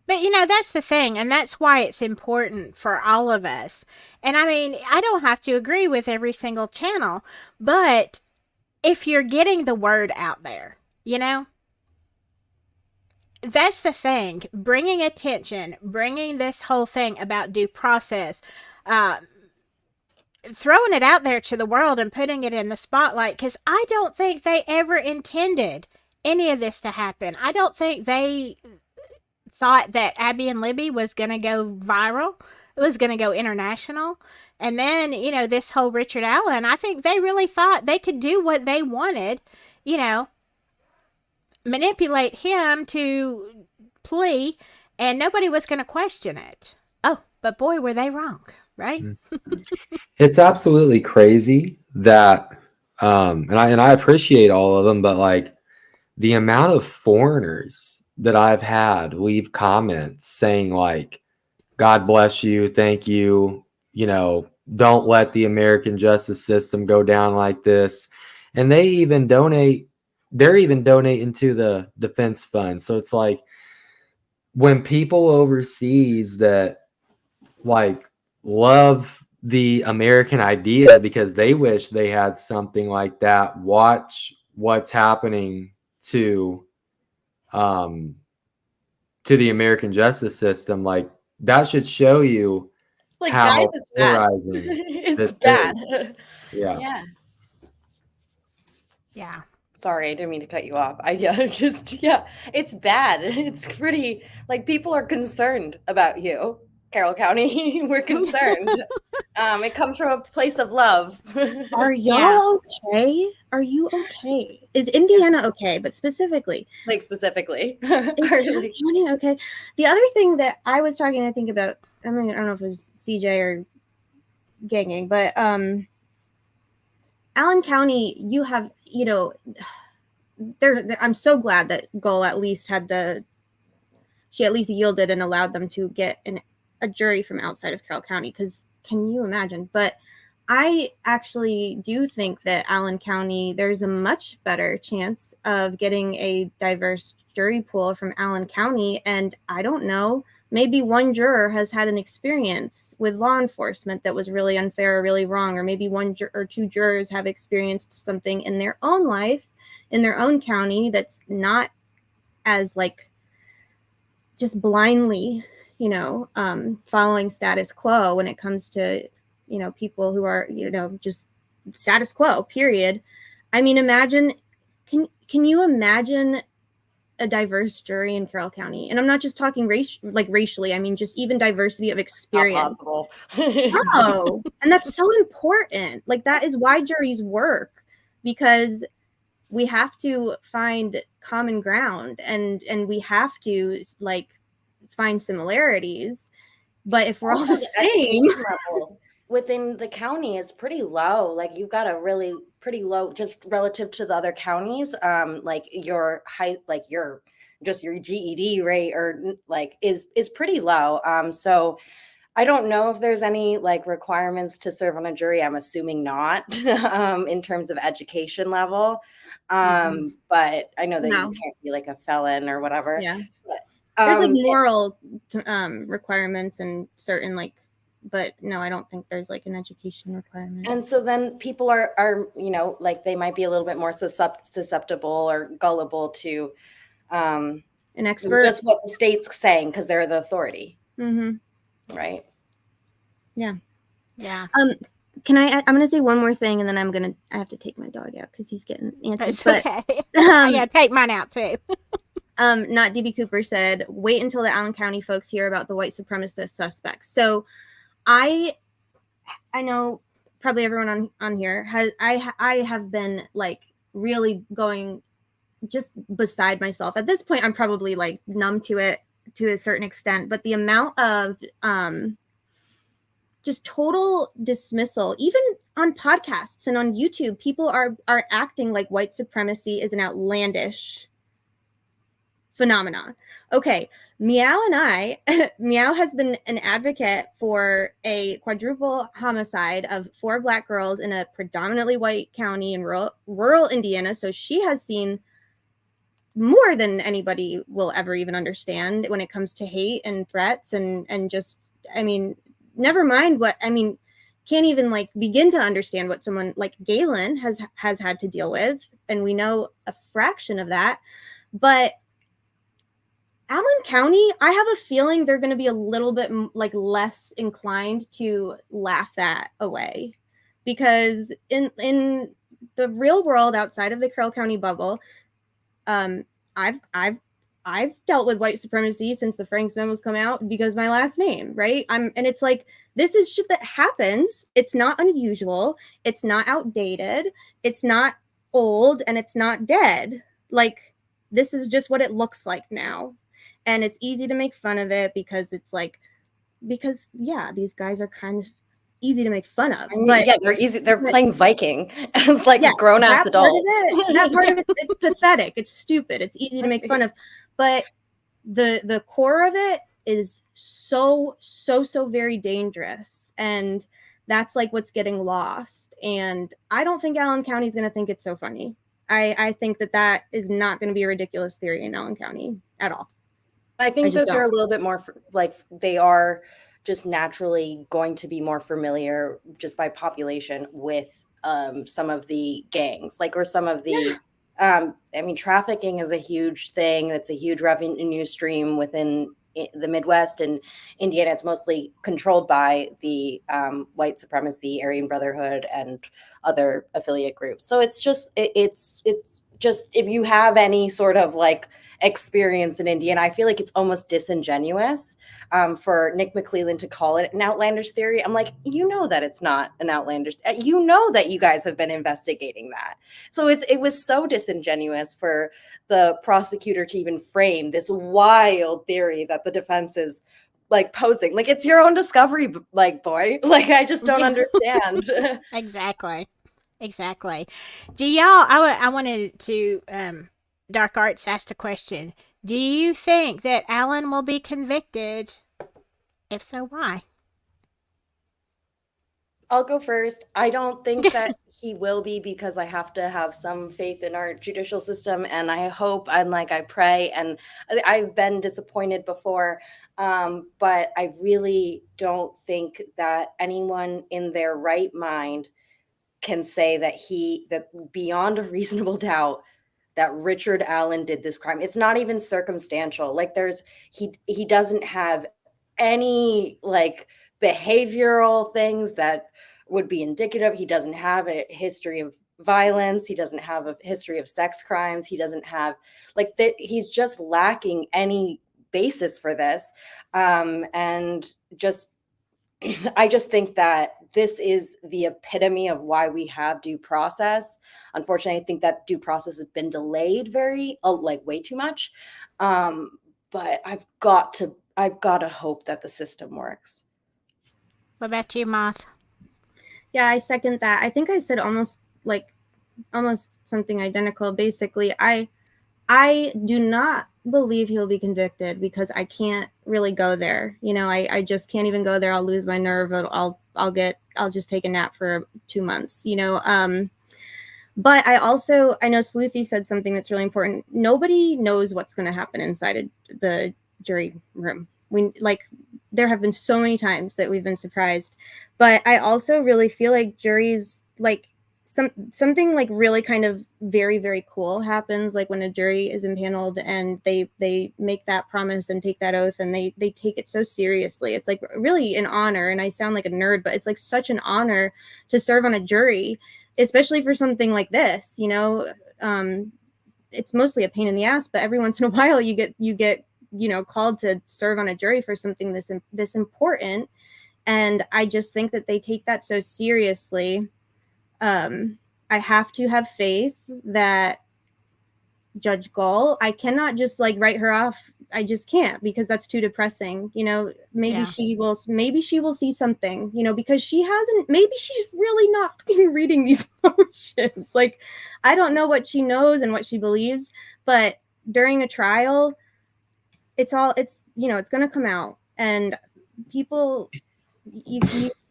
But that's the thing, and that's why it's important for all of us. And I mean, I don't have to agree with every single channel, but if you're getting the word out there, You know, that's the thing. Bringing attention, bringing this whole thing about due process, uh, throwing it out there to the world and putting it in the spotlight, because I don't think they ever intended any of this to happen. I don't think they thought that Abby and Libby was going to go viral. It was going to go international. And then, this whole Richard Allen, I think they really thought they could do what they wanted, you know, manipulate him to plea, and nobody was going to question it. Oh, but boy, were they wrong, right? It's absolutely crazy that, and I appreciate all of them, but like the amount of foreigners that I've had leave comments saying like, God bless you, thank you, don't let the American justice system go down like this. And they're even donating to the defense fund. So it's like when people overseas that like love the American idea because they wish they had something like that, watch what's happening to the American justice system. Like that should show you Like, how guys, it's bad. polarizing It's this bad. is. Yeah. Yeah. Sorry, I didn't mean to cut you off. It's bad. It's pretty, like, people are concerned about you, Carroll County. We're concerned. It comes from a place of love. Are y'all okay? Are you okay? Is Indiana okay? But specifically, like, specifically. is Carroll County okay? The other thing that I was talking, I think about, I don't know if it was CJ or Gang, but Allen County, you have, I'm so glad that Gull at least she at least yielded and allowed them to get a jury from outside of Carroll County, because can you imagine? But I actually do think that Allen County, there's a much better chance of getting a diverse jury pool from Allen County. And I don't know, maybe one juror has had an experience with law enforcement that was really unfair or really wrong, or maybe one or two jurors have experienced something in their own life, in their own county, that's not as like just blindly, following status quo when it comes to, people who are, just status quo, period. I mean, imagine, can you imagine a diverse jury in Carroll County? And I'm not just talking racially. I mean, just even diversity of experience. Not possible. No. And that's so important. Like, that is why juries work, because we have to find common ground and we have to like find similarities. But if we're all the same, level within the county is pretty low. Like, you've got a really pretty low, just relative to the other counties. Like your height, like your GED rate or like is pretty low. So I don't know if there's any like requirements to serve on a jury. I'm assuming not, in terms of education level. But I know that you can't be like a felon or whatever. Yeah. But, there's like moral requirements and certain like, but no, I don't think there's like an education requirement. And so then people are like they might be a little bit more susceptible or gullible to an expert, just what the state's saying because they're the authority. Mm-hmm. Right. Yeah. Can I'm going to say one more thing, and then I have to take my dog out because he's getting antsy. That's okay. I gotta take mine out too. Not DB Cooper said, wait until the Allen County folks hear about the white supremacist suspects. So I know probably everyone on here has, I have been like really going just beside myself. At this point, I'm probably like numb to it to a certain extent, but the amount of just total dismissal, even on podcasts and on YouTube, people are acting like white supremacy is an outlandish phenomenon. Okay, Meow has been an advocate for a quadruple homicide of 4 Black girls in a predominantly white county in rural Indiana. So she has seen more than anybody will ever even understand when it comes to hate and threats and just, I mean, never mind can't even like begin to understand what someone like Galen has had to deal with and we know a fraction of that. But Allen County, I have a feeling they're going to be a little bit like less inclined to laugh that away, because in the real world outside of the Carroll County bubble, I've dealt with white supremacy since the Franks memos come out because my last name, right? And it's like, this is shit that happens. It's not unusual. It's not outdated. It's not old, and it's not dead. Like, this is just what it looks like now. And it's easy to make fun of it because it's like, because yeah, these guys are kind of easy to make fun of. But yeah, they're easy. They're playing Viking as like grown ass adults. That part of it, it's pathetic. It's stupid. It's easy to make fun of. But the core of it is so very dangerous. And that's like what's getting lost. And I don't think Allen County is going to think it's so funny. I think that is not going to be a ridiculous theory in Allen County at all. I think that they're a little bit more like, they are just naturally going to be more familiar just by population with some of the gangs, like, or some of the, I mean, trafficking is a huge thing. That's a huge revenue stream within the Midwest and Indiana. It's mostly controlled by the white supremacy, Aryan Brotherhood, and other affiliate groups. So it's just, it's just, if you have any sort of like experience in Indiana, I feel like it's almost disingenuous for Nick McClelland to call it an outlandish theory. I'm like, you know that it's not an outlandish, you know that you guys have been investigating that. So it was so disingenuous for the prosecutor to even frame this wild theory that the defense is like posing. Like, it's your own discovery, like, boy. Like, I just don't understand. Exactly. Do y'all, I wanted to, Dark Arts asked a question. Do you think that Alan will be convicted? If so, why? I'll go first. I don't think that he will be, because I have to have some faith in our judicial system, and I hope, and like, I pray, and I've been disappointed before, but I really don't think that anyone in their right mind can say that beyond a reasonable doubt that Richard Allen did this crime. It's not even circumstantial. Like, he doesn't have any like behavioral things that would be indicative. He doesn't have a history of violence. He doesn't have a history of sex crimes. He doesn't have like that. He's just lacking any basis for this. And just, I just think that this is the epitome of why we have due process. Unfortunately, I think that due process has been delayed way too much. But I've got to hope that the system works. What about you, Moth? Yeah, I second that. I think I said almost something identical. Basically, I do not believe he'll be convicted because I can't really go there. You know, I just can't even go there. I'll lose my nerve. I'll just take a nap for 2 months, you know. But I know Sleuthy said something that's really important. Nobody knows what's going to happen inside the jury room. There have been so many times that we've been surprised, but I also really feel like juries, like, something like really kind of very, very cool happens, like when a jury is impaneled and they make that promise and take that oath, and they take it so seriously. It's like really an honor, and I sound like a nerd, but it's like such an honor to serve on a jury, especially for something like this, you know. It's mostly a pain in the ass, but every once in a while you get you know, called to serve on a jury for something this important. And I just think that they take that so seriously. I have to have faith that Judge Gull, I cannot just like write her off. I just can't, because that's too depressing. You know, maybe she will see something, you know, because maybe she's really not fucking reading these motions. Like, I don't know what she knows and what she believes, but during a trial, it's you know, it's going to come out, and people,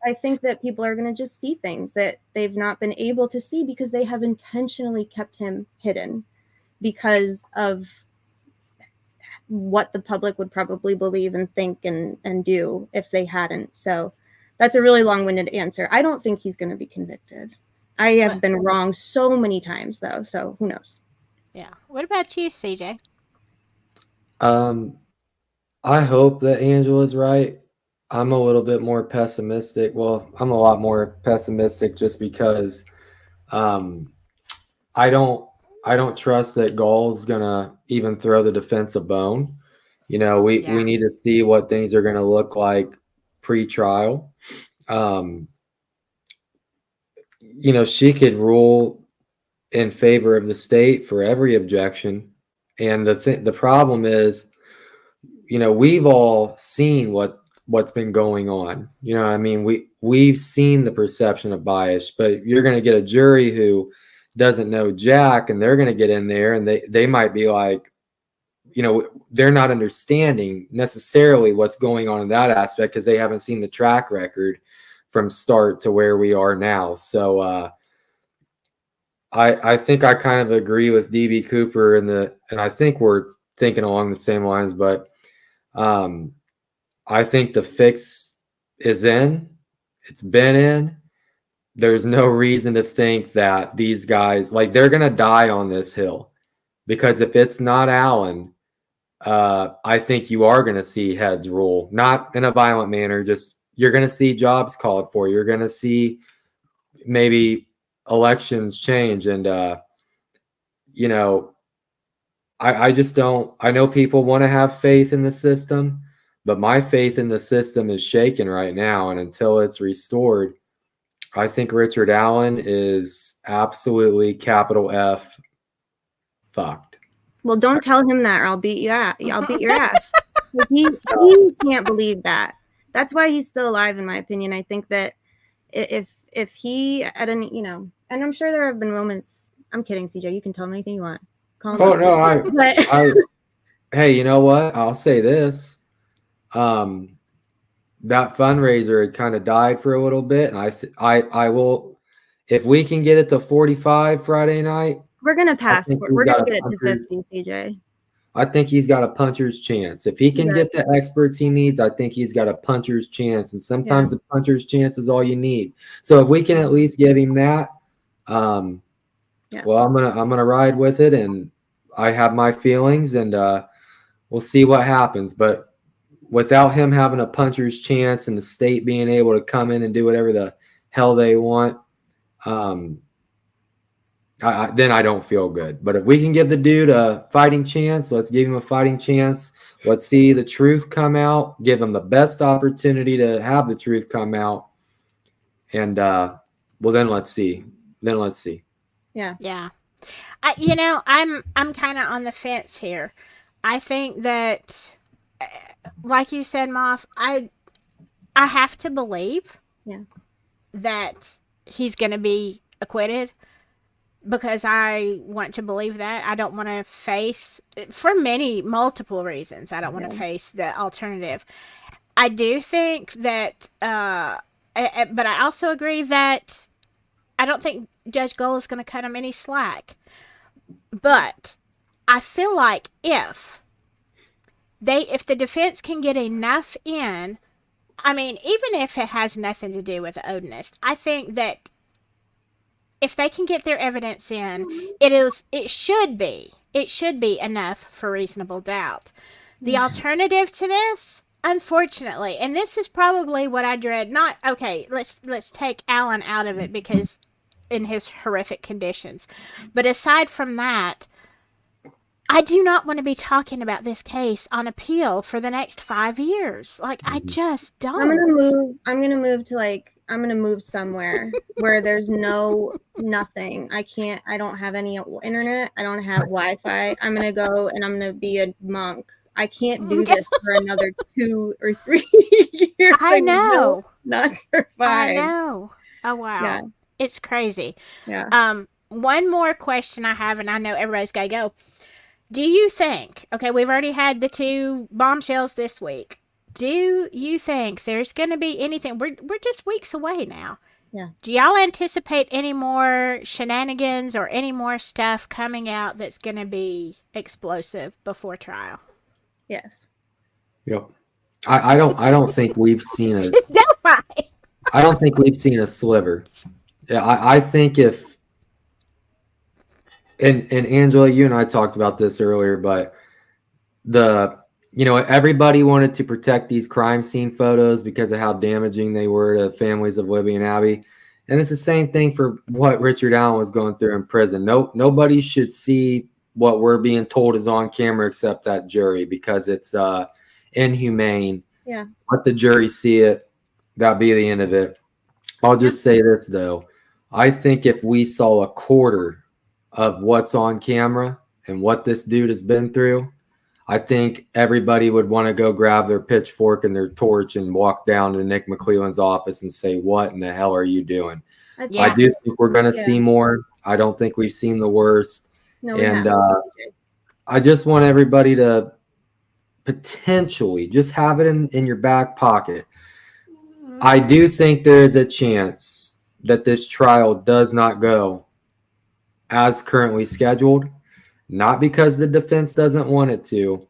I think that people are going to just see things that they've not been able to see because they have intentionally kept him hidden because of what the public would probably believe and think and do if they hadn't. So that's a really long-winded answer. I don't think he's going to be convicted. I have been wrong so many times, though. So who knows? Yeah. What about you, CJ? I hope that Angela's right. I'm a little bit more pessimistic. Well, I'm a lot more pessimistic just because um, I don't trust that Gall's gonna even throw the defense a bone. We need to see what things are gonna look like pre-trial. She could rule in favor of the state for every objection, and the problem is, we've all seen what's been going on. I mean, we've seen the perception of bias, but you're going to get a jury who doesn't know jack, and they're going to get in there, and they might be like, they're not understanding necessarily what's going on in that aspect because they haven't seen the track record from start to where we are now. So I think I kind of agree with DB Cooper and I think we're thinking along the same lines, but I think the fix is in. It's been in. There's no reason to think that these guys, like, they're going to die on this hill, because if it's not Allen, I think you are going to see heads roll, not in a violent manner. Just, you're going to see jobs called for. You're going to see maybe elections change. And, I just don't. I know people want to have faith in the system, but my faith in the system is shaken right now. And until it's restored, I think Richard Allen is absolutely capital F fucked. Well, don't tell him that, or I'll beat you out. I'll beat your ass. He can't believe that. That's why he's still alive, in my opinion. I think that if he at any, and I'm sure there have been moments. I'm kidding, CJ. You can tell him anything you want. Call him Oh out. no, hey, you know what? I'll say this. That fundraiser had kind of died for a little bit, and I will, if we can get it to 45 Friday night, we're gonna pass. We're gonna get it to 50, CJ. I think he's got a puncher's chance. If he can get the experts he needs, I think he's got a puncher's chance. And sometimes the puncher's chance is all you need. So if we can at least give him that, well, I'm gonna ride with it, and I have my feelings, and we'll see what happens. But without him having a puncher's chance and the state being able to come in and do whatever the hell they want, then I don't feel good. But if we can give the dude a fighting chance, let's give him a fighting chance. Let's see the truth come out. Give him the best opportunity to have the truth come out. And well, then let's see. Yeah. Yeah. I'm kind of on the fence here. I think that, like you said, Moth, I have to believe that he's going to be acquitted, because I want to believe that. I don't want to face, for multiple reasons, I don't want to face the alternative. I do think that, but I also agree that I don't think Judge Gold is going to cut him any slack. But I feel like if the defense can get enough in, I mean, even if it has nothing to do with Odinist, I think that if they can get their evidence in, it should be enough for reasonable doubt. The alternative to this, unfortunately, and this is probably what I dread, let's take Allen out of it because in his horrific conditions. But aside from that, I do not want to be talking about this case on appeal for the next 5 years. Like, I just don't. I'm gonna move somewhere where there's nothing. I don't have any internet. I don't have Wi-Fi. I'm gonna go and I'm gonna be a monk. I can't do this for another 2 or 3 years. I know. Not survive. I know. Oh, wow. Yeah. It's crazy. Yeah. One more question I have, and I know everybody's got to go. Do you think, okay, we've already had the 2 bombshells this week. Do you think there's going to be anything? We're just weeks away now. Yeah. Do y'all anticipate any more shenanigans or any more stuff coming out that's going to be explosive before trial? Yes. Yep. I don't think we've seen it. It's Delphi. I don't think we've seen a sliver Yeah, I think if and Angela, you and I talked about this earlier, but everybody wanted to protect these crime scene photos because of how damaging they were to families of Libby and Abby. And it's the same thing for what Richard Allen was going through in prison. Nobody should see what we're being told is on camera except that jury, because it's inhumane. Yeah. Let the jury see it. That'll be the end of it. I'll just say this, though. I think if we saw a quarter of what's on camera and what this dude has been through, I think everybody would want to go grab their pitchfork and their torch and walk down to Nick McClelland's office and say, what in the hell are you doing? Yeah. I do think we're going to see more. I don't think we've seen the worst. No, we And haven't. I just want everybody to potentially just have it in your back pocket. I do think there is a chance that this trial does not go as currently scheduled, not because the defense doesn't want it to,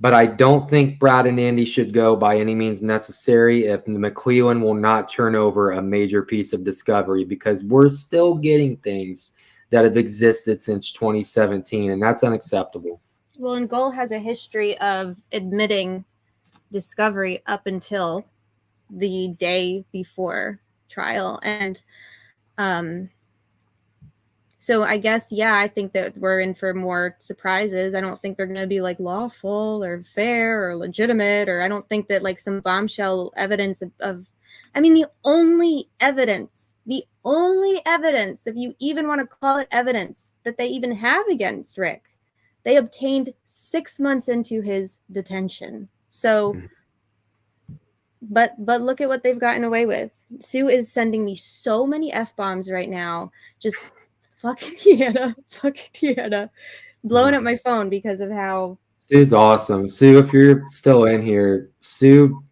but I don't think Brad and Andy should go by any means necessary if McClelland will not turn over a major piece of discovery, because we're still getting things that have existed since 2017, and that's unacceptable. Well, and Goal has a history of admitting discovery up until the day before trial. And so I guess, yeah, I think that we're in for more surprises. I don't think they're going to be like lawful or fair or legitimate, or I don't think that like some bombshell evidence of I mean, the only evidence, if you even want to call it evidence, that they even have against Rick, they obtained 6 months into his detention. So, but look at what they've gotten away with. Sue is sending me so many F-bombs right now. Just fucking Deanna, blowing up my phone because of how... Sue's awesome. Sue, if you're still in here, Sue,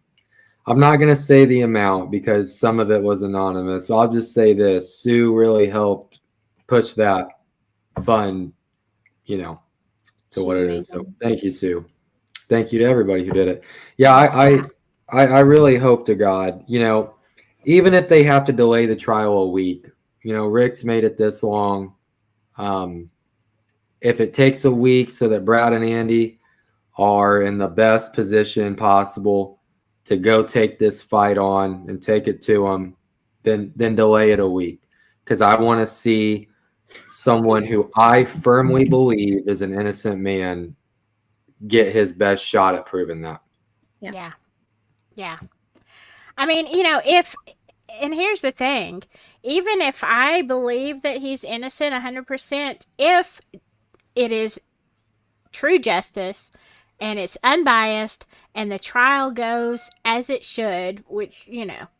I'm not going to say the amount because some of it was anonymous. So I'll just say this. Sue really helped push that fund, to what it is. So thank you, Sue. Thank you to everybody who did it. Yeah, I really hope to God, even if they have to delay the trial a week, Rick's made it this long. If it takes a week so that Brad and Andy are in the best position possible to go take this fight on and take it to them, then delay it a week. Because I want to see someone who I firmly believe is an innocent man get his best shot at proving that. Yeah. I mean, and here's the thing, even if I believe that he's innocent 100%, if it is true justice and it's unbiased and the trial goes as it should, which,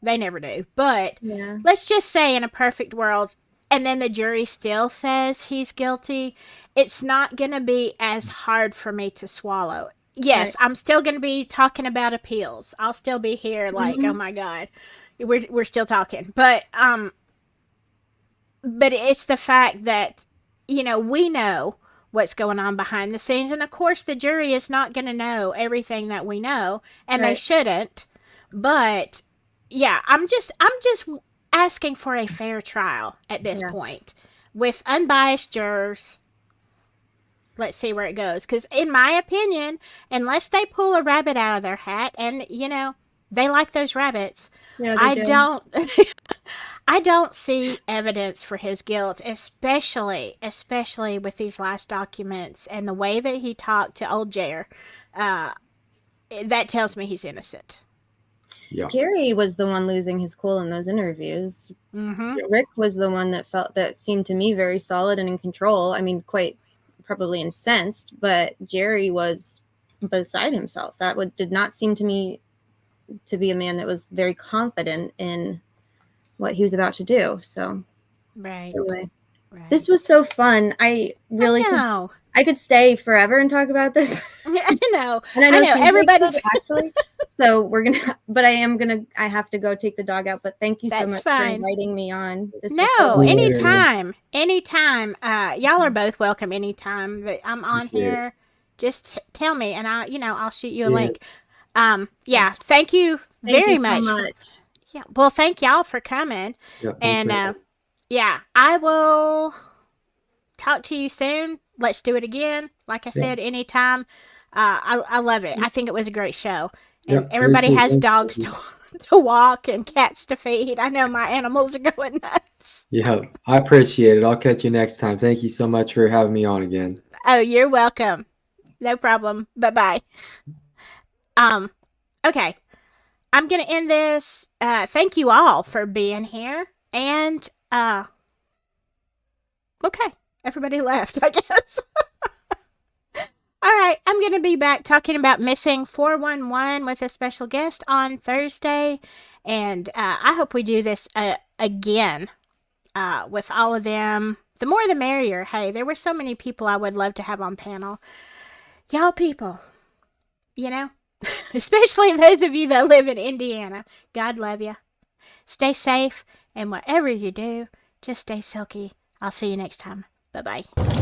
they never do, but let's just say in a perfect world, and then the jury still says he's guilty, it's not going to be as hard for me to swallow. Yes, right. I'm still going to be talking about appeals. I'll still be here like, oh my God, we're still talking. But it's the fact that, we know what's going on behind the scenes. And of course, the jury is not going to know everything that we know, and they shouldn't. But yeah, I'm just asking for a fair trial at this point with unbiased jurors. Let's see where it goes. Because in my opinion, unless they pull a rabbit out of their hat, and, they like those rabbits, I don't see evidence for his guilt, especially with these last documents and the way that he talked to old Jer. That tells me he's innocent. Yeah. Jerry was the one losing his cool in those interviews. Rick was the one that seemed to me very solid and in control. I mean, quite probably incensed, but Jerry was beside himself. That did not seem to me to be a man that was very confident in what he was about to do. So, anyway, this was so fun. I really I could stay forever and talk about this. I know. And I know everybody's actually. So I have to go take the dog out, but thank you so much for inviting me on. This was so cool. Anytime. Y'all are both welcome anytime that I'm on here. Just tell me and I'll shoot you a link. Thank you very much. So much. Yeah. Well, thank y'all for coming. Yeah, and Yeah, I will talk to you soon. Let's do it again. Like I Yeah. said, anytime. I love it. I think it was a great show. And Yep. everybody has dogs to walk and cats to feed. I know my animals are going nuts. Yeah, I appreciate it. I'll catch you next time. Thank you so much for having me on again. Oh, you're welcome. No problem. Bye-bye. Okay. I'm going to end this. Thank you all for being here. And, okay. Everybody left, I guess. All right. I'm going to be back talking about missing 411 with a special guest on Thursday. And I hope we do this again with all of them. The more the merrier. Hey, there were so many people I would love to have on panel. Y'all people, you know, especially those of you that live in Indiana. God love you. Stay safe, and whatever you do, just stay silky. I'll see you next time. Bye-bye.